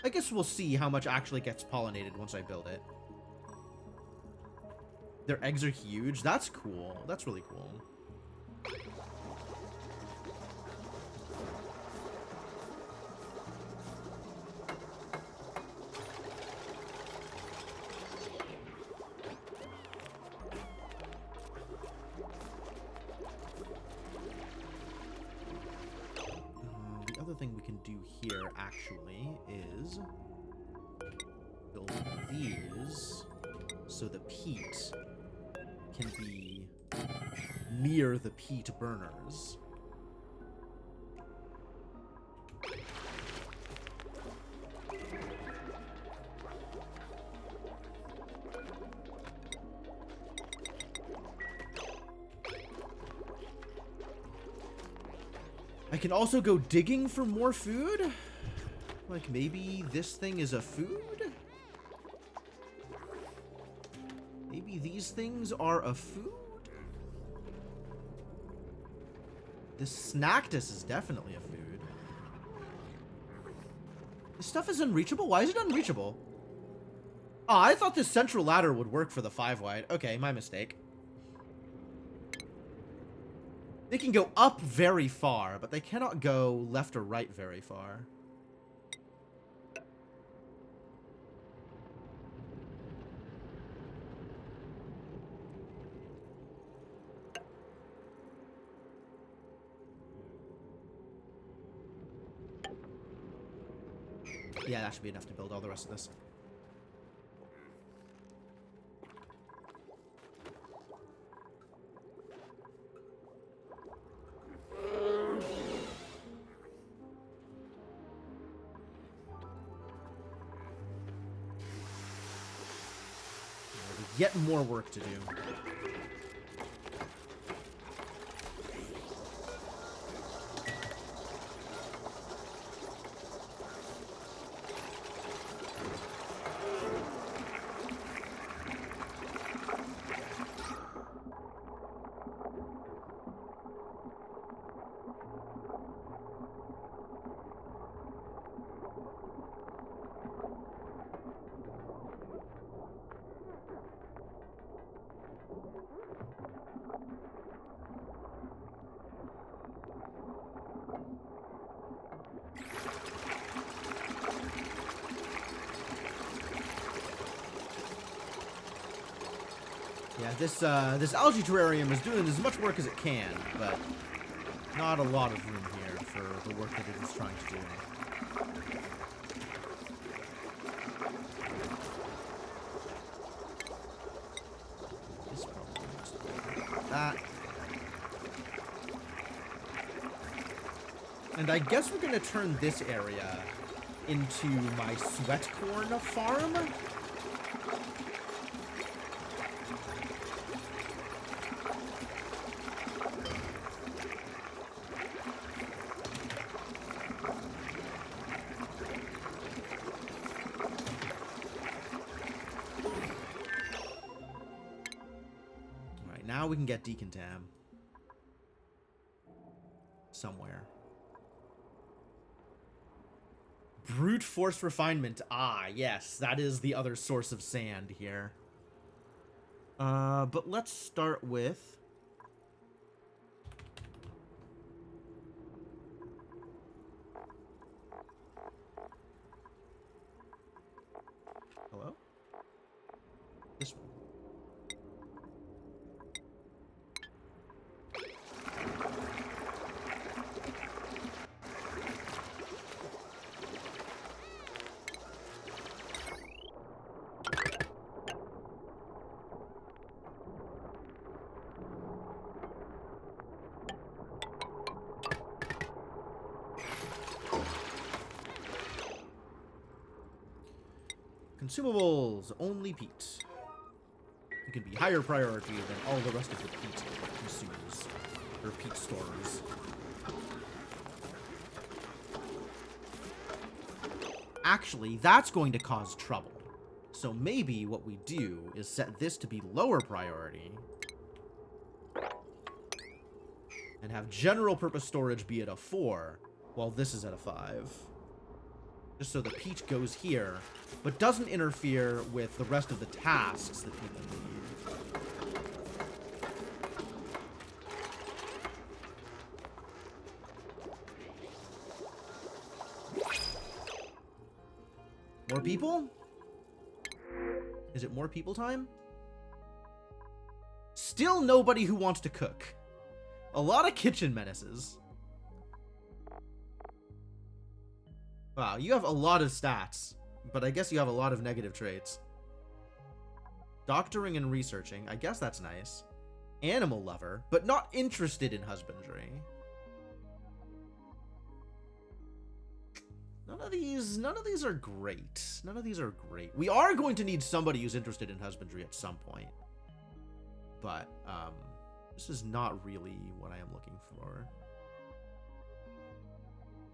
I guess we'll see how much actually gets pollinated once I build it. Their eggs are huge. That's cool. That's really cool. The other thing we can do here actually is build these so the peat can be near the peat burners. I can also go digging for more food. Like maybe this thing is a food? Maybe these things are a food? This Snactus is definitely a food. This stuff is unreachable? Why is it unreachable? Oh, I thought this central ladder would work for the 5 wide. Okay, my mistake. They can go up very far, but they cannot go left or right very far. Yeah, that should be enough to build all the rest of this. Yet more work to do. Yeah, this algae terrarium is doing as much work as it can, but not a lot of room here for the work that it is trying to do. This probably has to be like that. And I guess we're gonna turn this area into my sweat corn farm. now we can get decontam. Somewhere. Brute force refinement. Ah, yes. That is the other source of sand here. But let's start with... Hello? This one. Consumables, only peat. It can be higher priority than all the rest of the peat consumers, or peat storers. Actually, that's going to cause trouble. So maybe what we do is set this to be lower priority and have general purpose storage be at a 4 while this is at a 5. Just so the peat goes here, but doesn't interfere with the rest of the tasks that people need. More people? Is it more people time? Still nobody who wants to cook. A lot of kitchen menaces. Wow, you have a lot of stats, but I guess you have a lot of negative traits. Doctoring and researching, I guess that's nice. Animal lover, but not interested in husbandry. None of these are great. None of these are great. We are going to need somebody who's interested in husbandry at some point. But, this is not really what I am looking for.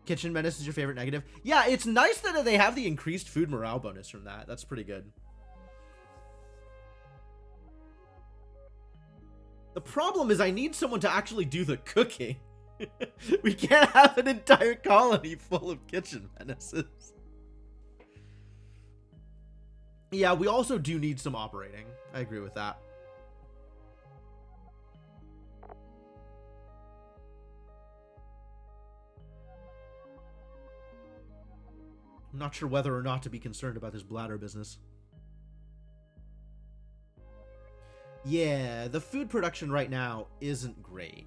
Kitchen menace is your favorite negative? Yeah, it's nice that they have the increased food morale bonus from that. That's pretty good. The problem is I need someone to actually do the cooking. We can't have an entire colony full of kitchen menaces. Yeah, we also do need some operating. I agree with that. I'm not sure whether or not to be concerned about this bladder business. Yeah, the food production right now isn't great.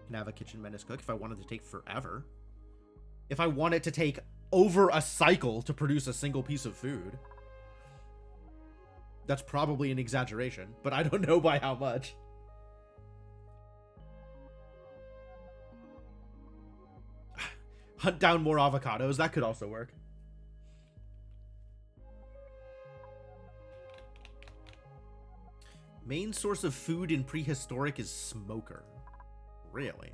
Can have a kitchen menace cook if I wanted to take forever. If I want it to take over a cycle to produce a single piece of food. That's probably an exaggeration, but I don't know by how much. Hunt down more avocados. That could also work. Main source of food in prehistoric is smoker. Really?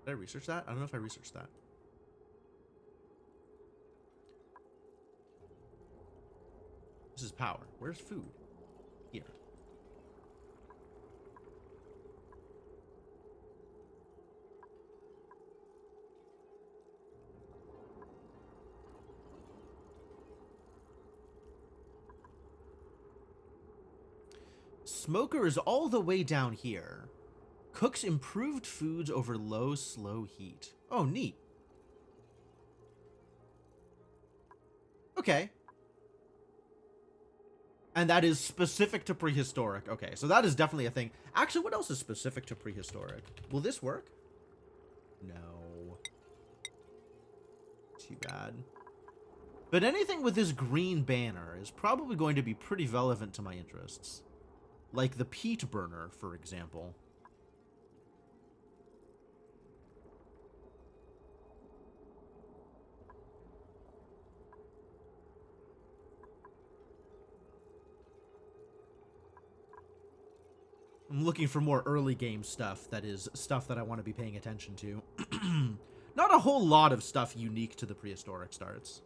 Did I research that? I don't know if I researched that. This is power. Where's food? Here. Smoker is all the way down here. Cooks improved foods over low, slow heat. Oh, neat. Okay. And that is specific to prehistoric. Okay, so that is definitely a thing. Actually, what else is specific to prehistoric? Will this work? No. Too bad. But anything with this green banner is probably going to be pretty relevant to my interests. Like the peat burner, for example. I'm looking for more early game stuff that is stuff that I want to be paying attention to. Not a whole lot of stuff unique to the prehistoric starts.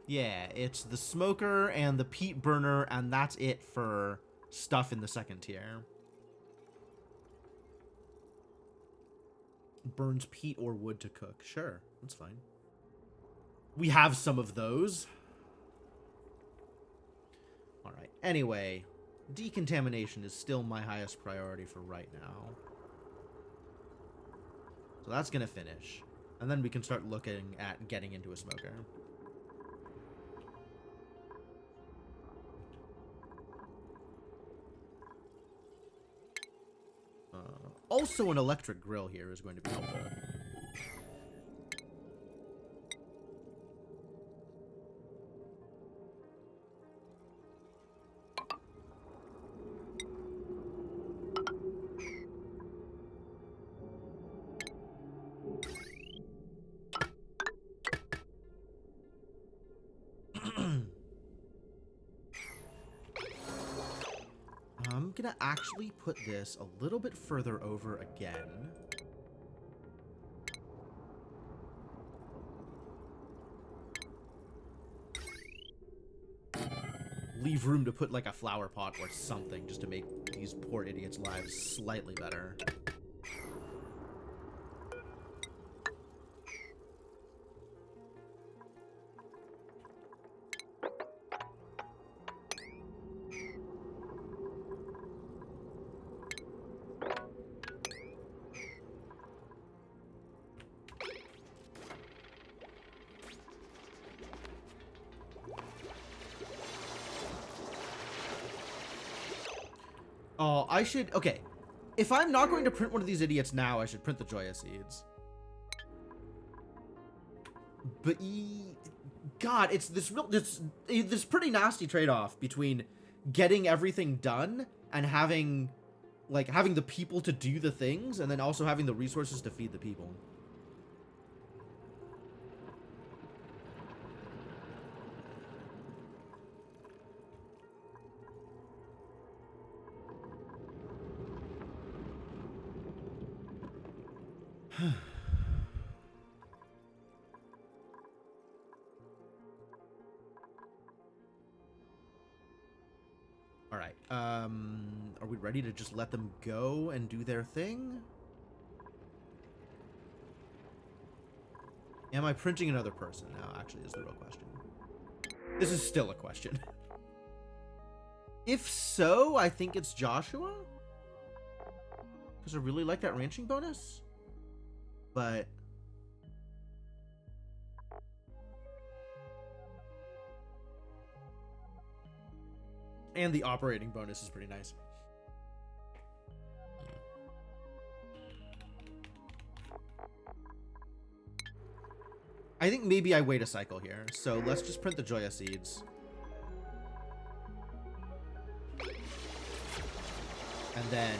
Yeah, it's the smoker and the peat burner, and that's it for stuff in the second tier. Burns peat or wood to cook. Sure, that's fine. We have some of those. All right. Anyway, decontamination is still my highest priority for right now. So that's going to finish. And then we can start looking at getting into a smoker. Also, an electric grill here is going to be helpful. I'm gonna actually put this a little bit further over again. Leave room to put like a flower pot or something just to make these poor idiots' lives slightly better. Oh, I should... Okay. If I'm not going to print one of these idiots now, I should print the Joya Seeds. But... God, it's this pretty nasty trade-off between getting everything done and having the people to do the things, and then also having the resources to feed the people. All right. Are we ready to just let them go and do their thing? Am I printing another person now? Actually, is the real question. This is still a question. If so, I think it's Joshua. Because I really like that ranching bonus. But... And the operating bonus is pretty nice. I think maybe I wait a cycle here. So let's just print the Joya Seeds. And then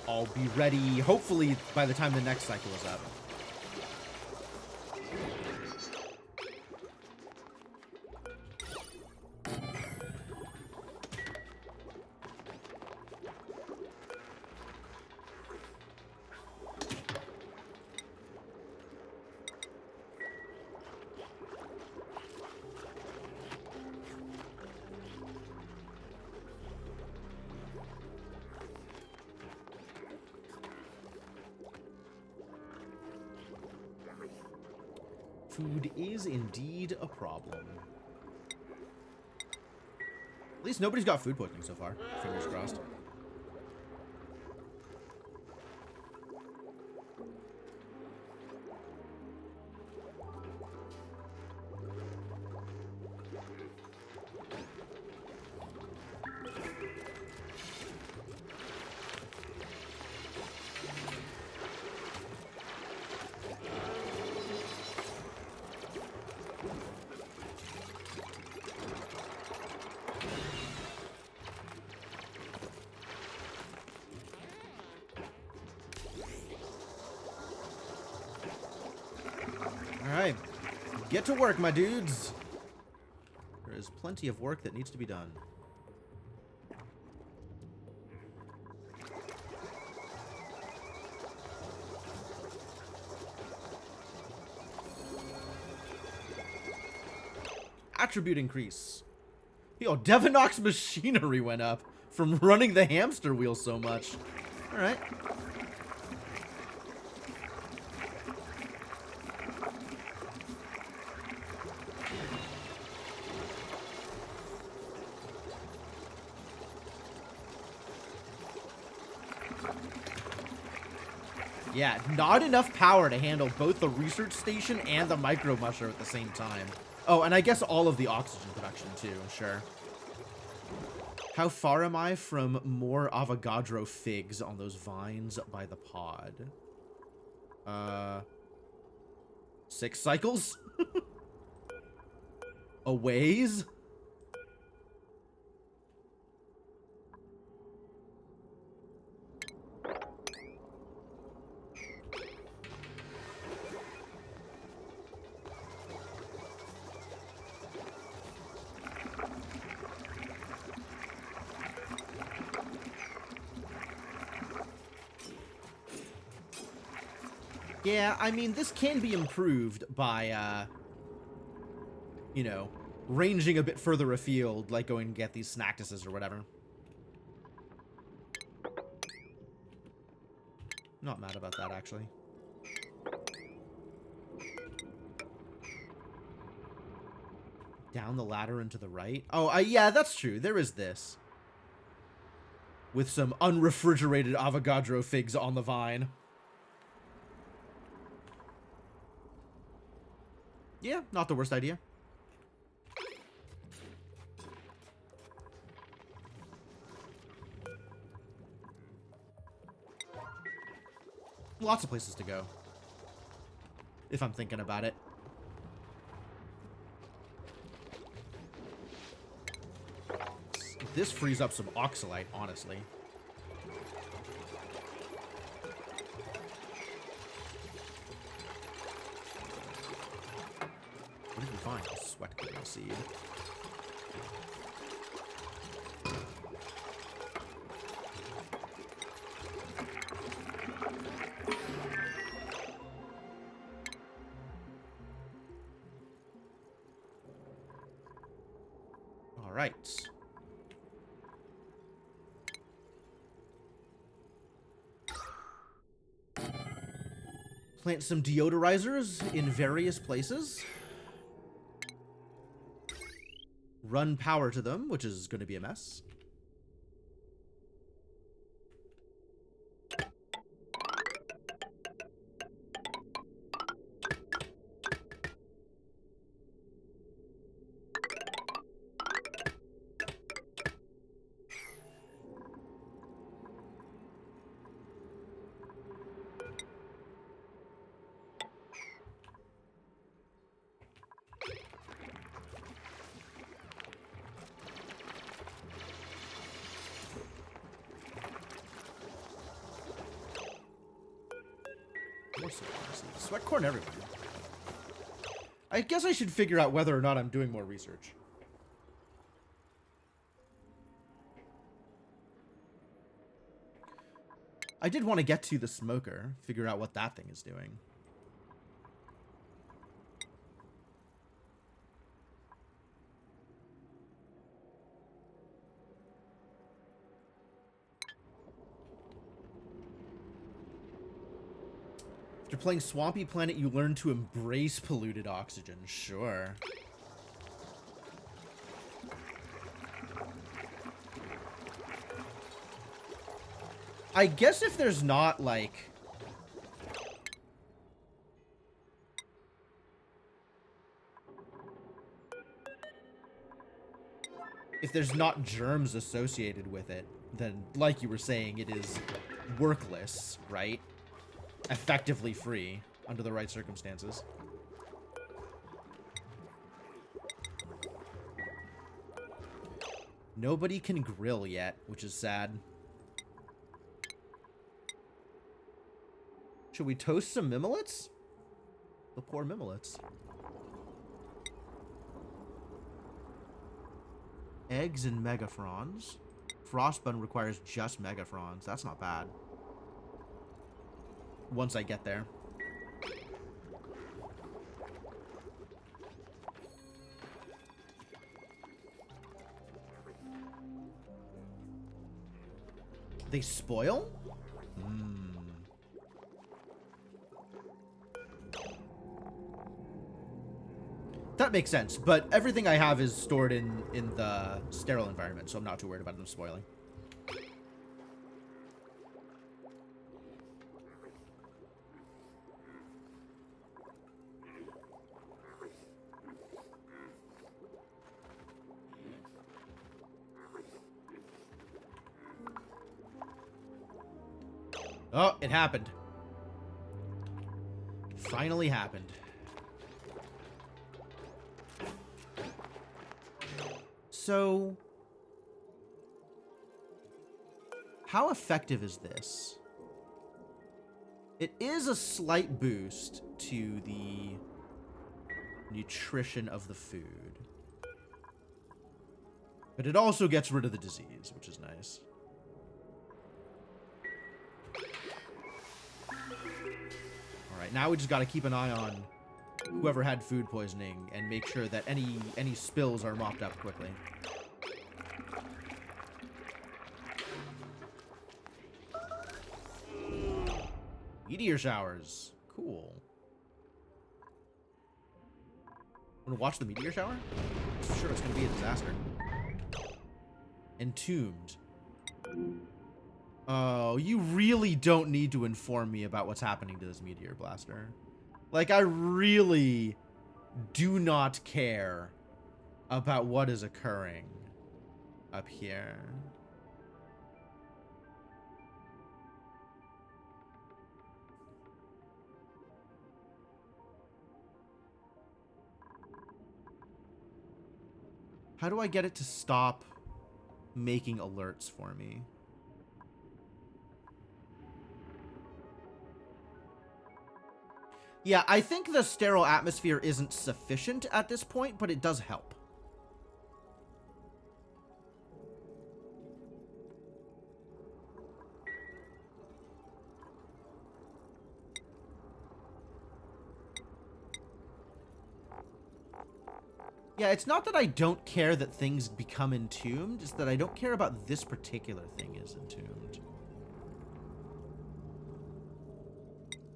I'll be ready, hopefully, by the time the next cycle is up. Food is indeed a problem. At least nobody's got food poisoning so far. Fingers crossed. Alright. Get to work, my dudes. There is plenty of work that needs to be done. Attribute increase. Yo, Devinox machinery went up from running the hamster wheel so much. Alright. Yeah, not enough power to handle both the research station and the micro musher at the same time. Oh, and I guess all of the oxygen production too, sure. How far am I from more Avogadro figs on those vines by the pod? 6 cycles? A ways? Yeah, I mean, this can be improved by, you know, ranging a bit further afield, like going and get these Snactuses or whatever. Not mad about that, actually. Down the ladder and to the right? Oh, yeah, that's true. There is this. With some unrefrigerated Avogadro figs on the vine. Yeah, not the worst idea. Lots of places to go. If I'm thinking about it. This frees up some oxalite, honestly. What did we find? A sweat cleaning seed. All right. Plant some deodorizers in various places. Run power to them, which is going to be a mess. Sweat corn everywhere. I guess I should figure out whether or not I'm doing more research. I did want to get to the smoker, figure out what that thing is doing. If you're playing Swampy Planet, you learn to embrace polluted oxygen. Sure. I guess if there's not, like... if there's not germs associated with it, then, like you were saying, it is workless, right? Effectively free under the right circumstances. Nobody can grill yet, which is sad. Should we toast some mimolets? The poor mimolets. Eggs and megafrons. Frostbun requires just megafrons. That's not bad. Once I get there. They spoil? That makes sense, but everything I have is stored in the sterile environment, so I'm not too worried about them spoiling. Oh, it happened. Finally happened. So, how effective is this? It is a slight boost to the nutrition of the food. But it also gets rid of the disease, which is nice. Alright, now we just gotta keep an eye on whoever had food poisoning and make sure that any spills are mopped up quickly. Meteor showers. Cool. Wanna watch the meteor shower? Sure, it's gonna be a disaster. Entombed. Oh, you really don't need to inform me about what's happening to this meteor blaster. Like, I really do not care about what is occurring up here. How do I get it to stop making alerts for me? Yeah, I think the sterile atmosphere isn't sufficient at this point, but it does help. Yeah, it's not that I don't care that things become entombed, it's that I don't care about this particular thing is entombed.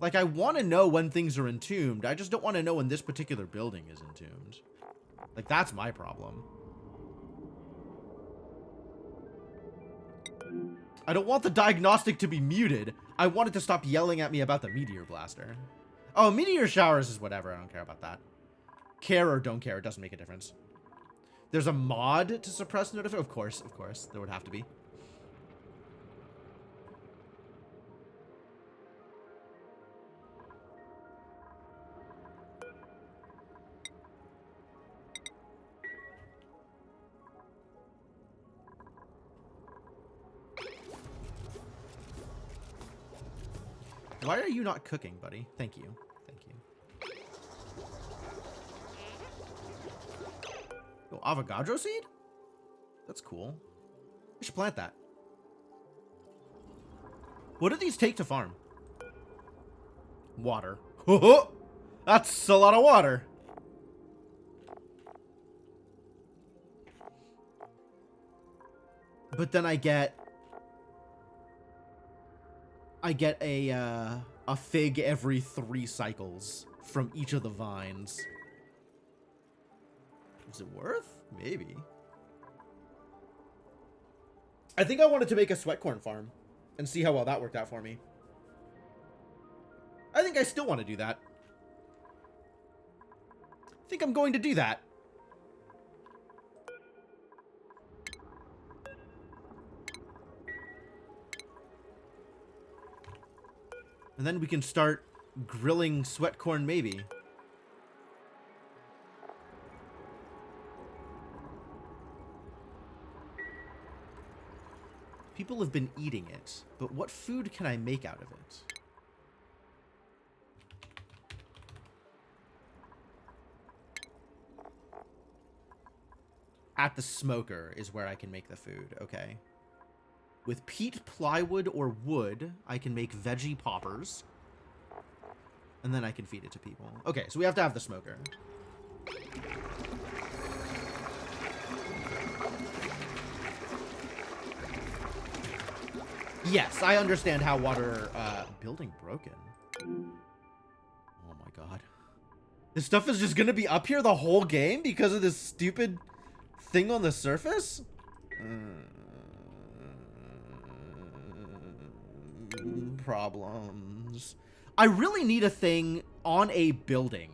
Like, I want to know when things are entombed, I just don't want to know when this particular building is entombed. Like, that's my problem. I don't want the diagnostic to be muted. I want it to stop yelling at me about the meteor blaster. Oh, meteor showers is whatever, I don't care about that. Care or don't care, it doesn't make a difference. There's a mod to suppress notifications. Of course, there would have to be. Why are you not cooking, buddy? Thank you. Thank you. Oh, avocado seed? That's cool. I should plant that. What do these take to farm? Water. That's a lot of water. But then I get a fig every 3 cycles from each of the vines. Is it worth? Maybe. I think I wanted to make a sweatcorn farm and see how well that worked out for me. I think I still want to do that. I think I'm going to do that. And then we can start grilling sweatcorn maybe. People have been eating it, but what food can I make out of it? at the smoker is where I can make the food. Okay. With peat, plywood, or wood, I can make veggie poppers. And then I can feed it to people. Okay, so we have to have the smoker. Yes, I understand how water... building broken. Oh my god. This stuff is just gonna be up here the whole game because of this stupid thing on the surface? Problems. I really need a thing on a building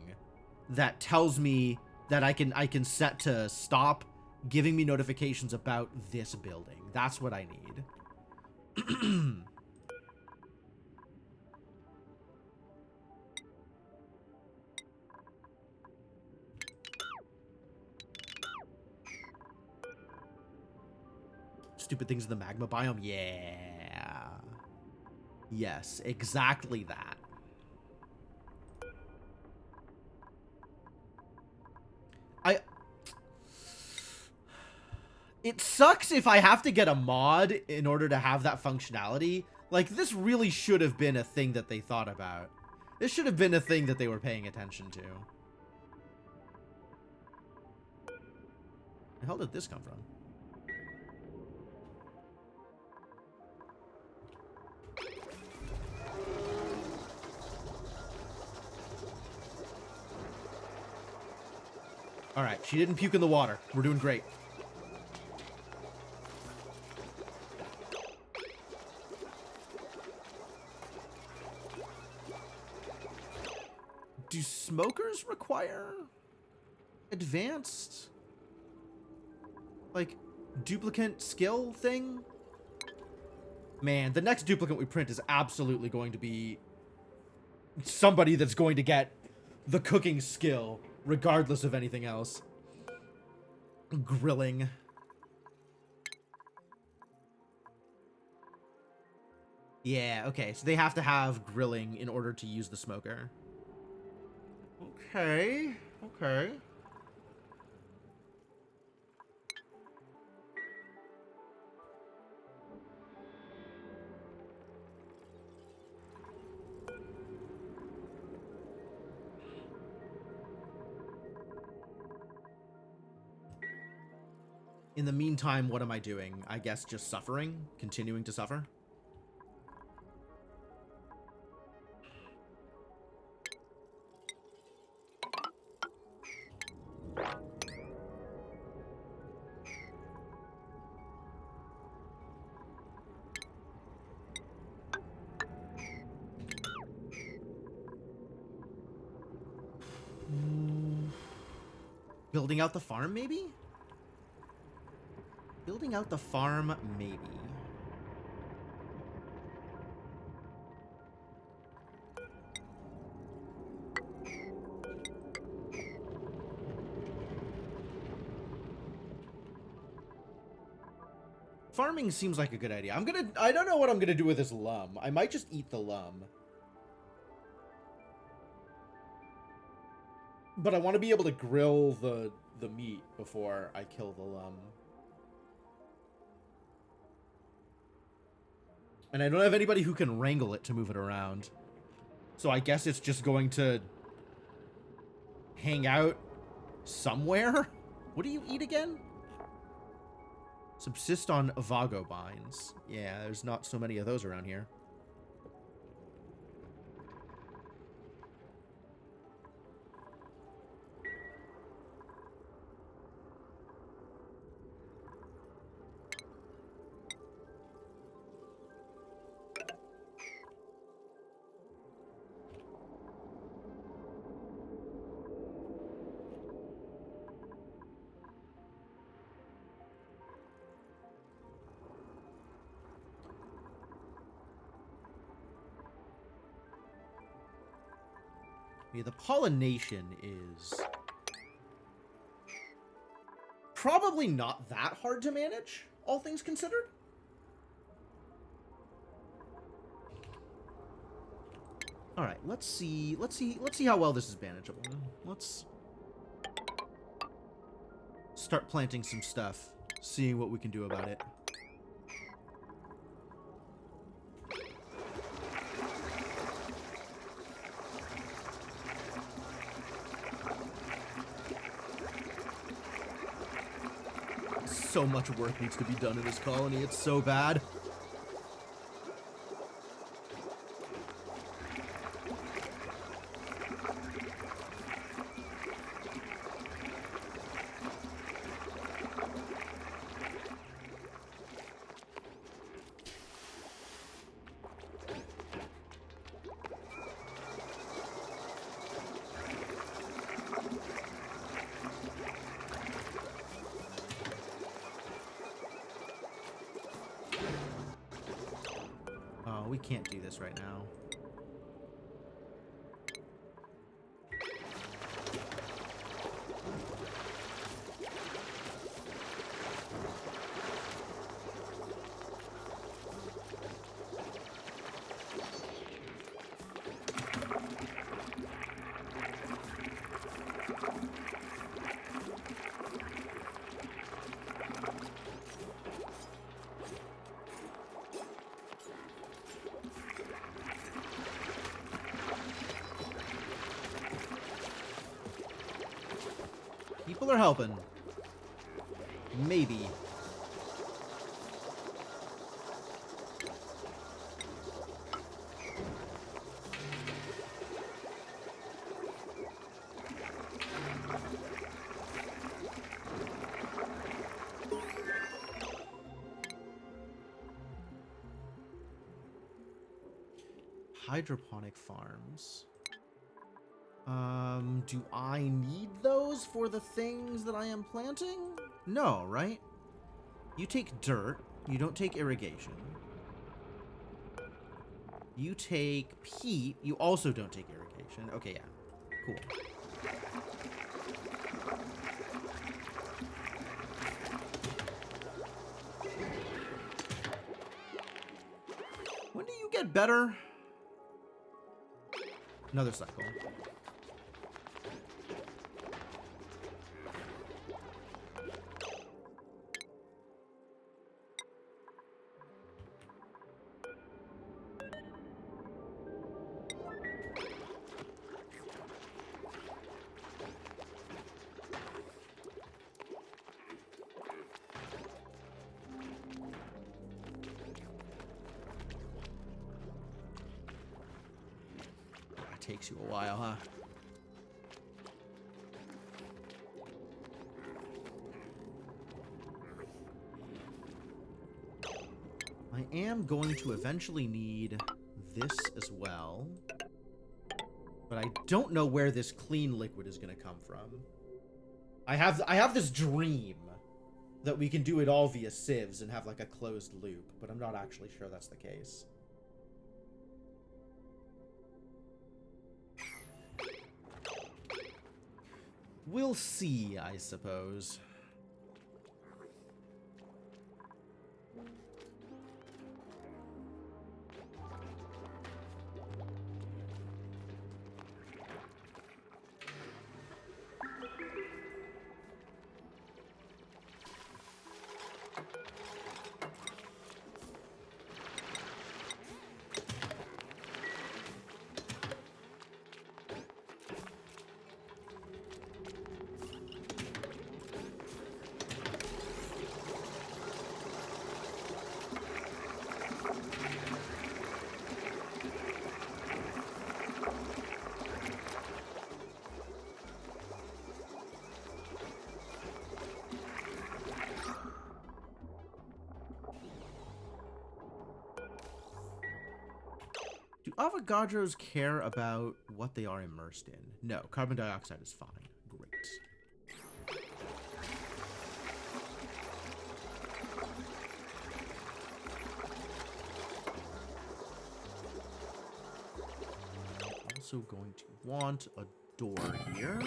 that tells me that I can set to stop giving me notifications about this building. That's what I need. Stupid things in the magma biome. Yeah. Yes, exactly that. It sucks if I have to get a mod in order to have that functionality. Like, this really should have been a thing that they thought about. This should have been a thing that they were paying attention to. Where the hell did this come from? Alright, she didn't puke in the water. We're doing great. Do smokers require advanced, like, duplicate skill thing? Man, the next duplicate we print is absolutely going to be somebody that's going to get the cooking skill, regardless of anything else. Grilling. Yeah, okay, so they have to have grilling in order to use the smoker. Okay, okay. In the meantime, what am I doing? I guess just suffering? Continuing to suffer? Building out the farm, maybe? Building out the farm, maybe. Farming seems like a good idea. I don't know what I'm gonna do with this lum. I might just eat the lum. But I want to be able to grill the meat before I kill the lum. And I don't have anybody who can wrangle it to move it around. So I guess it's just going to hang out somewhere? What do you eat again? Subsist on vagobines. Yeah, there's not so many of those around here. Yeah, the pollination is probably not that hard to manage, all things considered. All right, let's see how well this is manageable. Let's start planting some stuff, seeing what we can do about it. So much work needs to be done in this colony. It's so bad. We can't do this right now. People are helping. Maybe. Hydroponic farms. Do I need those for the things that I am planting? No, right? You take dirt. You don't take irrigation. You take peat. You also don't take irrigation. Okay, yeah. Cool. When do you get better? Another cycle. Takes you a while, huh? I am going to eventually need this as well. But I don't know where this clean liquid is going to come from. I have this dream that we can do it all via sieves and have like a closed loop, but I'm not actually sure that's the case. We'll see, I suppose. Do Avogadros care about what they are immersed in? No, carbon dioxide is fine. Great. I'm also going to want a door here.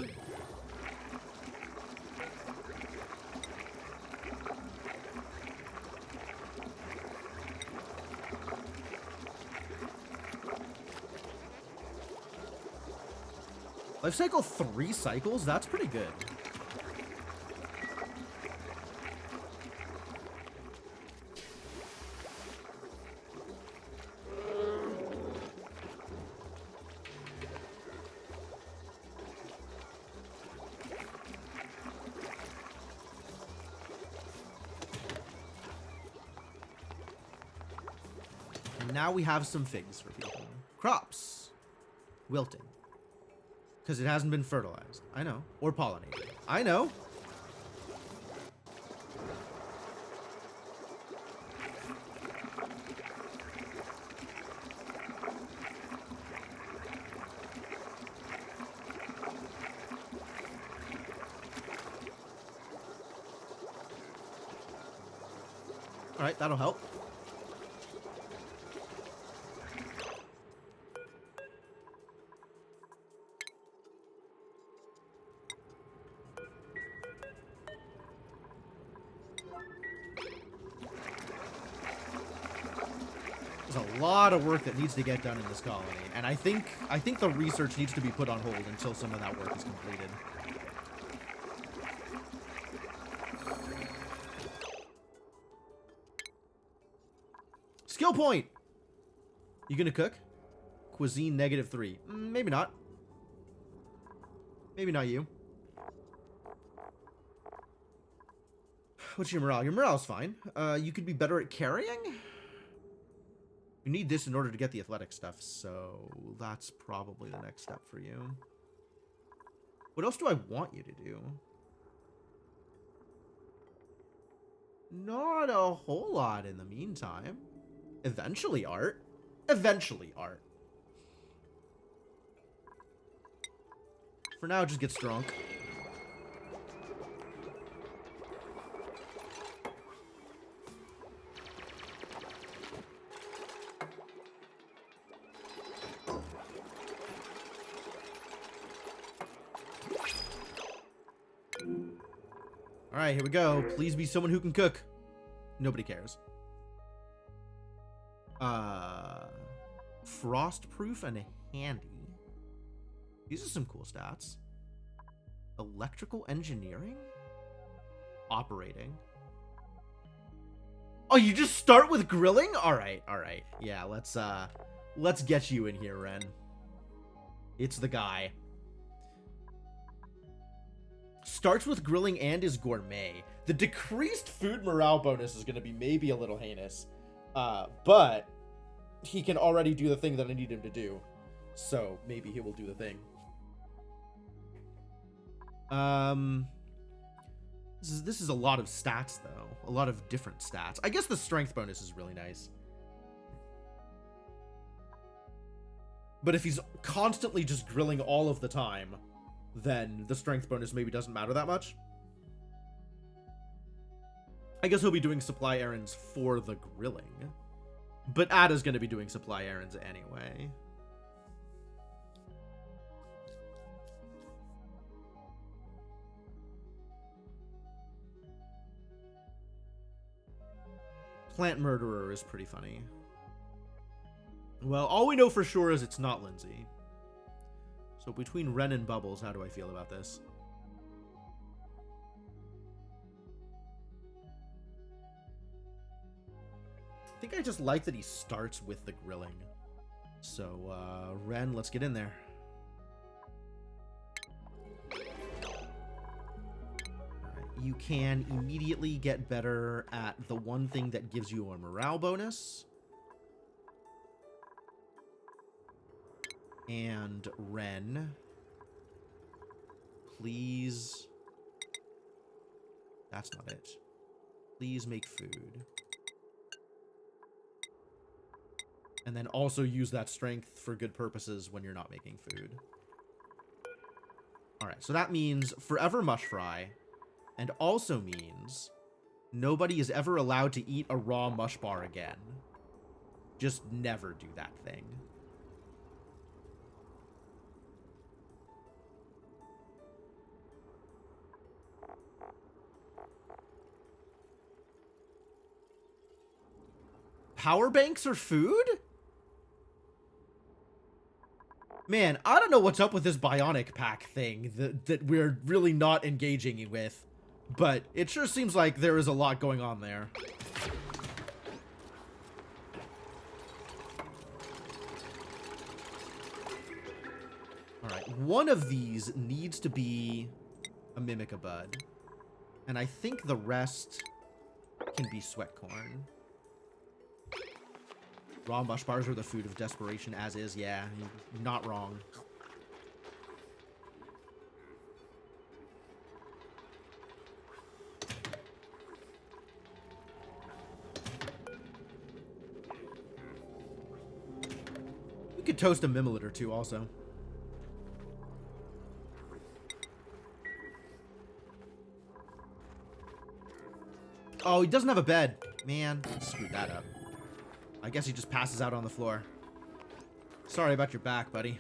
Life cycle 3 cycles? That's pretty good. now we have some figs for people. Crops. Wilting. Because it hasn't been fertilized. I know. Or pollinated. I know. Alright, that'll help. There's a lot of work that needs to get done in this colony, and I think the research needs to be put on hold until some of that work is completed. Skill point! You gonna cook? Cuisine -3. Maybe not. Maybe not you. What's your morale? Your morale's fine. You could be better at carrying? You need this in order to get the athletic stuff, so that's probably the next step for you. What else do I want you to do? Not a whole lot in the meantime. Eventually art. Eventually art. For now, just get strong. Alright, here we go. Please be someone who can cook. Nobody cares. Frostproof and handy. These are some cool stats. Electrical engineering? Operating. Oh, you just start with grilling? Alright, alright. Yeah, let's get you in here, Ren. It's the guy. Starts with grilling and is gourmet. The decreased food morale bonus is going to be maybe a little heinous. But he can already do the thing that I need him to do. So maybe he will do the thing. This is a lot of stats, though. A lot of different stats. I guess the strength bonus is really nice. But if he's constantly just grilling all of the time, then the strength bonus maybe doesn't matter that much. I guess he'll be doing supply errands for the grilling. But Ada's going to be doing supply errands anyway. Plant murderer is pretty funny. Well, all we know for sure is it's not Lindsay. So between Ren and Bubbles, how do I feel about this? I think I just like that he starts with the grilling. So, Ren, let's get in there. Alright, you can immediately get better at the one thing that gives you a morale bonus. And Ren, please. That's not it. Please make food. And then also use that strength for good purposes when you're not making food. Alright, so that means forever mush fry. And also means nobody is ever allowed to eat a raw mush bar again. Just never do that thing. Power banks are food? Man, I don't know what's up with this bionic pack thing that we're really not engaging with. But it sure seems like there is a lot going on there. Alright, one of these needs to be a Mimic-a-Bud. And I think the rest can be sweat corn. Raw mush bars are the food of desperation, as is. Yeah, you're not wrong. We could toast a mimolid or two also. Oh, he doesn't have a bed. Man, screwed that up. I guess he just passes out on the floor. Sorry about your back, buddy.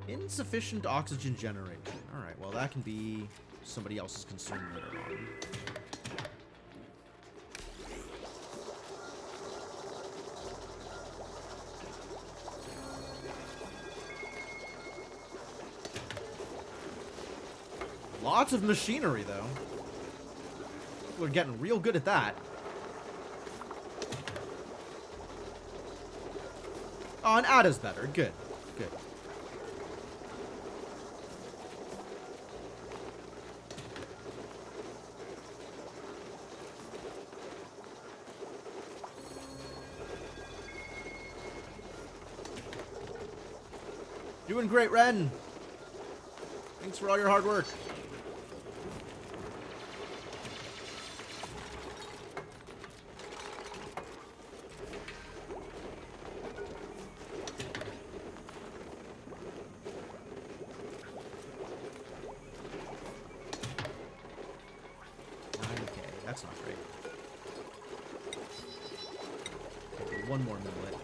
Insufficient oxygen generation. Alright, well that can be somebody else's concern later on. Lots of machinery, though. We're getting real good at that. Oh, and Ada's better. Good. Good. Doing great, Ren. Thanks for all your hard work. That's not great. Okay, one more millet.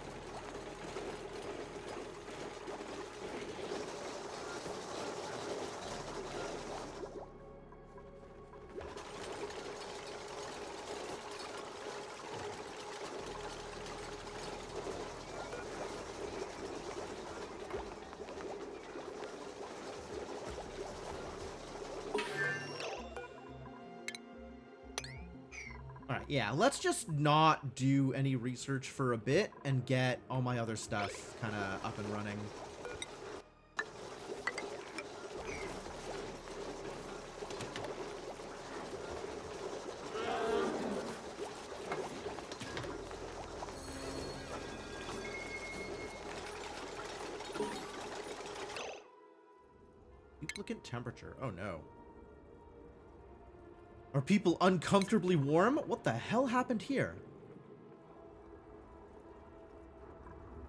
Alright, yeah, let's just not do any research for a bit and get all my other stuff kind of up and running. Duplicate temperature. Oh no. Are people uncomfortably warm? What the hell happened here?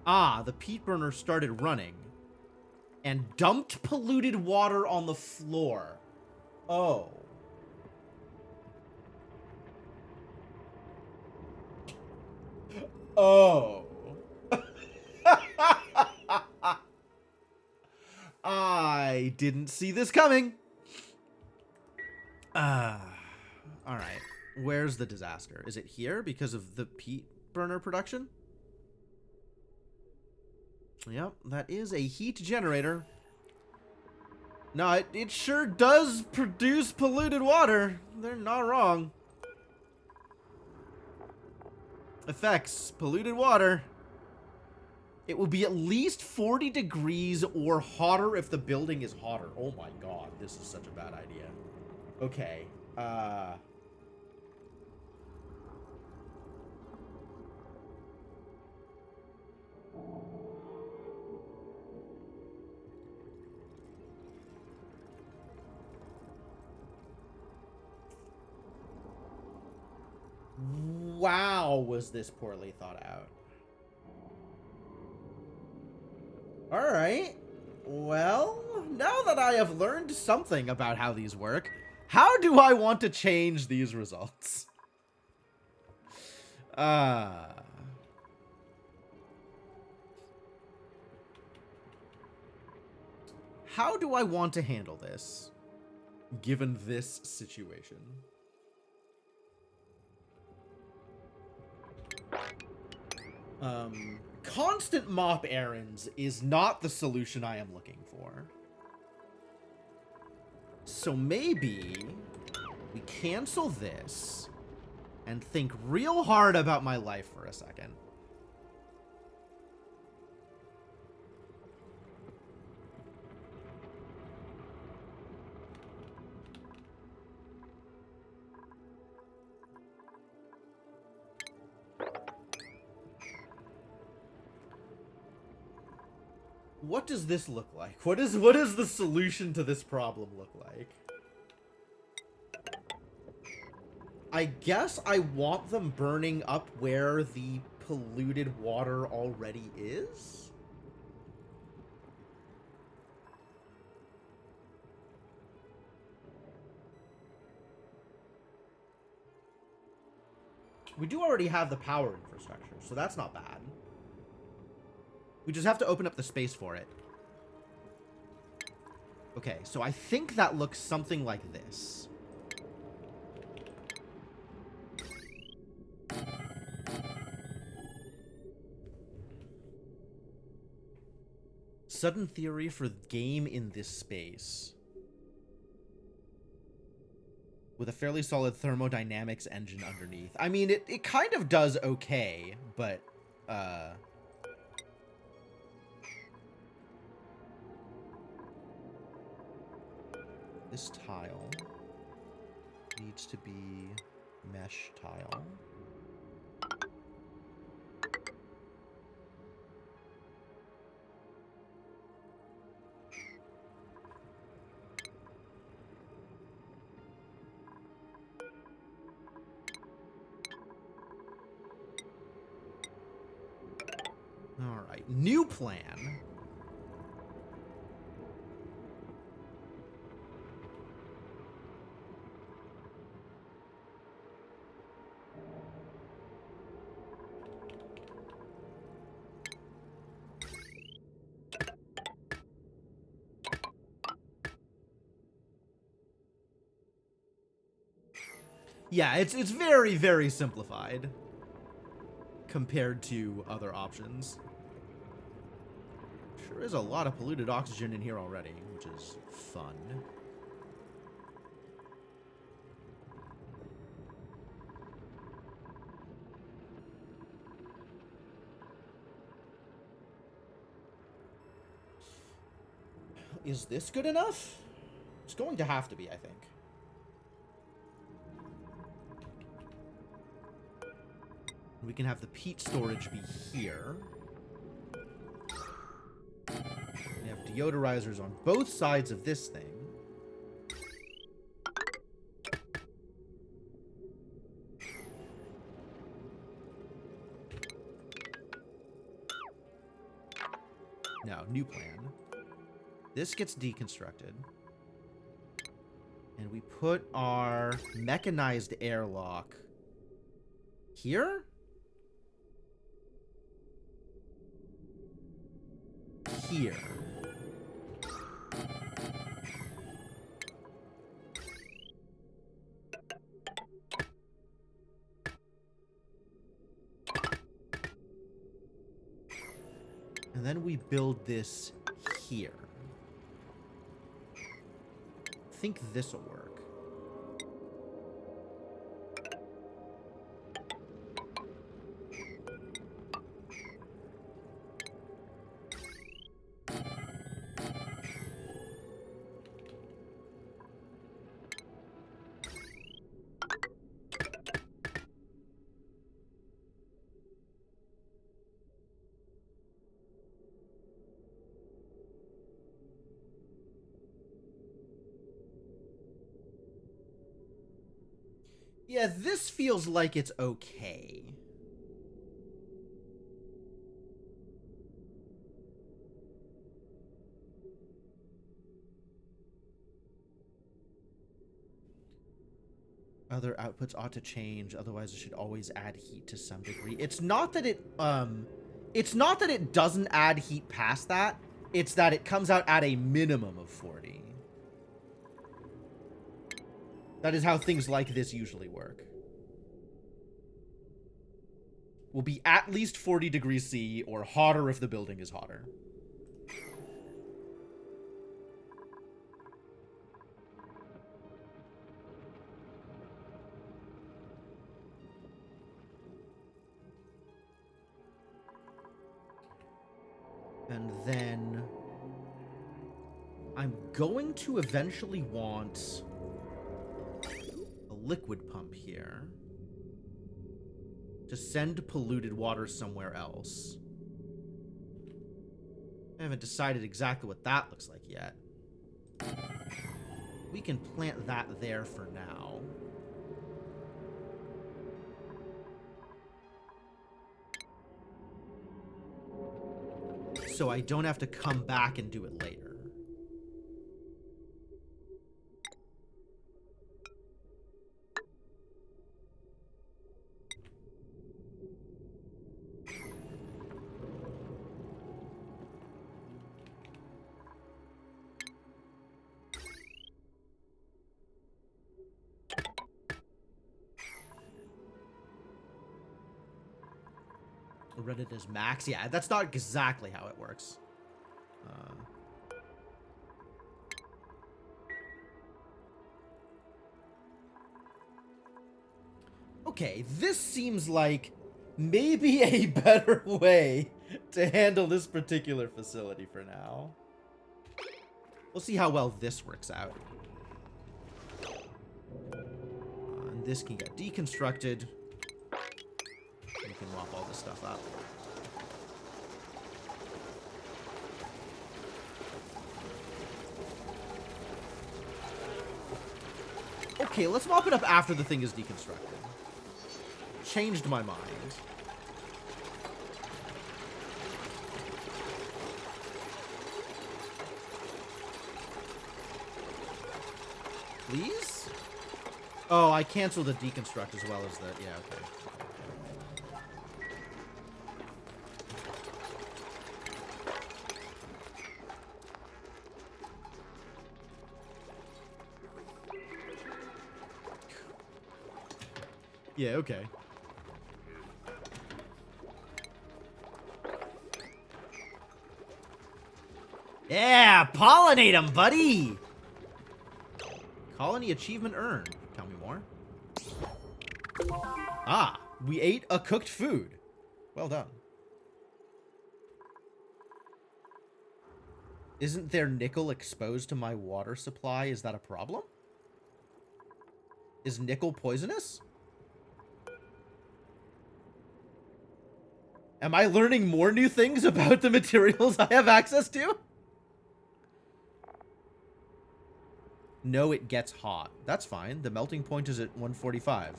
Ah, the peat burner started running and dumped polluted water on the floor. Oh. Oh. I didn't see this coming. Alright. Where's the disaster? Is it here because of the peat burner production? Yep, that is a heat generator. No, it sure does produce polluted water. They're not wrong. Effects. Polluted water. It will be at least 40 degrees or hotter if the building is hotter. Oh my god, this is such a bad idea. Okay. Wow, was this poorly thought out. Alright. Well, now that I have learned something about how these work, how do I want to change these results? How do I want to handle this, given this situation? Constant mop errands is not the solution I am looking for. So maybe we cancel this and think real hard about my life for a second. What does this look like? What is the solution to this problem look like? I guess I want them burning up where the polluted water already is? We do already have the power infrastructure, so that's not bad. We just have to open up the space for it. Okay, so I think that looks something like this. Sudden theory for game in this space. With a fairly solid thermodynamics engine underneath. I mean, it kind of does okay, but, this tile needs to be mesh tile. All right, new plan. Yeah, it's very, very simplified compared to other options. Sure is a lot of polluted oxygen in here already, which is fun. Is this good enough? It's going to have to be, I think. We can have the peat storage be here. We have deodorizers on both sides of this thing. Now, new plan. This gets deconstructed. And we put our mechanized airlock here? Here. And then we build this here. I think this will work. Yeah, this feels like it's okay. Other outputs ought to change, otherwise it should always add heat to some degree. It's not that it doesn't add heat past that. It's that it comes out at a minimum of 40. That is how things like this usually work. Will be at least 40 degrees C, or hotter if the building is hotter. And then I'm going to eventually want a liquid pump here to send polluted water somewhere else. I haven't decided exactly what that looks like yet. We can plant that there for now. So I don't have to come back and do it later. Reddit is max. Yeah, that's not exactly how it works. Okay, this seems like maybe a better way to handle this particular facility for now. We'll see how well this works out. And this can get deconstructed. You can mop all this stuff up. Okay, let's mop it up after the thing is deconstructed. Changed my mind. Please? Oh, I canceled the deconstruct as well as the... Yeah, okay. Yeah, okay. Yeah, pollinate them, buddy! Colony achievement earned. Tell me more. Ah, we ate a cooked food. Well done. Isn't there nickel exposed to my water supply? Is that a problem? Is nickel poisonous? Am I learning more new things about the materials I have access to? No, it gets hot. That's fine. The melting point is at 145.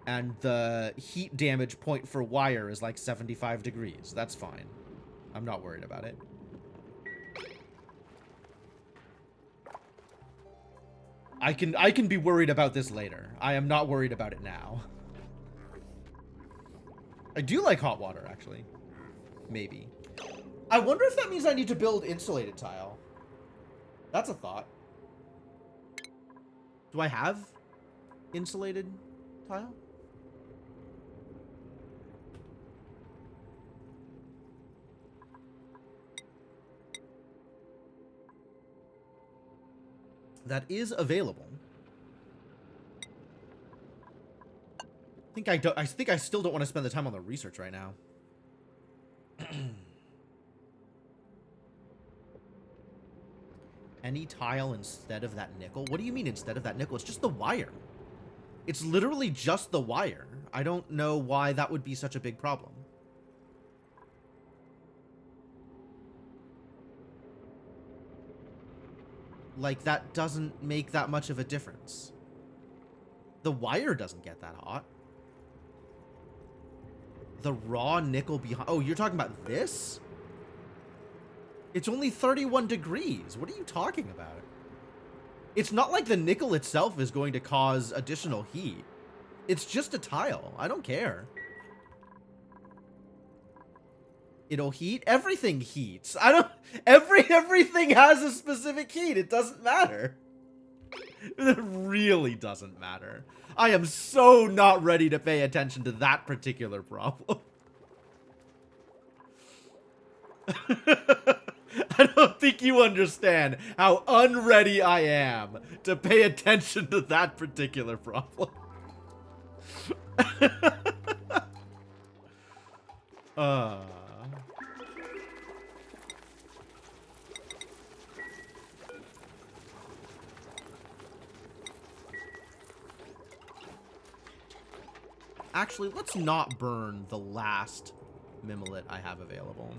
And the heat damage point for wire is like 75 degrees. That's fine. I'm not worried about it. I can be worried about this later. I am not worried about it now. I do like hot water, actually. Maybe. I wonder if that means I need to build insulated tile. That's a thought. Do I have insulated tile? That is available. I think I still don't want to spend the time on the research right now. Any tile instead of that nickel? What do you mean instead of that nickel? It's just the wire. It's literally just the wire. I don't know why that would be such a big problem. Like, that doesn't make that much of a difference. The wire doesn't get that hot. The raw nickel behind... Oh, you're talking about this? It's only 31 degrees. What are you talking about? It's not like the nickel itself is going to cause additional heat. It's just a tile. I don't care. It'll heat. Everything heats. I don't... Everything has a specific heat. It doesn't matter. It really doesn't matter. I am so not ready to pay attention to that particular problem. I don't think you understand how unready I am to pay attention to that particular problem. Actually, let's not burn the last mimolite I have available.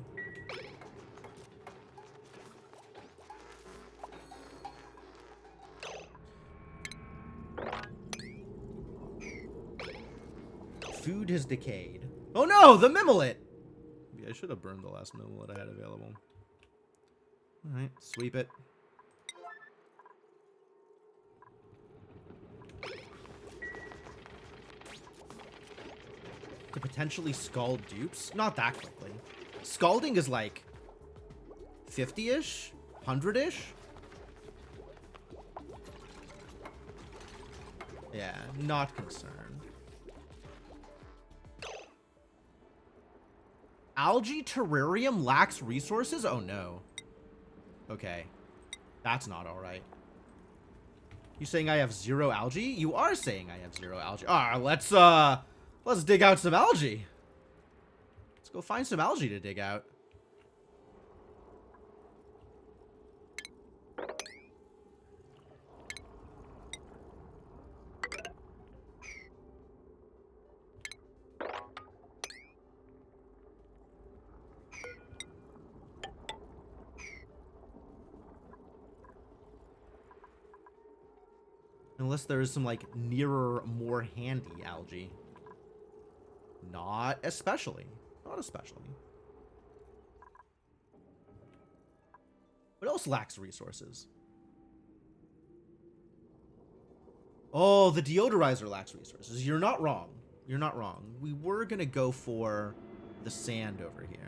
food has decayed. Oh no, the mimolette! Maybe I should have burned the last mimolette I had available. Alright, sweep it. To potentially scald dupes? Not that quickly. Scalding is like 50-ish? 100-ish? Yeah, not concerned. Algae terrarium lacks resources? Oh no. Okay. That's not alright. You saying I have 0 algae? You are saying I have 0 algae. Alright, let's dig out some algae. Let's go find some algae to dig out. Unless there is some, like, nearer, more handy algae. Not especially. Not especially. What else lacks resources? Oh, the deodorizer lacks resources. You're not wrong. You're not wrong. We were gonna go for the sand over here.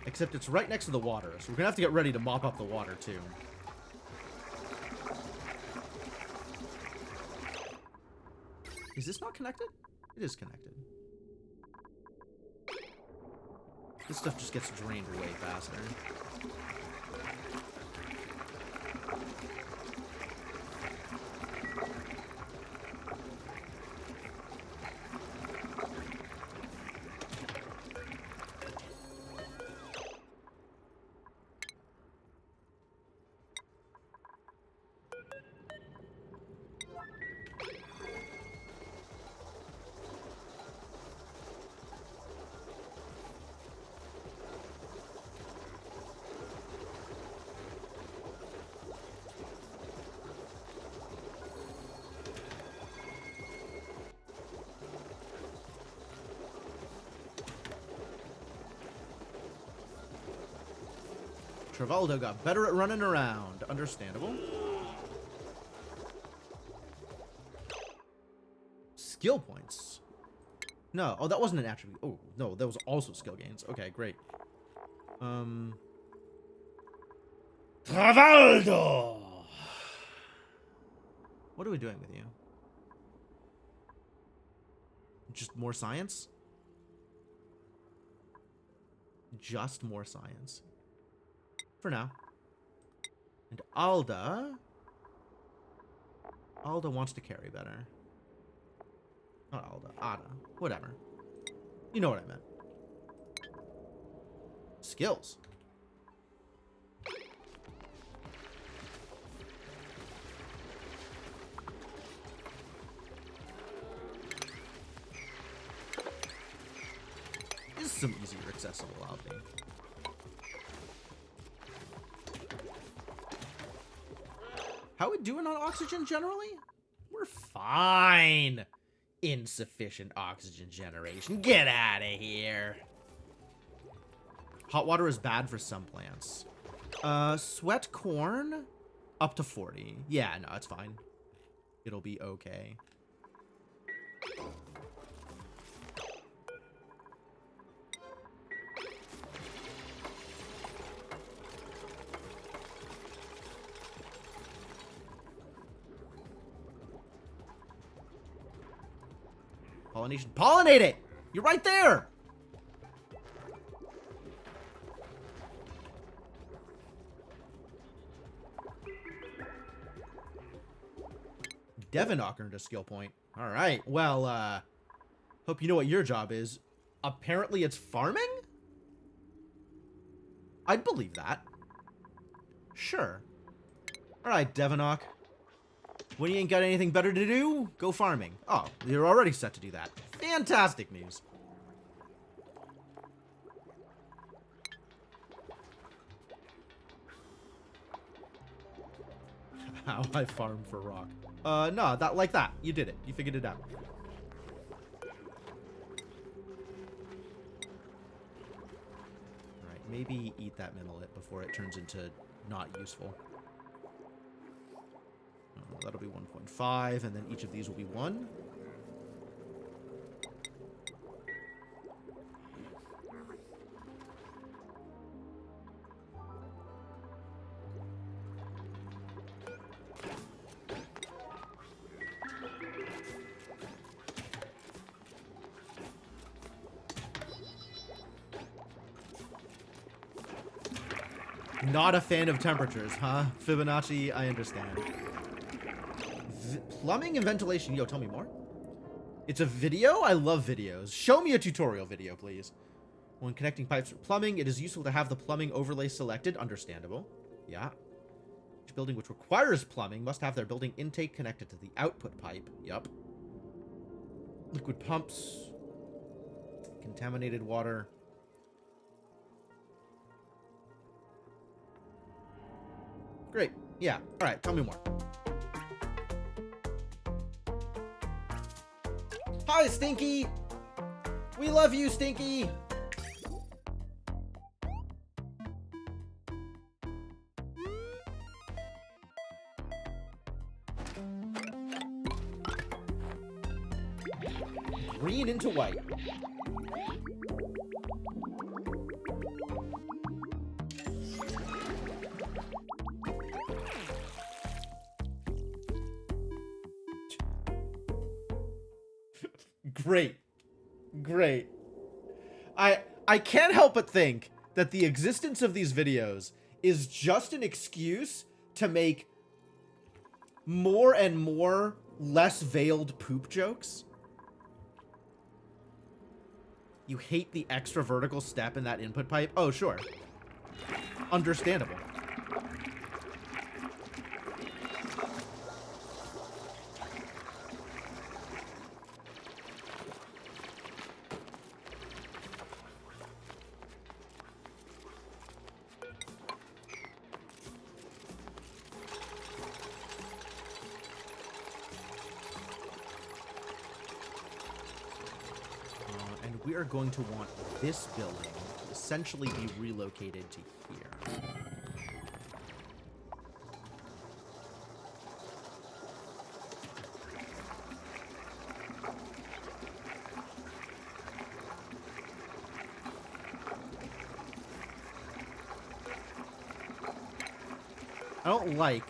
Except it's right next to the water, so we're gonna have to get ready to mop up the water, too. Is this not connected? It is connected. This stuff just gets drained way faster. Travoldo got better at running around. Understandable. Skill points. No. Oh, that wasn't an attribute. Oh, no. That was also skill gains. Okay, great. Travoldo! What are we doing with you? Just more science? Just more science. For now. And Alda wants to carry better. Not Alda. Ada. Whatever. You know what I meant. Skills. This is some easier accessible algae. How we doing on oxygen generally? We're fine. Insufficient oxygen generation. Get out of here. Hot water is bad for some plants. Sweat corn up to 40. Yeah, no, it's fine. It'll be okay. Pollination. Pollinate it! You're right there! Devinock earned a skill point. Alright, well, hope you know what your job is. Apparently it's farming? I'd believe that. Sure. Alright, Devinock. When you ain't got anything better to do, go farming. Oh, you're already set to do that. Fantastic news. How I farm for rock. No, that like that. You did it. You figured it out. Alright, maybe eat that minolet before it turns into not useful. That'll be 1.5, and then each of these will be 1. Not a fan of temperatures, huh? Fibonacci, I understand. Plumbing and ventilation. Yo, tell me more. It's a video? I love videos. Show me a tutorial video, please. When connecting pipes for plumbing, it is useful to have the plumbing overlay selected. Understandable. Yeah. Each building which requires plumbing must have their building intake connected to the output pipe. Yup. Liquid pumps. Contaminated water. Great. Yeah. All right. Tell me more. Hi, Stinky. We love you, Stinky. Green into white. Great. Great. I can't help but think that the existence of these videos is just an excuse to make more and more less veiled poop jokes. You hate the extra vertical step in that input pipe? Oh, sure. Understandable. We are going to want this building to essentially be relocated to here. I don't like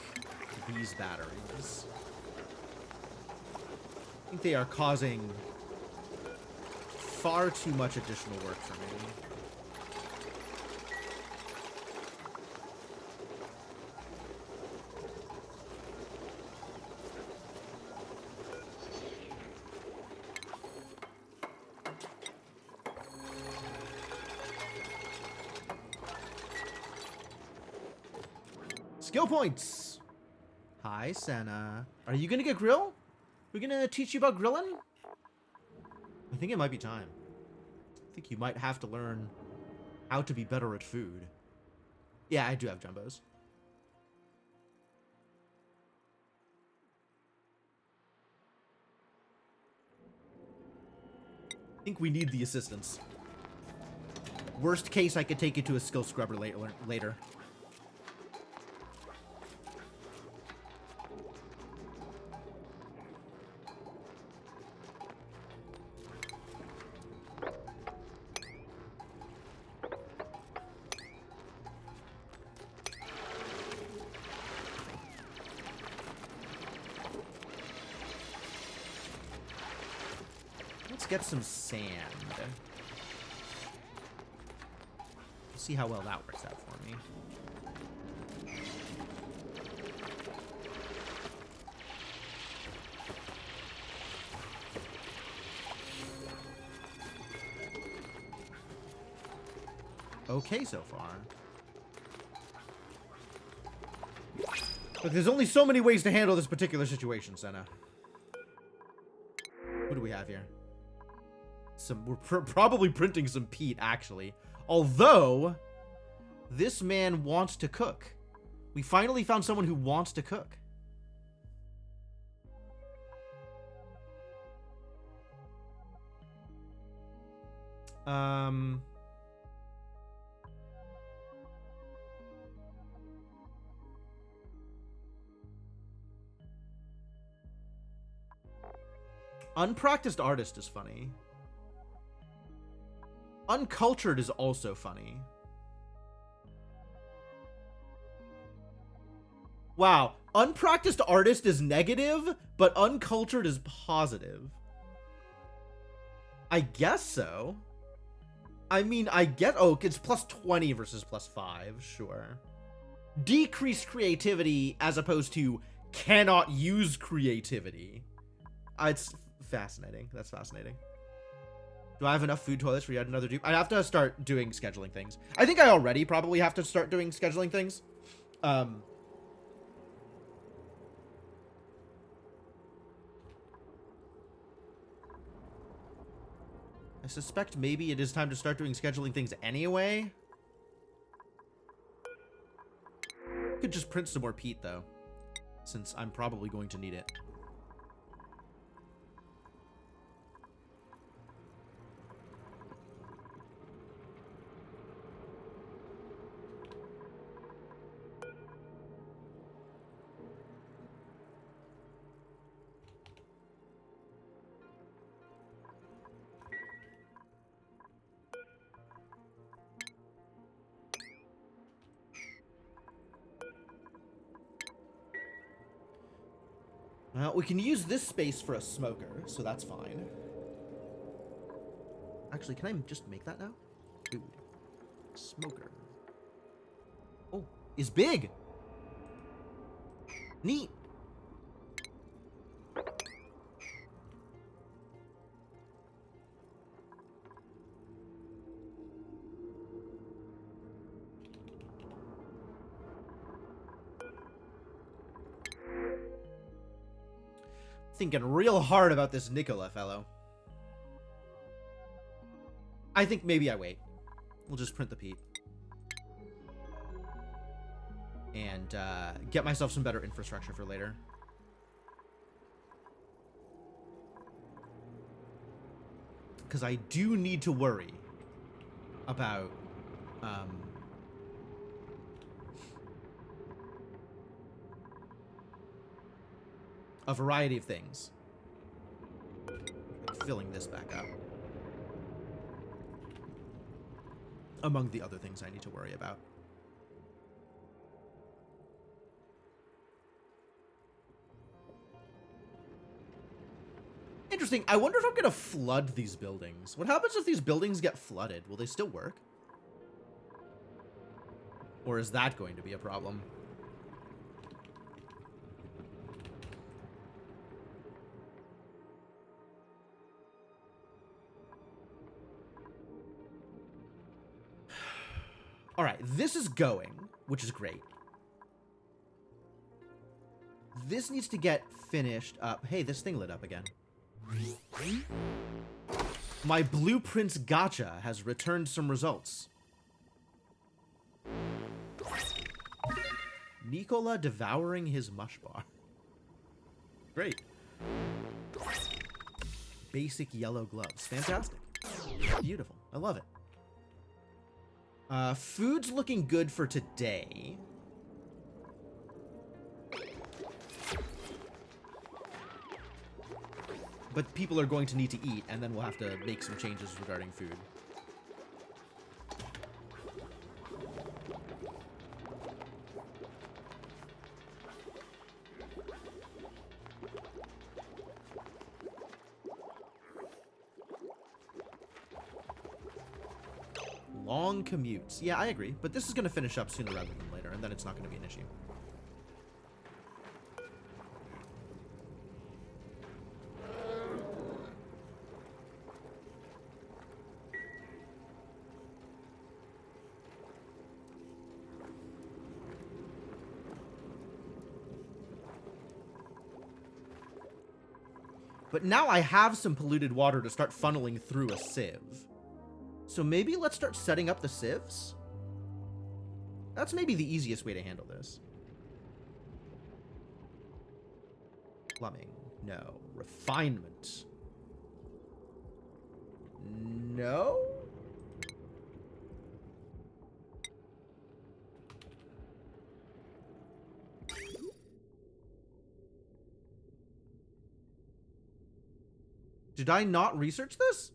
these batteries. I think they are causing far too much additional work for me. Skill points. Hi, Senna. Are you gonna get grill? We're gonna teach you about grilling? I think it might be time. I think you might have to learn how to be better at food. Yeah, I do have jumbos. I think we need the assistance. Worst case, I could take you to a skill scrubber later. Get some sand. We'll see how well that works out for me. Okay so far. But there's only so many ways to handle this particular situation, Senna. What do we have here? We're probably printing some peat, actually. Although, this man wants to cook. We finally found someone who wants to cook. Um... Unpracticed artist is funny. Uncultured is also funny. Wow. Unpracticed artist is negative, but uncultured is positive. I guess so. I mean, I get... Oh, it's plus 20 versus plus 5. Sure. Decreased creativity as opposed to cannot use creativity. It's fascinating. That's fascinating. Do I have enough food toilets for yet another dupe? I have to start doing scheduling things. I think I already probably have to start doing scheduling things. I suspect maybe it is time to start doing scheduling things anyway. Could just print some more peat, though, since I'm probably going to need it. Well, we can use this space for a smoker, so that's fine. Actually, can I just make that now? Dude. Smoker. Oh, is big! Neat! Thinking real hard about this Nicola fellow. I think maybe I wait. We'll just print the peat. And get myself some better infrastructure for later. Because I do need to worry about... a variety of things. Like filling this back up. Among the other things I need to worry about. Interesting. I wonder if I'm going to flood these buildings. What happens if these buildings get flooded? Will they still work? Or is that going to be a problem? All right, this is going, which is great. This needs to get finished up. Hey, this thing lit up again. My blueprints gotcha has returned some results. Nicola devouring his mush bar. Great. Basic yellow gloves. Fantastic. Beautiful. I love it. Food's looking good for today. But people are going to need to eat, and then we'll have to make some changes regarding food. Long commutes. Yeah, I agree. But this is going to finish up sooner rather than later, and then it's not going to be an issue. But now I have some polluted water to start funneling through a sieve. So maybe let's start setting up the sieves? That's maybe the easiest way to handle this. Plumbing. No. Refinement. No? Did I not research this?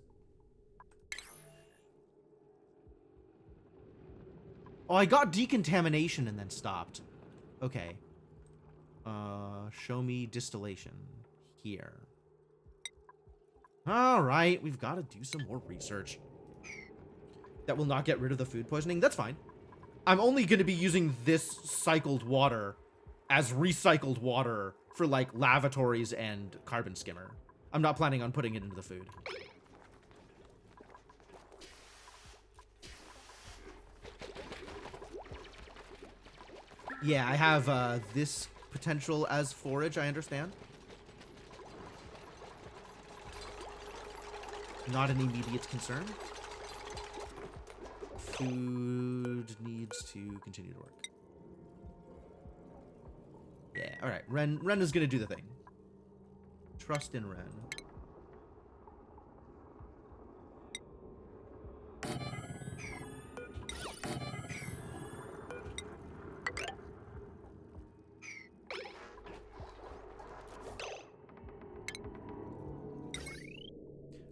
Oh, I got decontamination and then stopped. Okay. Show me distillation. Here. Alright, we've got to do some more research. That will not get rid of the food poisoning. That's fine. I'm only going to be using this cycled water as recycled water for, like, lavatories and carbon skimmer. I'm not planning on putting it into the food. Yeah, I have this potential as forage, I understand. Not an immediate concern. Food needs to continue to work. Yeah, alright. Ren is gonna do the thing. Trust in Ren.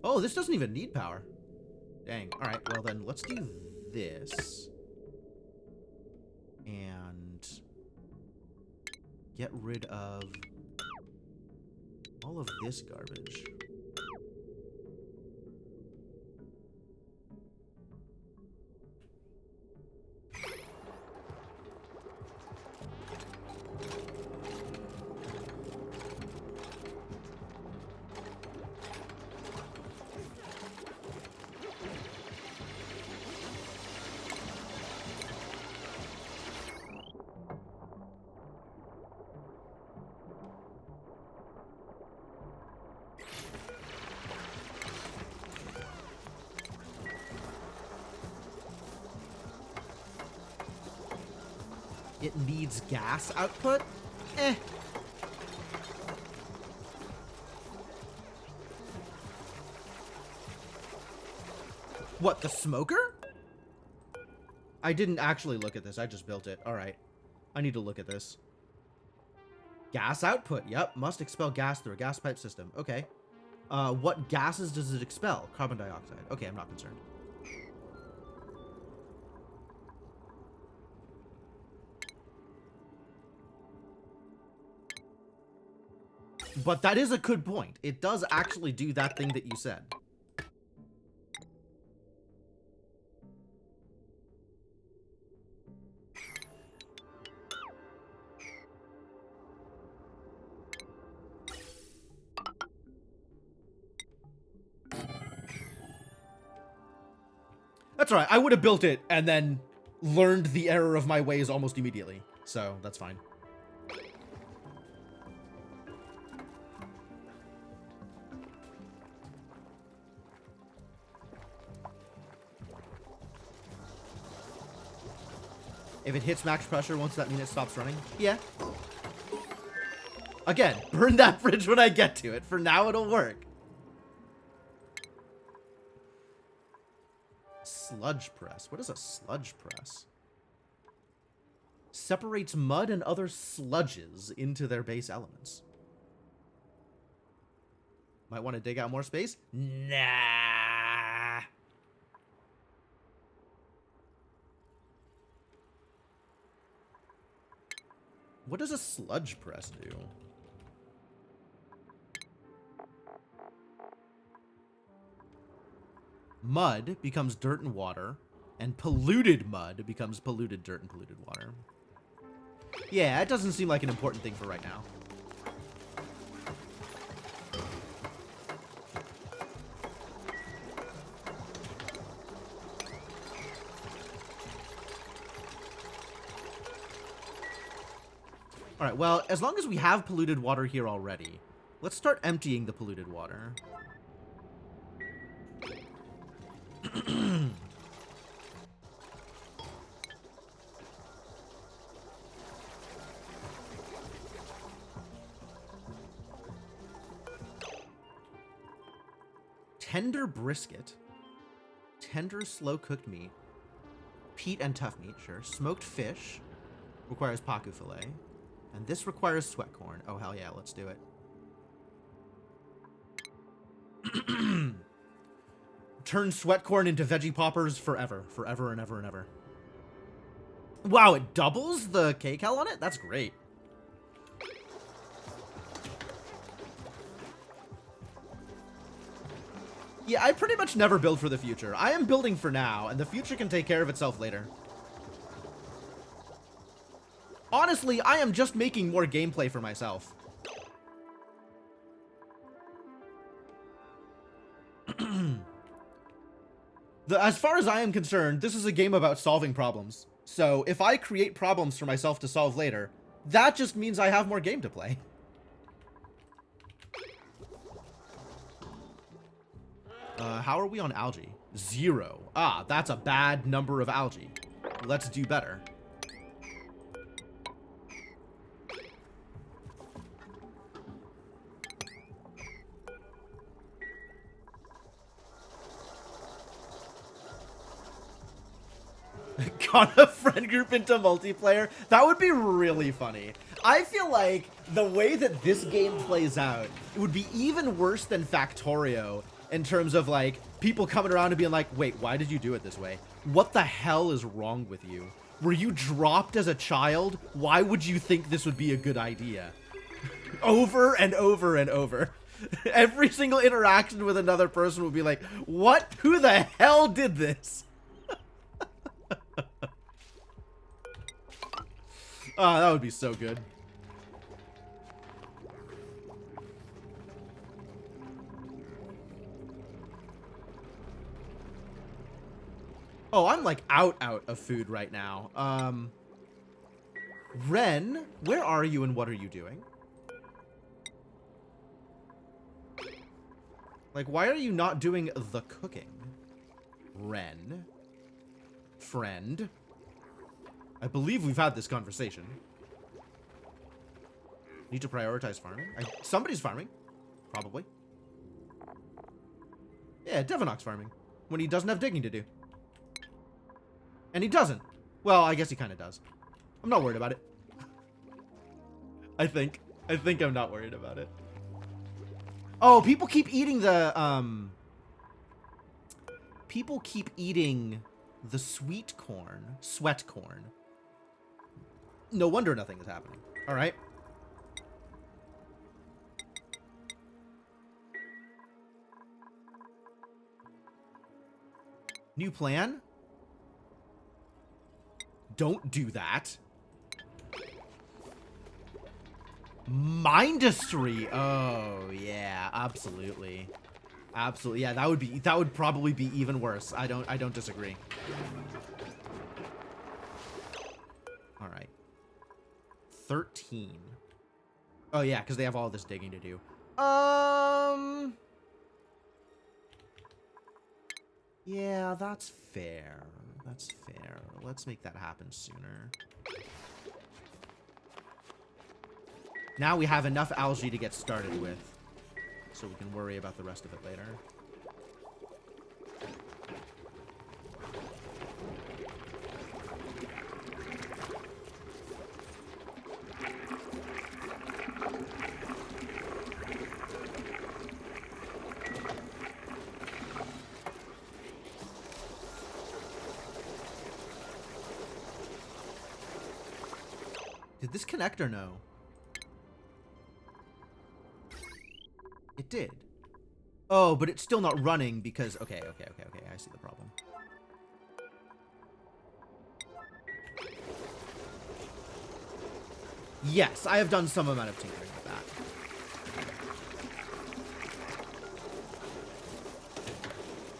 Oh, this doesn't even need power. Dang. Alright, well then, let's do this. And get rid of all of this garbage. It needs gas output? Eh. What, the smoker? I didn't actually look at this. I just built it. All right. I need to look at this. Gas output. Yep. Must expel gas through a gas pipe system. Okay. What gases does it expel? Carbon dioxide. Okay, I'm not concerned. But that is a good point. It does actually do that thing that you said. That's all right. I would have built it and then learned the error of my ways almost immediately. So that's fine. If it hits max pressure, once that mean it stops running? Yeah. Again, burn that fridge when I get to it. For now, it'll work. Sludge press. What is a sludge press? Separates mud and other sludges into their base elements. Might want to dig out more space? Nah. What does a sludge press do? Mud becomes dirt and water, and polluted mud becomes polluted dirt and polluted water. Yeah, it doesn't seem like an important thing for right now. Alright, well, as long as we have polluted water here already, let's start emptying the polluted water. Tender brisket. Tender slow-cooked meat. Peat and tough meat, sure. Smoked fish. Requires paku fillet. And this requires sweat corn. Oh, hell yeah, let's do it. Turn sweat corn into veggie poppers forever. Forever and ever and ever. Wow, it doubles the kcal on it? That's great. Yeah, I pretty much never build for the future. I am building for now, and the future can take care of itself later. Honestly, I am just making more gameplay for myself. As far as I am concerned, this is a game about solving problems. So if I create problems for myself to solve later, that just means I have more game to play. How are we on algae? 0. Ah, that's a bad number of algae. Let's do better. Got a friend group into multiplayer? That would be really funny. I feel like the way that this game plays out, it would be even worse than Factorio in terms of like people coming around and being like, wait, why did you do it this way? What the hell is wrong with you? Were you dropped as a child? Why would you think this would be a good idea? Over and over and over. Every single interaction with another person would be like, what? Who the hell did this? Oh, that would be so good. Oh, I'm like out of food right now. Ren, where are you and what are you doing? Like, why are you not doing the cooking? Ren. Friend. I believe we've had this conversation. Need to prioritize farming. Somebody's farming. Probably. Yeah, Devonok's farming. When he doesn't have digging to do. And he doesn't. Well, I guess he kind of does. I'm not worried about it. I think I'm not worried about it. Oh, people keep eating the, people keep eating the sweet corn. Sweat corn. No wonder nothing is happening. All right. New plan? Don't do that. Mindustry. Oh, yeah, absolutely. Absolutely. Yeah, that would probably be even worse. I don't disagree. All right. 13. Oh, yeah, because they have all this digging to do. Yeah, that's fair. That's fair. Let's make that happen sooner. Now we have enough algae to get started with, so we can worry about the rest of it later. Did this connect or no? It did. Oh, but it's still not running because... Okay, I see the problem. Yes, I have done some amount of tinkering with that.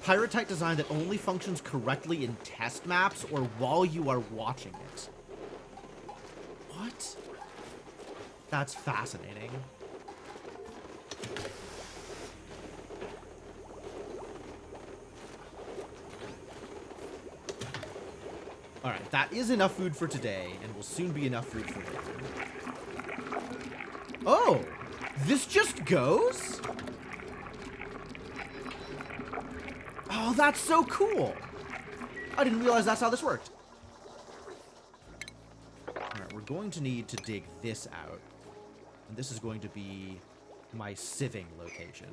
Pyrotite design that only functions correctly in test maps or while you are watching it. What? That's fascinating. Alright, that is enough food for today, and will soon be enough food for later. Oh! This just goes? Oh, that's so cool! I didn't realize that's how this worked. Alright, we're going to need to dig this out. And this is going to be my sieving location.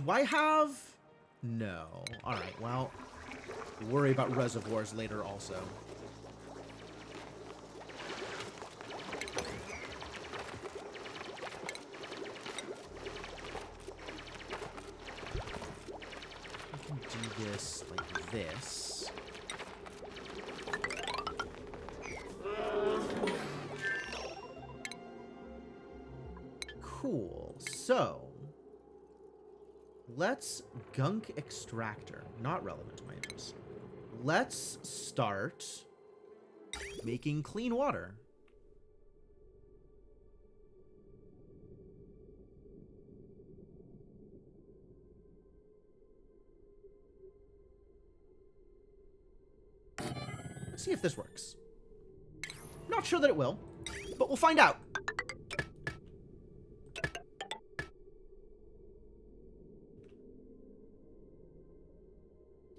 Do I have... No. Alright, well... We'll worry about reservoirs later also. I can do this like this. Cool. So... let's gunk extractor. Not relevant to my interest. Let's start making clean water. Let's see if this works. Not sure that it will, but we'll find out.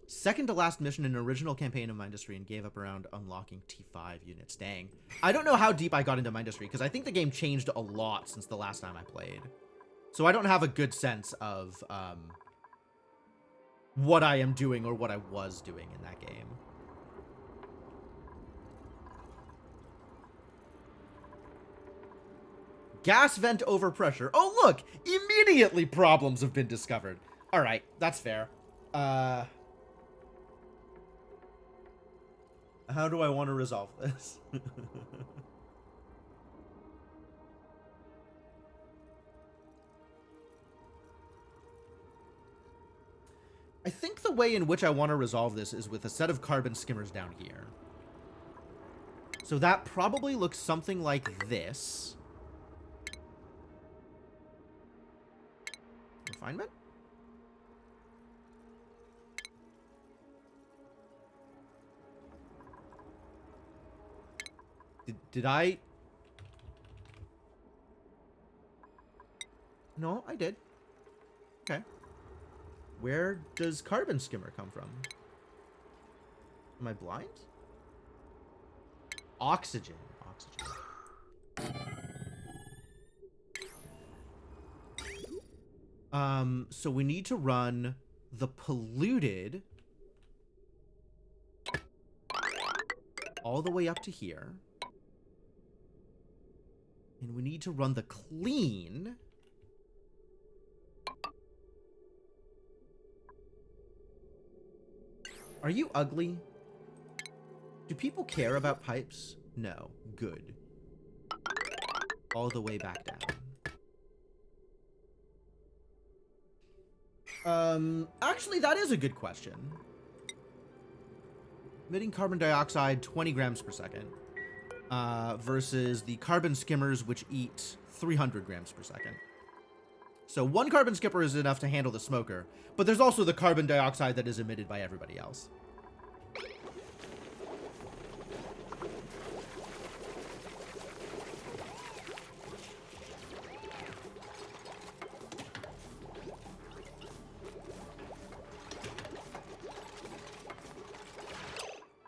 Second to last mission in an original campaign of Mindustry and gave up around unlocking T5 units. Dang. I don't know how deep I got into Mindustry because I think the game changed a lot since the last time I played. So I don't have a good sense of what I am doing or what I was doing in that game. Gas vent overpressure. Oh, look! Immediately problems have been discovered. All right, that's fair. How do I want to resolve this? I think the way in which I want to resolve this is with a set of carbon skimmers down here. So that probably looks something like this. Refinement? Did I? No, I did. Okay. Where does carbon skimmer come from? Am I blind? Oxygen. So we need to run the polluted all the way up to here. And we need to run the clean Are you ugly? Do people care about pipes? No. Good. All the way back down. Actually, that is a good question. Emitting carbon dioxide 20 grams per second. Versus the carbon skimmers, which eat 300 grams per second. So one carbon skipper is enough to handle the smoker, but there's also the carbon dioxide that is emitted by everybody else.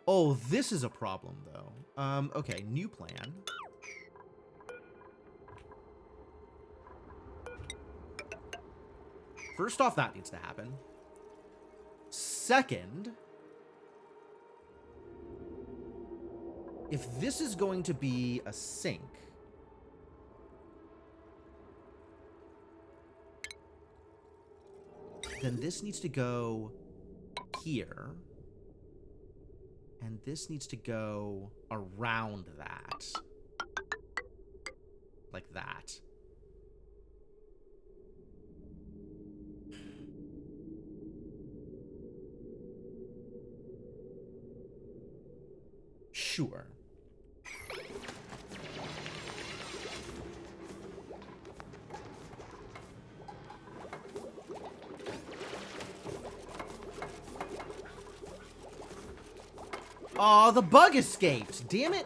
Oh, this is a problem, though. Okay, new plan. First off, that needs to happen. Second, if this is going to be a sink, then this needs to go here. And this needs to go around that. Like that. Sure. Aw, the bug escaped. Damn it.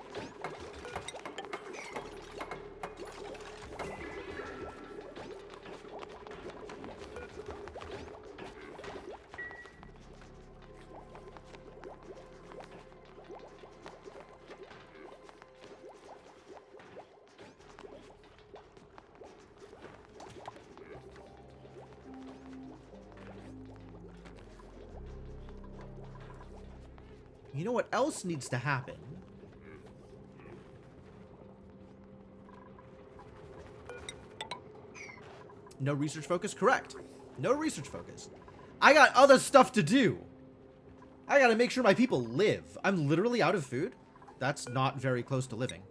You know what else needs to happen? No research focus? Correct. No research focus. I got other stuff to do. I gotta make sure my people live. I'm literally out of food. That's not very close to living.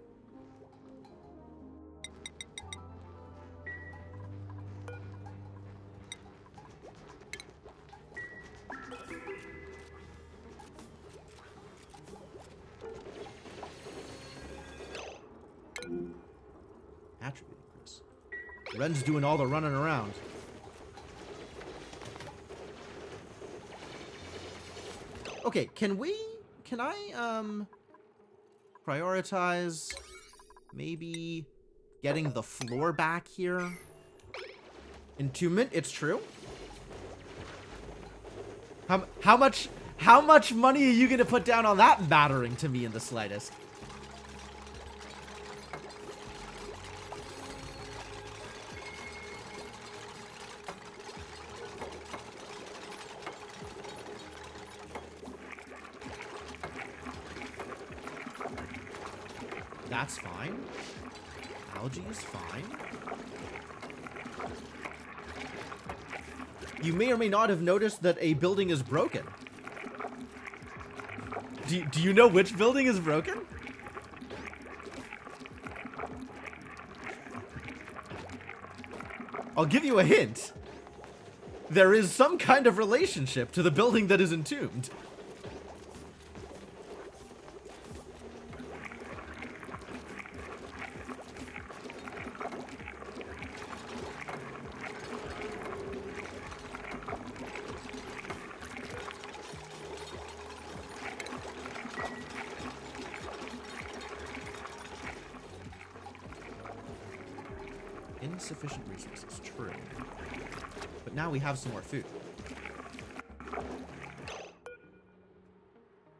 Attribute increase. Ren's doing all the running around. Okay, can I prioritize maybe getting the floor back here? Entombment, it's true. How much money are you gonna put down on that mattering to me in the slightest? That's fine. Algae is fine. You may or may not have noticed that a building is broken. Do you know which building is broken? I'll give you a hint. There is some kind of relationship to the building that is entombed. Insufficient resources, true. But now we have some more food.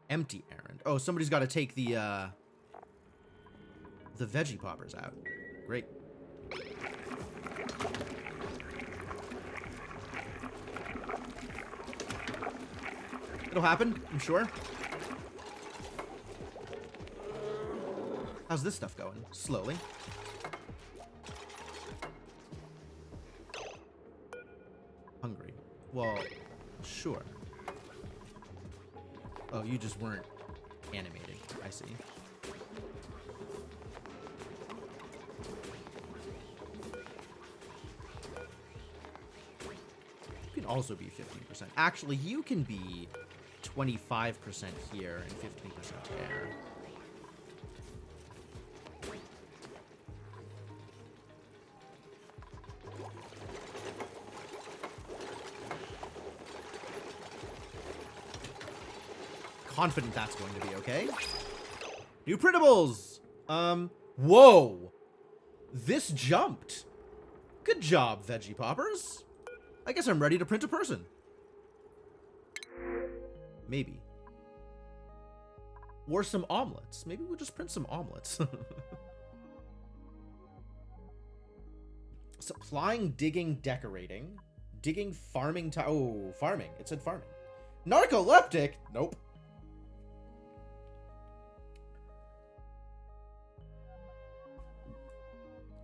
Empty errand. Oh, somebody's got to take the veggie poppers out. Great. It'll happen, I'm sure. How's this stuff going? Slowly. Hungry. Well, sure. Oh, you just weren't animating. I see. You can also be 15%. Actually, you can be 25% here and 15% there. Confident that's going to be okay. New printables! Whoa! This jumped. Good job, veggie poppers. I guess I'm ready to print a person. Maybe. Or some omelets. Maybe we'll just print some omelets. Supplying, digging, decorating. Digging, farming, oh, farming. It said farming. Narcoleptic? Nope.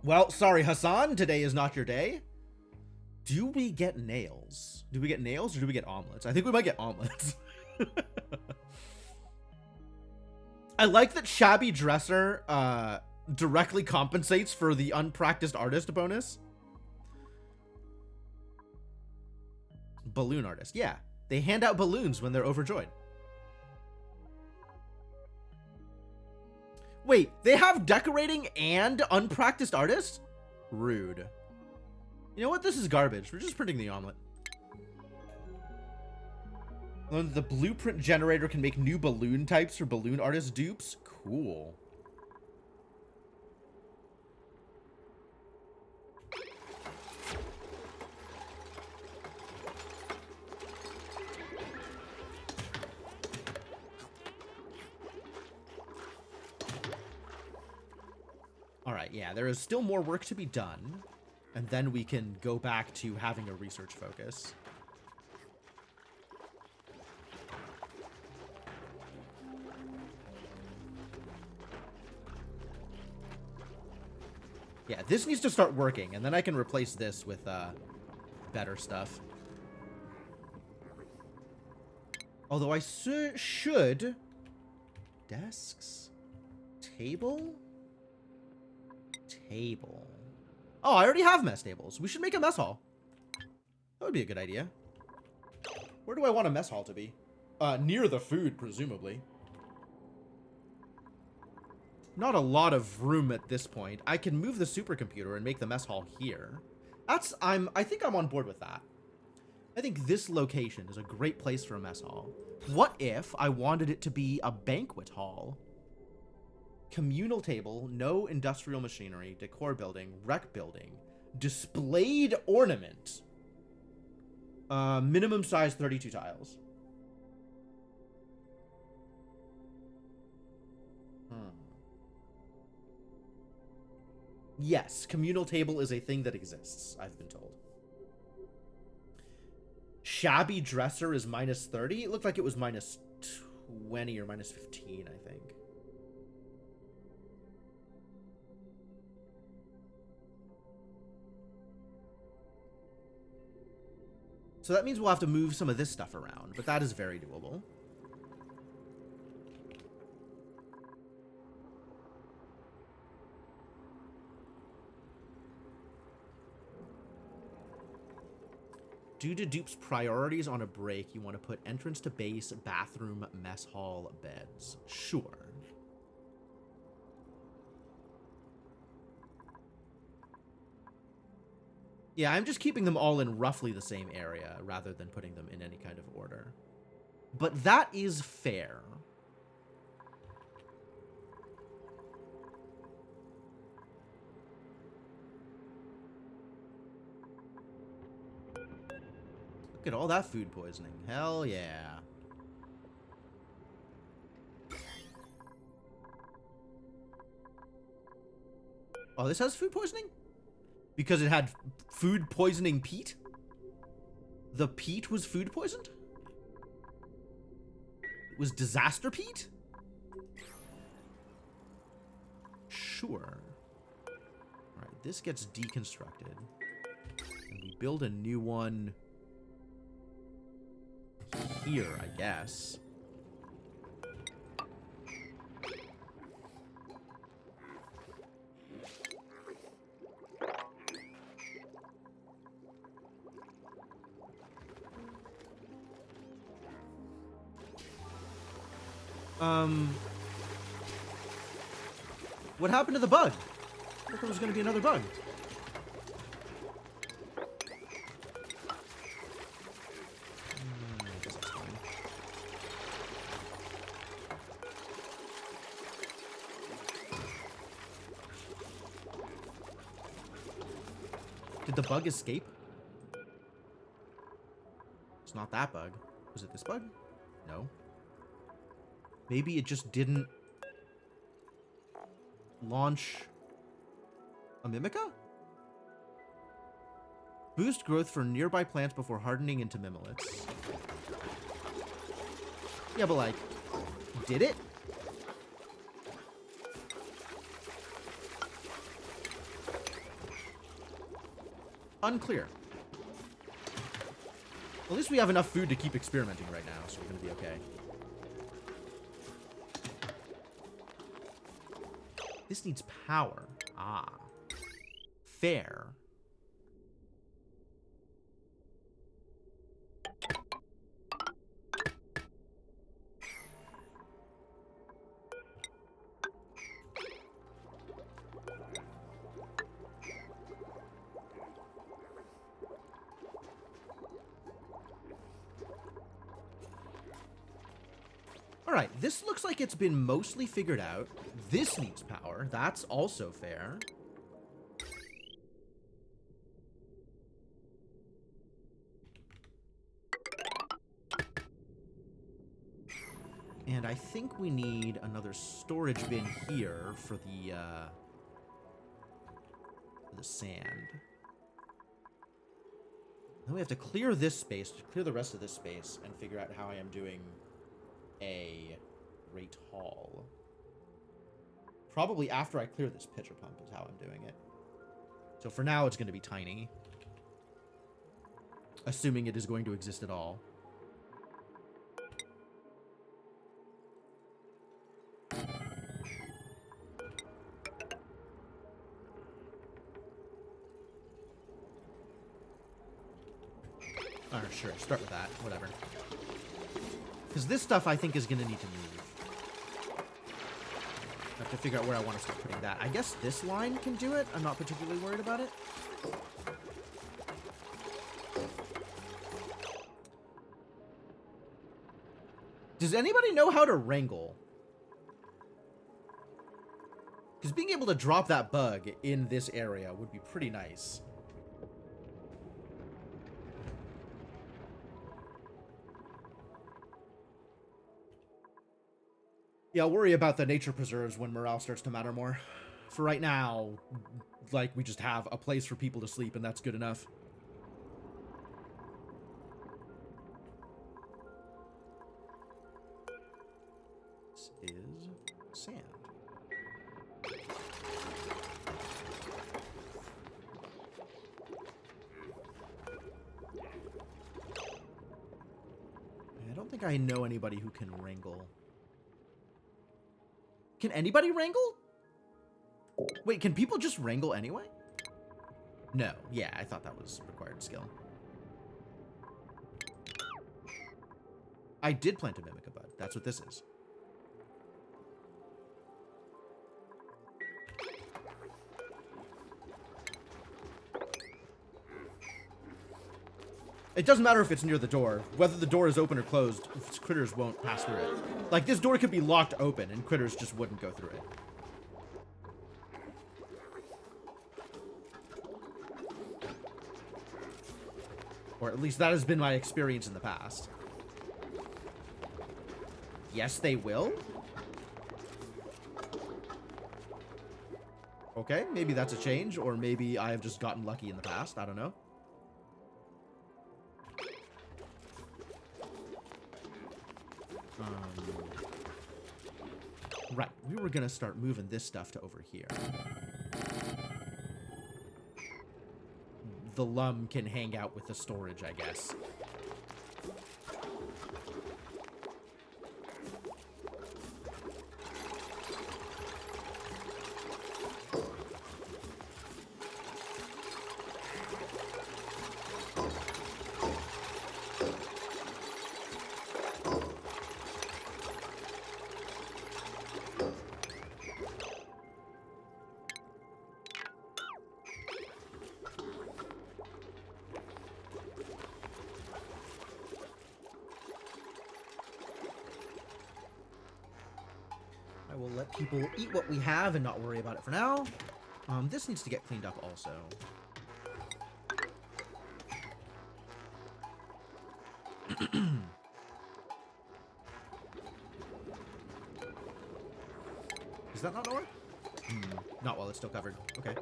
Well, sorry, Hassan. Today is not your day. Do we get nails? Do we get nails or do we get omelets? I think we might get omelets. I like that Shabby Dresser directly compensates for the unpracticed artist bonus. Balloon artist. Yeah, they hand out balloons when they're overjoyed. Wait, they have decorating and unpracticed artist? Rude. You know what? This is garbage. We're just printing the omelet. The blueprint generator can make new balloon types for balloon artist dupes. Cool. All right, yeah, there is still more work to be done, and then we can go back to having a research focus. Yeah, this needs to start working, and then I can replace this with better stuff. Although I should... Desks? Table? Table. Oh, I already have mess tables. We should make a mess hall. That would be a good idea. Where do I want a mess hall to be? Near the food, presumably. Not a lot of room at this point. I can move the supercomputer and make the mess hall here. I think I'm on board with that. I think this location is a great place for a mess hall. What if I wanted it to be a banquet hall? Communal table, no industrial machinery, decor building, rec building, displayed ornament. Minimum size 32 tiles. Yes, communal table is a thing that exists, I've been told. Shabby dresser is minus 30. It looked like it was minus 20 or minus 15, I think. So that means we'll have to move some of this stuff around, but that is very doable. Due to Dupe's priorities on a break, you want to put entrance to base, bathroom, mess hall, beds. Sure. Yeah, I'm just keeping them all in roughly the same area rather than putting them in any kind of order. But that is fair. Look at all that food poisoning. Hell yeah. Oh, this has food poisoning? Because it had food poisoning peat? The peat was food poisoned? It was disaster peat? Sure. Alright, this gets deconstructed. And we build a new one here, I guess. What happened to the bug? I thought there was going to be another bug. I guess that's fine. Did the bug escape? It's not that bug. Was it this bug? No. Maybe it just didn't launch a Mimica? Boost growth for nearby plants before hardening into mimolets. Yeah, but like, did it? Unclear. Well, at least we have enough food to keep experimenting right now, so we're gonna be okay. This needs power. Ah. Fair. Alright, this looks like it's been mostly figured out. This needs power. That's also fair. And I think we need another storage bin here for the sand. Then we have to clear this space, clear the rest of this space, and figure out how I am doing a great hall. Probably after I clear this pitcher pump is how I'm doing it. So for now, it's going to be tiny. Assuming it is going to exist at all. Alright, sure. Start with that. Whatever. Because this stuff, I think, is going to need to move. I have to figure out where I want to start putting that. I guess this line can do it. I'm not particularly worried about it. Does anybody know how to wrangle? Because being able to drop that bug in this area would be pretty nice. Yeah, I'll worry about the nature preserves when morale starts to matter more. For right now, like, we just have a place for people to sleep, and that's good enough. This is sand. I don't think I know anybody who can wrangle. Can anybody wrangle? Wait, can people just wrangle anyway? No. Yeah, I thought that was required skill. I did plant a mimic bud. That's what this is. It doesn't matter if it's near the door. Whether the door is open or closed, critters won't pass through it. Like, this door could be locked open, and critters just wouldn't go through it. Or at least that has been my experience in the past. Yes, they will? Okay, maybe that's a change, or maybe I have just gotten lucky in the past. I don't know. Right, we were gonna start moving this stuff to over here. The lum can hang out with the storage, I guess. I will let people eat what we have and not worry about it for now. This needs to get cleaned up also. Is that not nowhere? Not while it's still covered. Okay.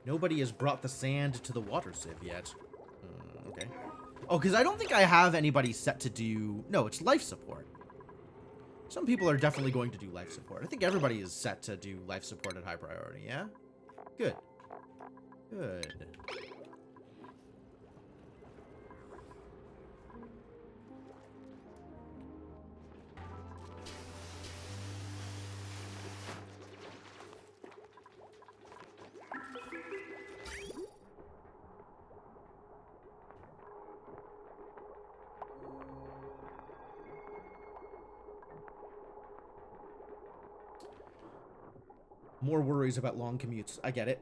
Nobody has brought the sand to the water sieve yet. Okay. Oh, because I don't think I have anybody set to do... No, it's life support. Some people are definitely going to do life support. I think everybody is set to do life support at high priority, yeah? Good. Good. More worries about long commutes. I get it.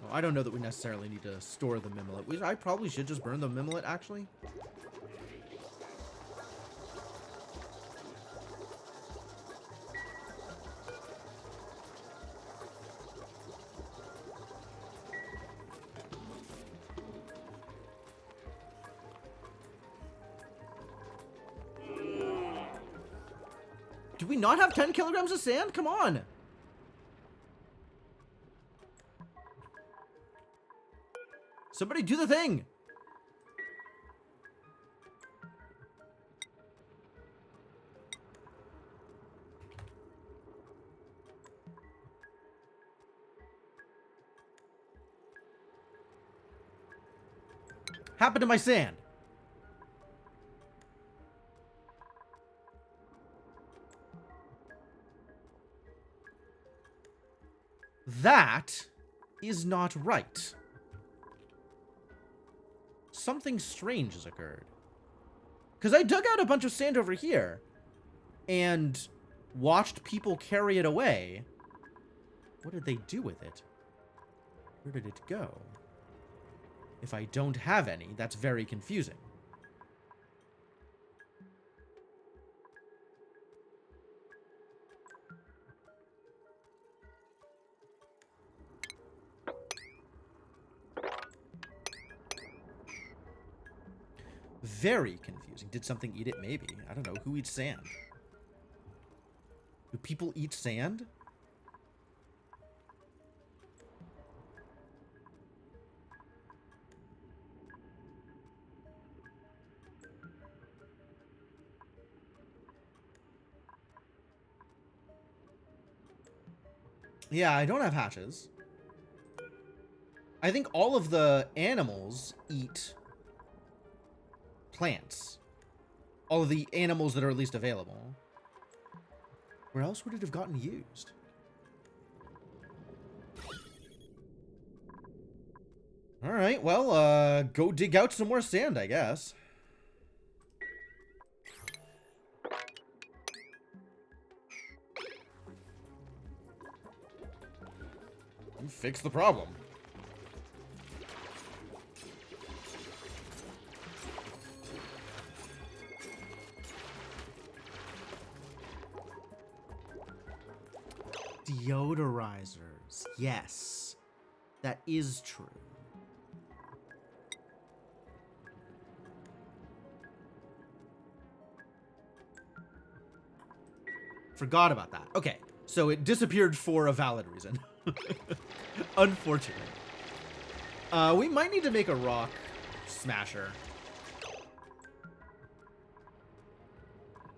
Oh, I don't know that we necessarily need to store the mimlet. I probably should just burn the mimlet, actually. Do we not have 10 kilograms of sand? Come on. Somebody do the thing. Happened to my sand? That is not right. Something strange has occurred. Because I dug out a bunch of sand over here and watched people carry it away. What did they do with it? Where did it go? If I don't have any, that's very confusing. Very confusing. Did something eat it? Maybe. I don't know. Who eats sand? Do people eat sand? Yeah, I don't have hatches. I think all of the animals eat plants. All of the animals that are at least available. Where else would it have gotten used? Alright, well, go dig out some more sand, I guess. And fix the problem. Deodorizers. Yes. That is true. Forgot about that. Okay. So it disappeared for a valid reason. Unfortunate. We might need to make a rock smasher.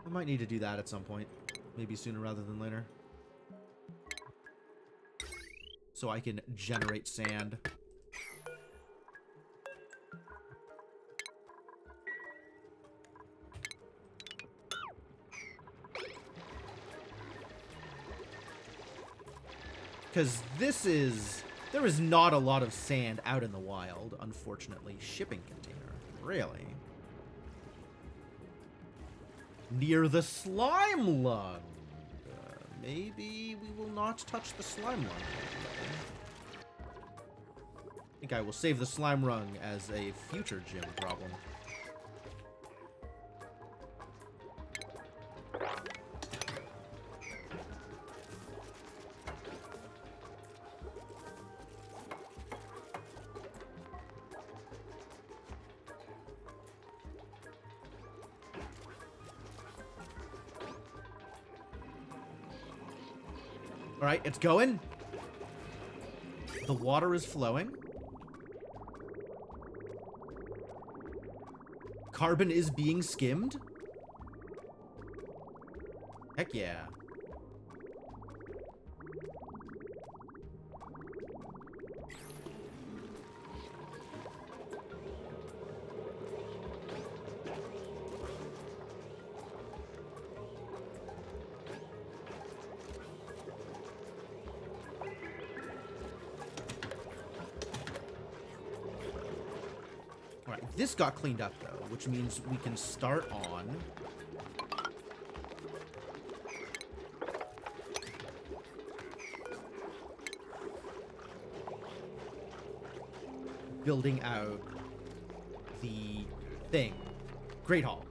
We might need to do that at some point. Maybe sooner rather than later. So I can generate sand. Because there is not a lot of sand out in the wild, unfortunately. Shipping container, really? Near the slime lung. Maybe we will not touch the slime lung. I think I will save the slime rung as a future gym problem. All right, it's going. The water is flowing. Carbon is being skimmed. Heck yeah. This got cleaned up, though, which means we can start on building out the thing. Great Hall.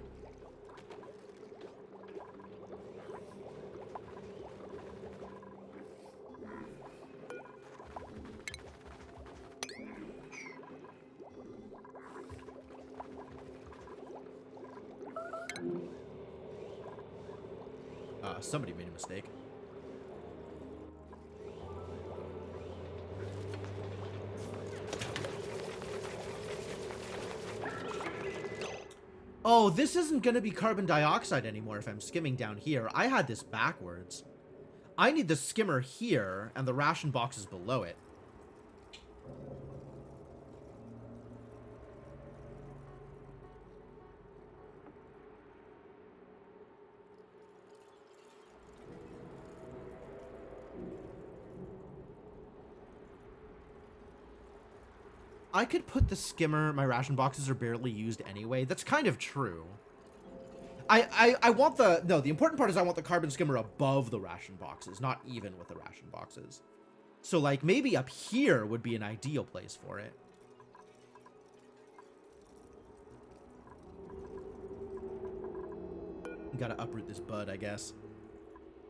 Somebody made a mistake. Oh, this isn't going to be carbon dioxide anymore if I'm skimming down here. I had this backwards. I need the skimmer here and the ration boxes below it. I could put the skimmer, my ration boxes are barely used anyway. That's kind of true. I want the, no, the important part is I want the carbon skimmer above the ration boxes, not even with the ration boxes. So, like, maybe up here would be an ideal place for it. Gotta uproot this bud, I guess.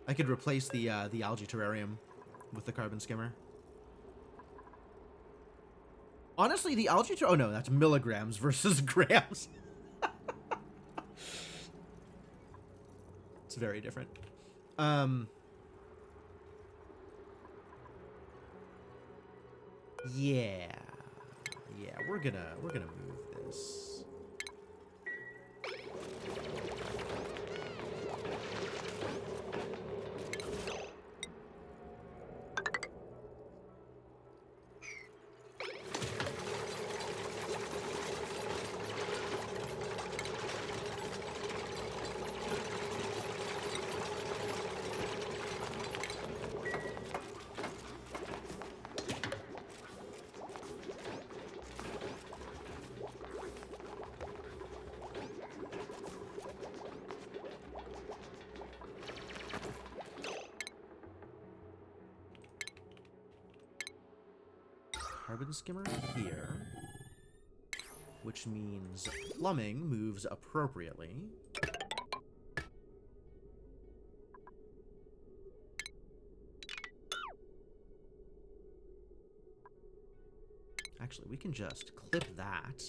I could replace the algae terrarium with the carbon skimmer. Honestly, the algae oh no, that's milligrams versus grams. It's very different. Yeah, we're gonna move this. Carbon skimmer here, which means plumbing moves appropriately. Actually, we can just clip that.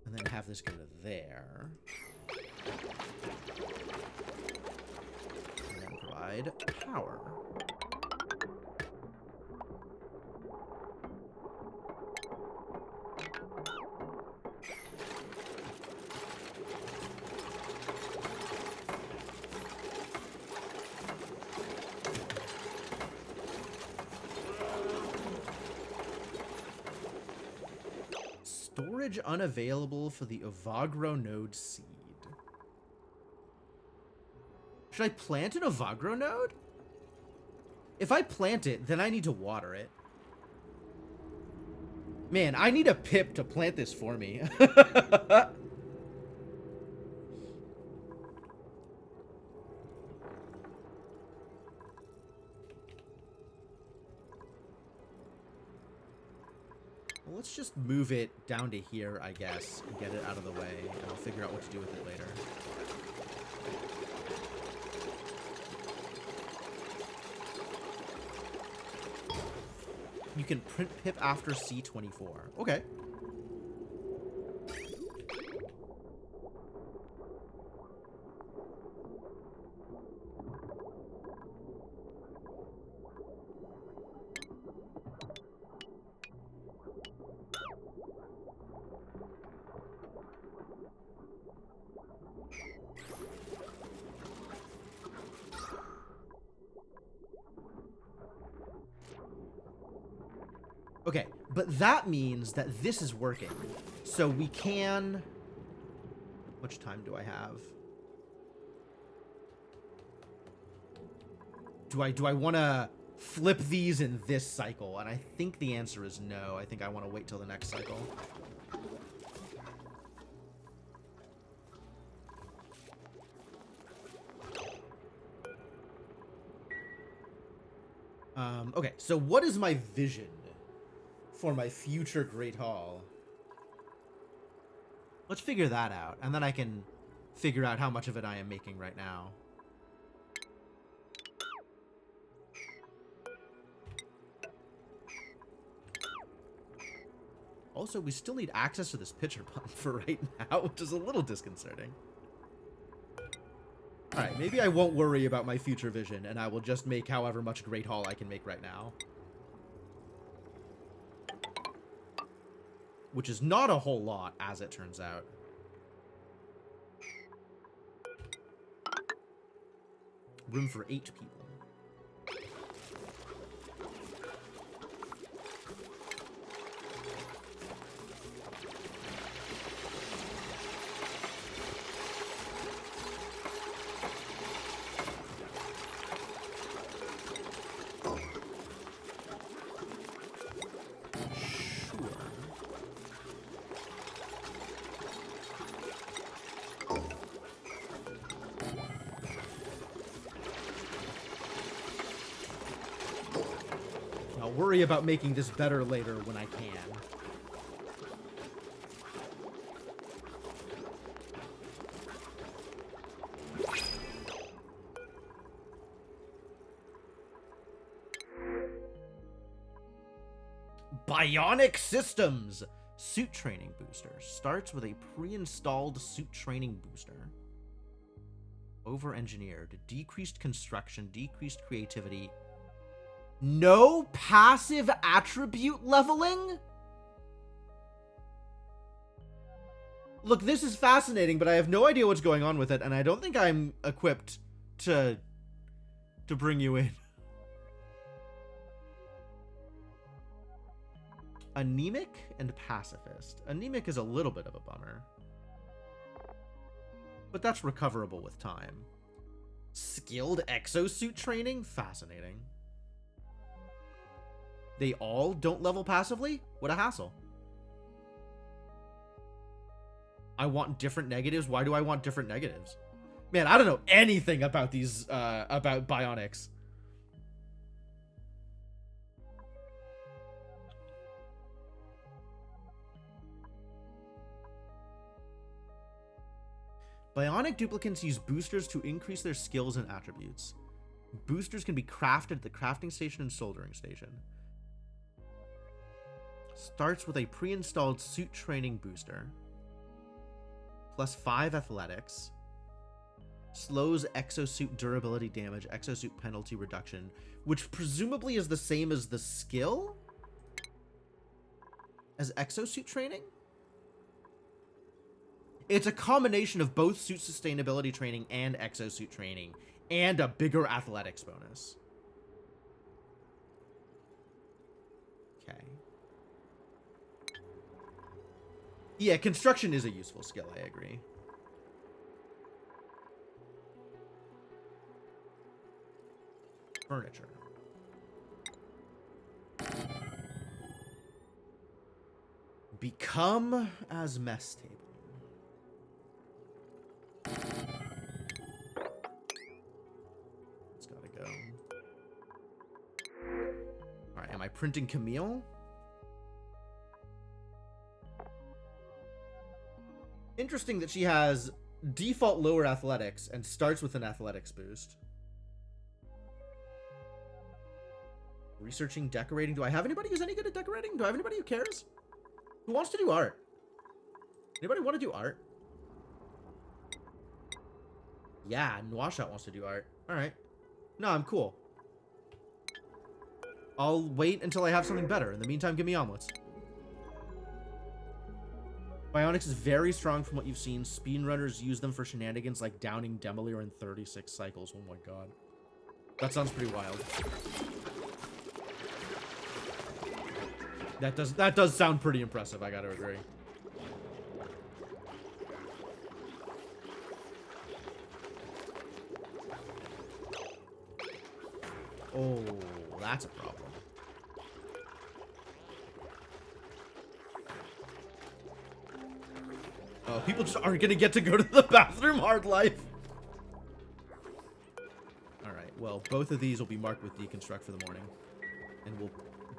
And then have this go to there. And then provide power. Storage unavailable for the Ovagro node seed. Should I plant an Ovagro node? If I plant it, then I need to water it. Man, I need a pip to plant this for me. Well, let's just move it down to here, I guess, and get it out of the way, and I'll figure out what to do with it later. You can print pip after C24. Okay. Okay, but that means that this is working. So we can... How much time do I have? Do I want to flip these in this cycle? And I think the answer is no. I think I want to wait till the next cycle. Okay, so what is my vision for my future Great Hall? Let's figure that out, and then I can figure out how much of it I am making right now. Also, we still need access to this pitcher pump for right now, which is a little disconcerting. Alright, maybe I won't worry about my future vision, and I will just make however much Great Hall I can make right now. Which is not a whole lot, as it turns out. Room for 8 people. Worry about making this better later when I can. Bionic Systems! Suit training booster. Starts with a pre-installed suit training booster. Over-engineered. Decreased construction, decreased creativity. No passive attribute leveling? Look, this is fascinating, but I have no idea what's going on with it, and I don't think I'm equipped to bring you in. Anemic and pacifist. Anemic is a little bit of a bummer, but that's recoverable with time. Skilled exosuit training? Fascinating. They all don't level passively? What a hassle. I want different negatives. Why do I want different negatives? Man, I don't know anything about these, about bionics. Bionic duplicates use boosters to increase their skills and attributes. Boosters can be crafted at the crafting station and soldering station. Starts with a pre-installed suit training booster. Plus 5 athletics. Slows exosuit durability damage, exosuit penalty reduction, which presumably is the same as the skill? As exosuit training? It's a combination of both suit sustainability training and exosuit training, and a bigger athletics bonus. Okay. Yeah, construction is a useful skill, I agree. Furniture. Become as mess table. It's gotta go. Alright, am I printing Camille? Interesting that she has default lower athletics and starts with an athletics boost. Researching, decorating. Do I have anybody who's any good at decorating? Do I have anybody who cares? Who wants to do art? Anybody want to do art? Yeah, Nwashot wants to do art. Alright. No, I'm cool. I'll wait until I have something better. In the meantime, give me omelets. Bionics is very strong from what you've seen. Speedrunners use them for shenanigans like downing Demolier in 36 cycles. Oh my god. That sounds pretty wild. That does sound pretty impressive, I gotta agree. Oh, that's a problem. Oh, people just aren't gonna get to go to the bathroom, hard life. Alright, well, both of these will be marked with deconstruct for the morning. And we'll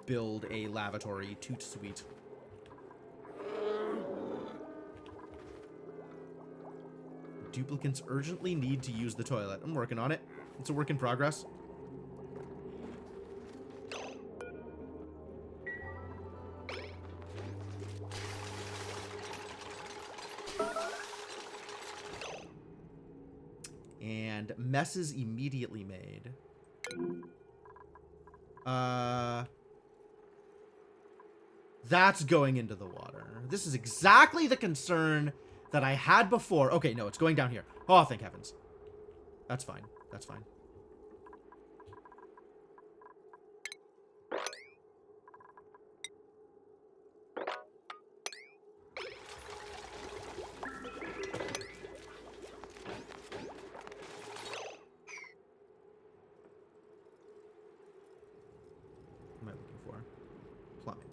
build a lavatory toot suite. Duplicants urgently need to use the toilet. I'm working on it. It's a work in progress. And messes immediately made. That's going into the water. This is exactly the concern that I had before. Okay, no, it's going down here. Oh, thank heavens. That's fine. That's fine. What am I looking for? Plumbing.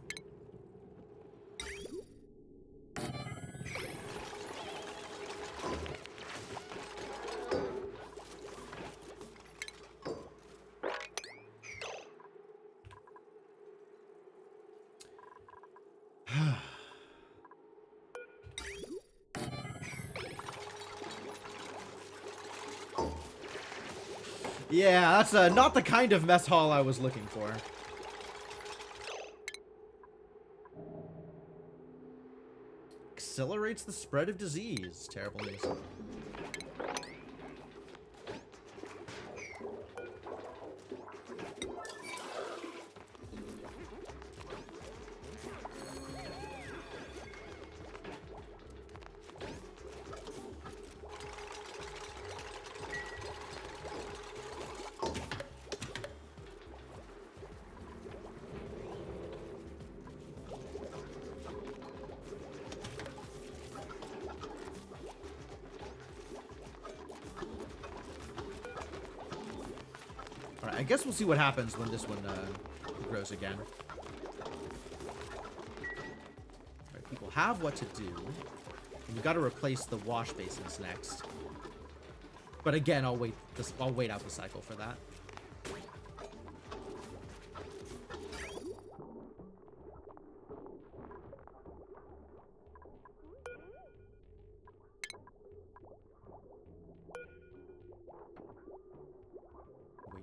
Yeah, that's not the kind of mess hall I was looking for. Accelerates the spread of disease. Terrible news. Alright, I guess we'll see what happens when this one grows again. Alright, people have what to do. We've got to replace the wash basins next. But again, I'll wait out the cycle for that. Wait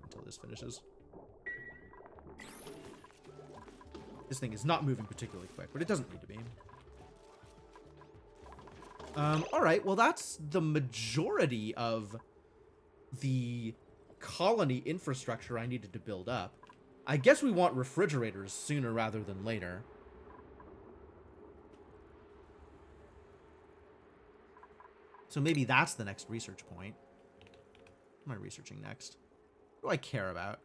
until this finishes. This thing is not moving particularly quick, but it doesn't need to be. Alright, well that's the majority of the colony infrastructure I needed to build up. I guess we want refrigerators sooner rather than later. So maybe that's the next research point. What am I researching next? What do I care about?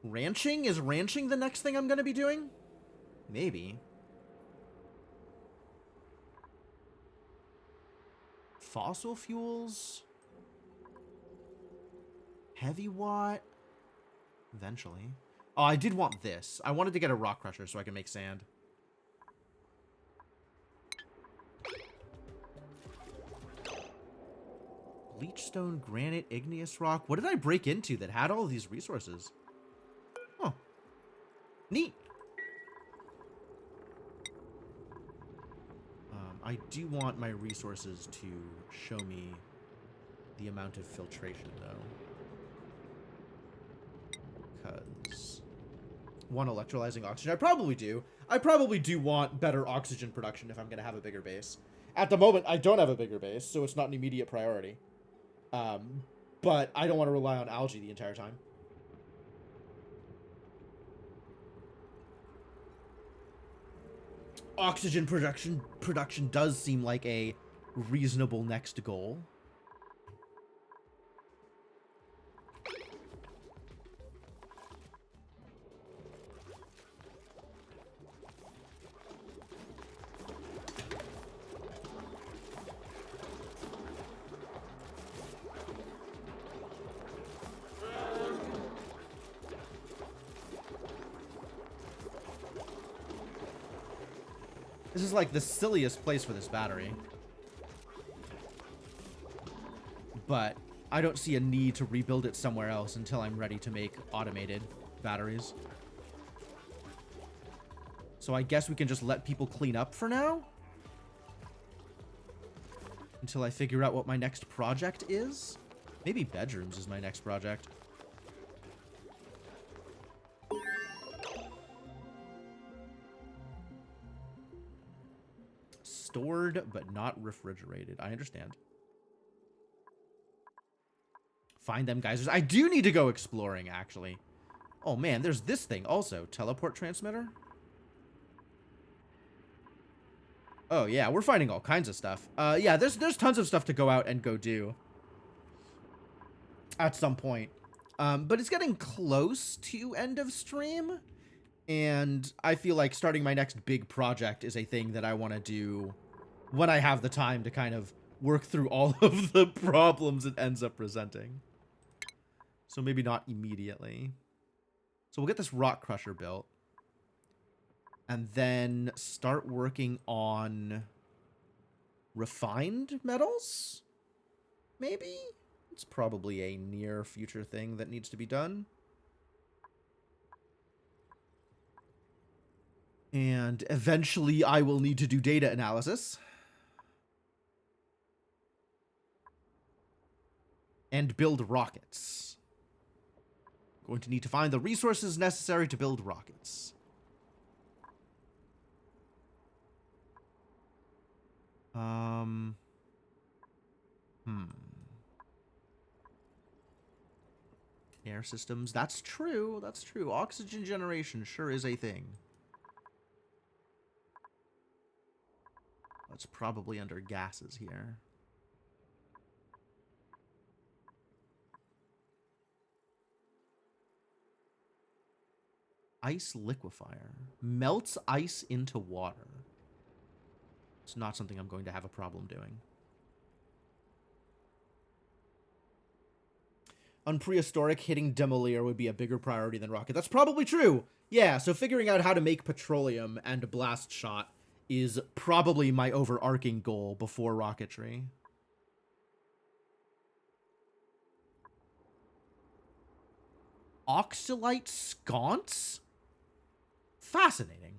Ranching? Is ranching the next thing I'm going to be doing? Maybe. Fossil fuels? Heavy watt? Eventually. Oh, I did want this. I wanted to get a rock crusher so I can make sand. Bleachstone, granite, igneous rock. What did I break into that had all of these resources? Oh. Neat. I do want my resources to show me the amount of filtration, though. Because... one, electrolyzing oxygen. I probably do. I probably do want better oxygen production if I'm going to have a bigger base. At the moment, I don't have a bigger base, so it's not an immediate priority. But I don't want to rely on algae the entire time. Oxygen production does seem like a reasonable next goal. This is like the silliest place for this battery. But I don't see a need to rebuild it somewhere else until I'm ready to make automated batteries. So I guess we can just let people clean up for now? Until I figure out what my next project is? Maybe bedrooms is my next project. Stored, but not refrigerated. I understand. Find them geysers. I do need to go exploring, actually. Oh, man, there's this thing also. Teleport transmitter. Oh, yeah, we're finding all kinds of stuff. Yeah, there's tons of stuff to go out and go do. At some point. But it's getting close to end of stream. And I feel like starting my next big project is a thing that I want to do when I have the time to kind of work through all of the problems it ends up presenting. So maybe not immediately. So we'll get this rock crusher built. And then start working on refined metals? Maybe? It's probably a near future thing that needs to be done. And eventually I will need to do data analysis. And build rockets. Going to need to find the resources necessary to build rockets. Air systems. That's true. That's true. Oxygen generation sure is a thing. That's probably under gases here. Ice liquefier. Melts ice into water. It's not something I'm going to have a problem doing. On Prehistoric, hitting Demolier would be a bigger priority than Rocket. That's probably true. Yeah, so figuring out how to make petroleum and blast shot is probably my overarching goal before rocketry. Oxalite sconce? Fascinating.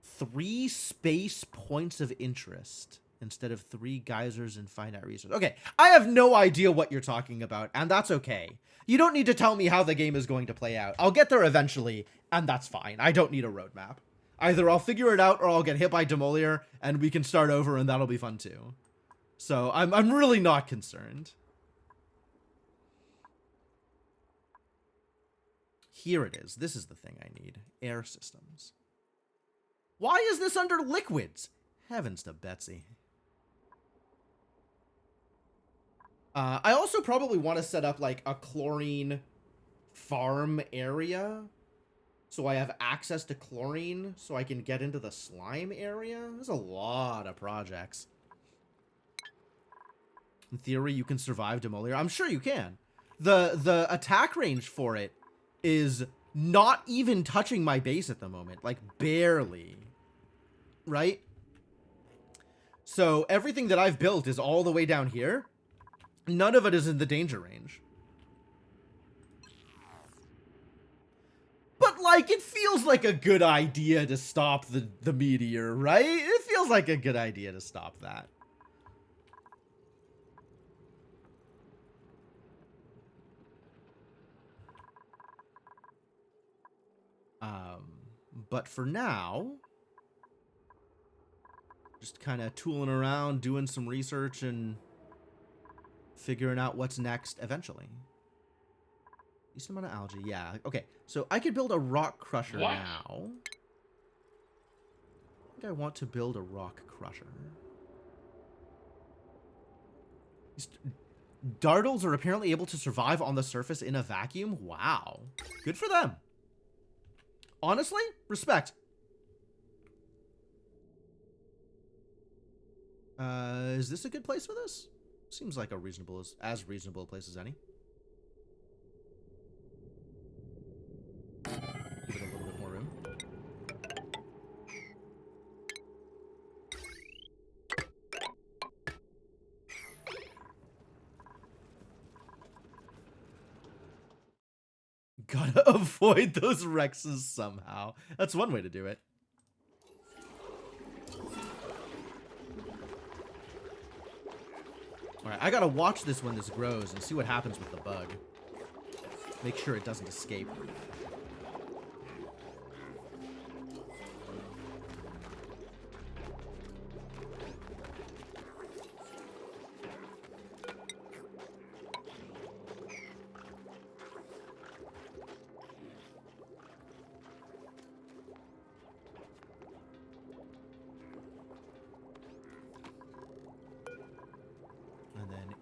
Three space points of interest instead of 3 geysers and finite resources. Okay, I have no idea what you're talking about, and that's okay. You don't need to tell me how the game is going to play out. I'll get there eventually, and that's fine. I don't need a roadmap. Either I'll figure it out or I'll get hit by Demolier, and we can start over, and that'll be fun too. So I'm really not concerned. Here it is. This is the thing I need. Air systems. Why is this under liquids? Heavens to Betsy. I also probably want to set up like a chlorine farm area. So I have access to chlorine so I can get into the slime area. There's a lot of projects. In theory, you can survive Demolier. I'm sure you can. The attack range for it is not even touching my base at the moment. Like, barely. Right? So everything that I've built is all the way down here. None of it is in the danger range. But, like, it feels like a good idea to stop the meteor, right? It feels like a good idea to stop that. But for now, just kind of tooling around, doing some research, and figuring out what's next eventually. Decent amount of algae, yeah. Okay, so I could build a rock crusher now. I think I want to build a rock crusher. These Dartles are apparently able to survive on the surface in a vacuum. Wow. Good for them. Honestly, respect. Is this a good place for this? Seems like a reasonable, as reasonable a place as any. Give it a little bit more room. Gotta avoid those Rexes somehow. That's one way to do it. Alright, I gotta watch this when this grows and see what happens with the bug. Make sure it doesn't escape.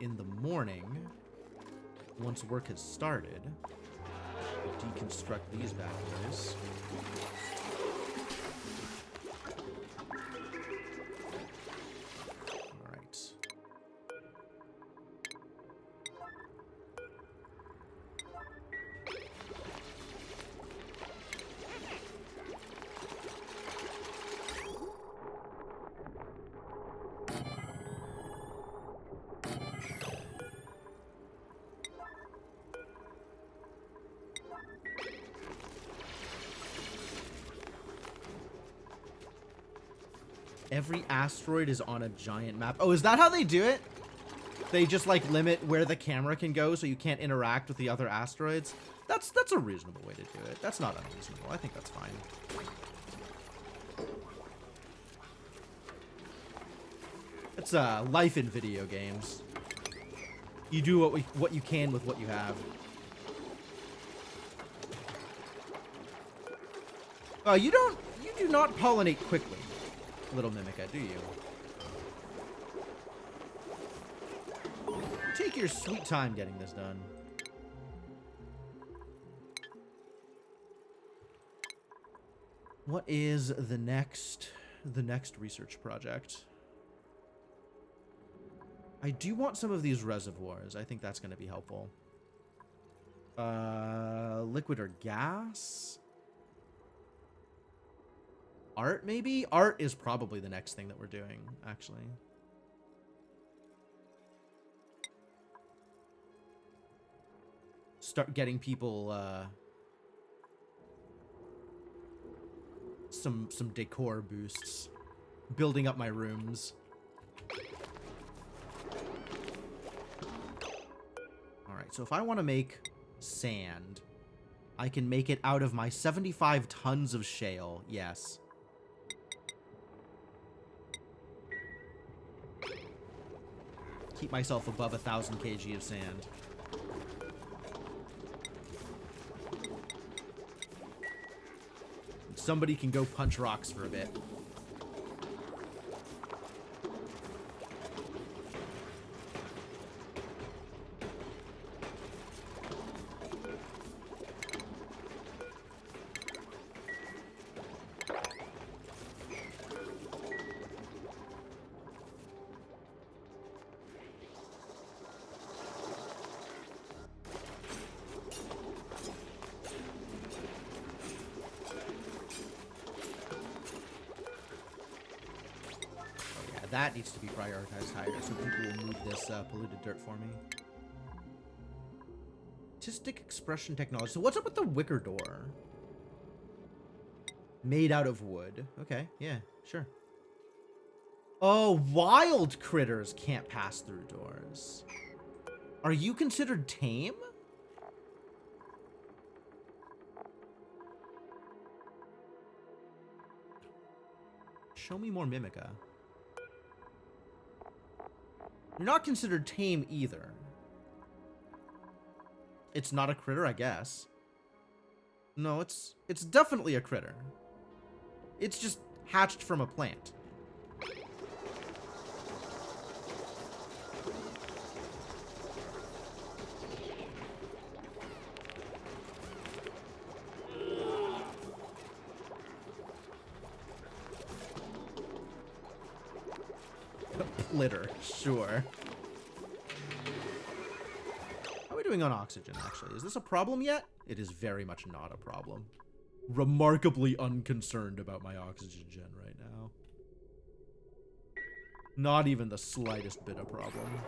In the morning, once work has started, deconstruct these bad boys. All right. Every asteroid is on a giant map. Oh, is that how they do it? They just like limit where the camera can go so you can't interact with the other asteroids? That's a reasonable way to do it. That's not unreasonable. I think that's fine. It's life in video games. You do what you can with what you have. You do not pollinate quickly, little Mimica, do you? Take your sweet time getting this done. What is the next research project? I do want some of these reservoirs. I think that's going to be helpful. Liquid or gas? Art, maybe? Art is probably the next thing that we're doing, actually. Start getting people, some decor boosts. Building up my rooms. Alright, so if I want to make sand, I can make it out of my 75 tons of shale, yes. Keep myself above 1,000 kg of sand. Somebody can go punch rocks for a bit. That needs to be prioritized higher so people will move this polluted dirt for me. Artistic expression technology. So what's up with the wicker door? Made out of wood. Okay, yeah, sure. Oh, wild critters can't pass through doors. Are you considered tame? Show me more Mimica. You're not considered tame either. It's not a critter, I guess. No, it's definitely a critter. It's just hatched from a plant. Litter, sure. How are we doing on oxygen, actually? Is this a problem yet? It is very much not a problem. Remarkably unconcerned about my oxygen gen right now. Not even the slightest bit of problem.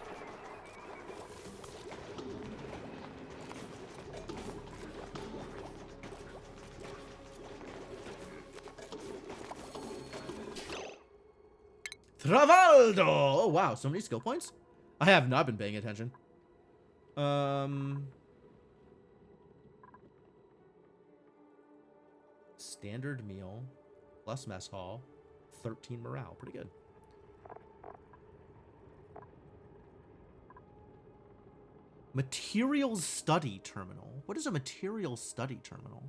Travaldo! Oh, wow. So many skill points? I have not been paying attention. Standard meal plus mess hall, 13 morale. Pretty good. Materials study terminal. What is a materials study terminal?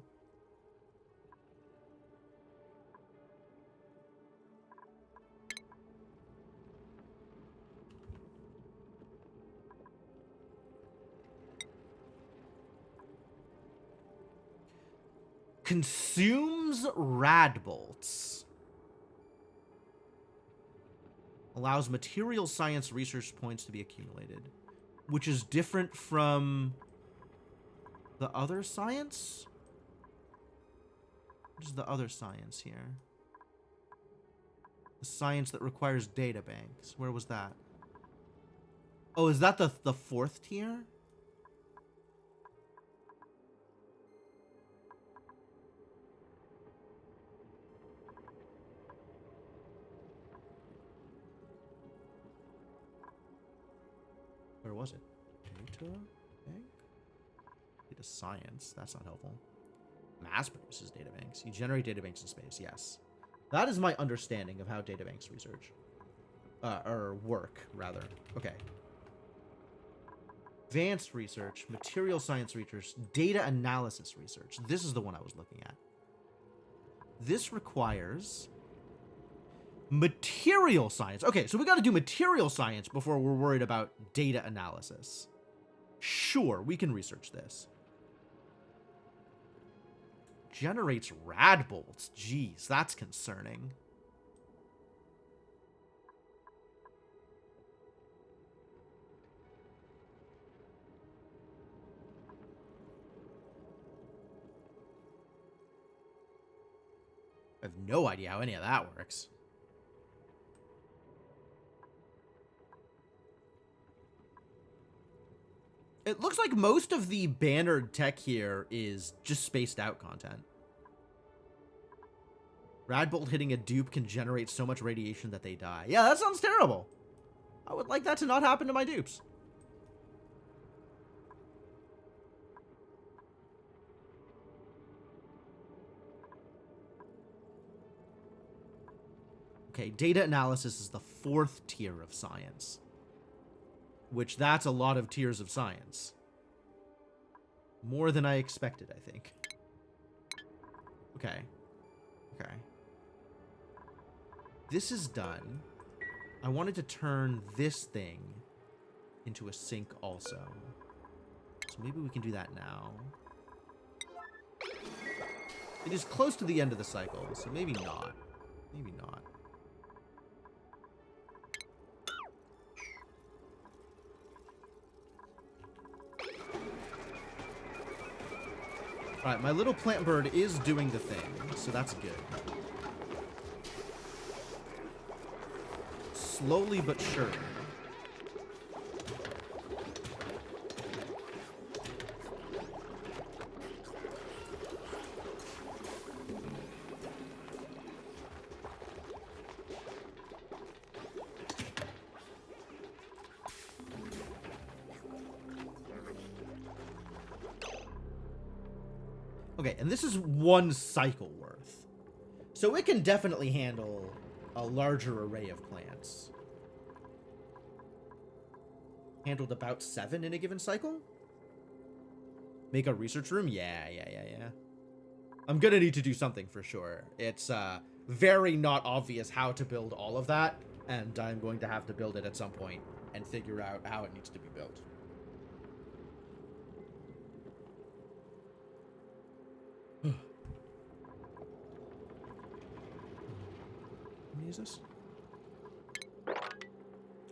Consumes rad bolts. Allows material science research points to be accumulated, which is different from the other science. What is the other science here? The science that requires data banks. Where was that? Oh, is that the fourth tier? Where was it? Data bank? Data science. That's not helpful. Mass produces data banks. You generate data banks in space. Yes. That is my understanding of how data banks research. Or work, rather. Okay. Advanced research, material science research, data analysis research. This is the one I was looking at. This requires material science. Okay, so we got to do material science before we're worried about data analysis. Sure, we can research this. Generates rad bolts. Jeez, that's concerning. I have no idea how any of that works. It looks like most of the bannered tech here is just spaced out content. Radbolt hitting a dupe can generate so much radiation that they die. Yeah, that sounds terrible. I would like that to not happen to my dupes. Okay, data analysis is the fourth tier of science. Which, that's a lot of tiers of science. More than I expected, I think. Okay. Okay. This is done. I wanted to turn this thing into a sink also. So maybe we can do that now. It is close to the end of the cycle, so maybe not. Maybe not. Alright, my little plant bird is doing the thing, so that's good. Slowly but surely. Okay, and this is one cycle worth. So it can definitely handle a larger array of plants. Handled about 7 in a given cycle? Make a research room? Yeah. I'm gonna need to do something for sure. It's very not obvious how to build all of that, and I'm going to have to build it at some point and figure out how it needs to be built. How many is this?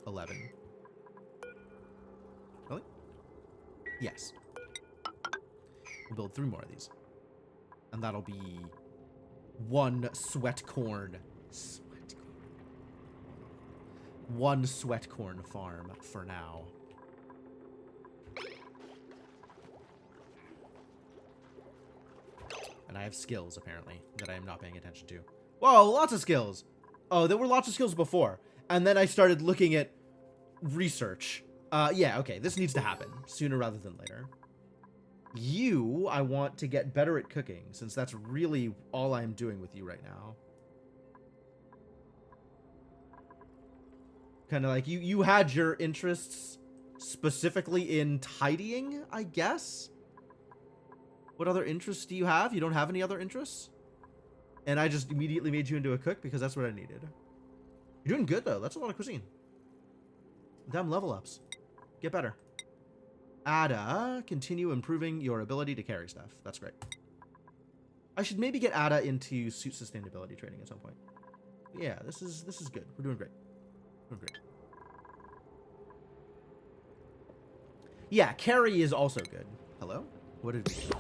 11. Really? Yes. We'll build 3 more of these. And that'll be 1 sweat corn. One sweat corn farm for now. And I have skills, apparently, that I am not paying attention to. Whoa, lots of skills! Oh, there were lots of skills before. And then I started looking at research. Yeah, okay, this needs to happen sooner rather than later. You, I want to get better at cooking, since that's really all I'm doing with you right now. Kind of like, you had your interests specifically in tidying, I guess? What other interests do you have? You don't have any other interests? And I just immediately made you into a cook because that's what I needed. You're doing good, though. That's a lot of cuisine. Them level ups. Get better. Ada, continue improving your ability to carry stuff. That's great. I should maybe get Ada into suit sustainability training at some point. Yeah, this is good. We're doing great. We're great. Yeah, carry is also good. Hello? What did we do?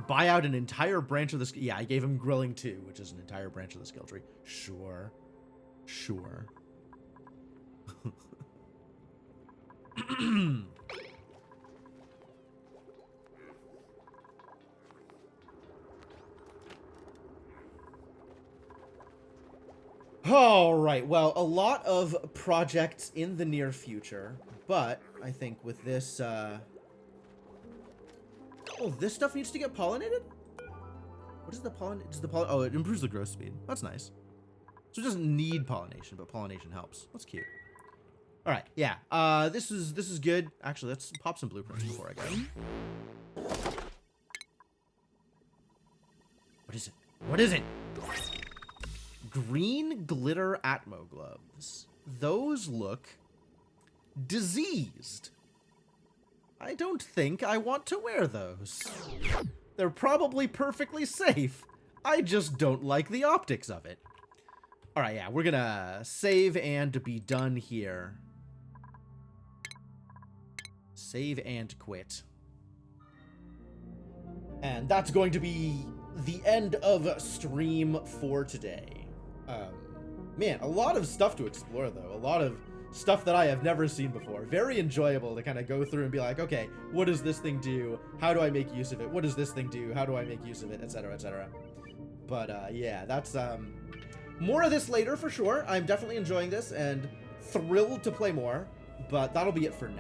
Buy out an entire branch of the skill. Yeah, I gave him grilling too, which is an entire branch of the skill tree. Sure. Sure. All right, well, a lot of projects in the near future, but I think with this, oh, this stuff needs to get pollinated? What is the pollen? Does the pollen? Oh, it improves the growth speed. That's nice. So it doesn't need pollination, but pollination helps. That's cute. All right, yeah. This is good. Actually, let's pop some blueprints before I go. What is it? What is it? Green glitter Atmo gloves. Those look diseased. I don't think I want to wear those. They're probably perfectly safe. I just don't like the optics of it. All right, yeah, we're gonna save and be done here. Save and quit. And that's going to be the end of stream for today. Man, a lot of stuff to explore, though. A lot of stuff that I have never seen before. Very enjoyable to kind of go through and be like, okay, what does this thing do? How do I make use of it? What does this thing do? How do I make use of it? Etc., etc. But, yeah, that's, more of this later for sure. I'm definitely enjoying this and thrilled to play more, but that'll be it for now.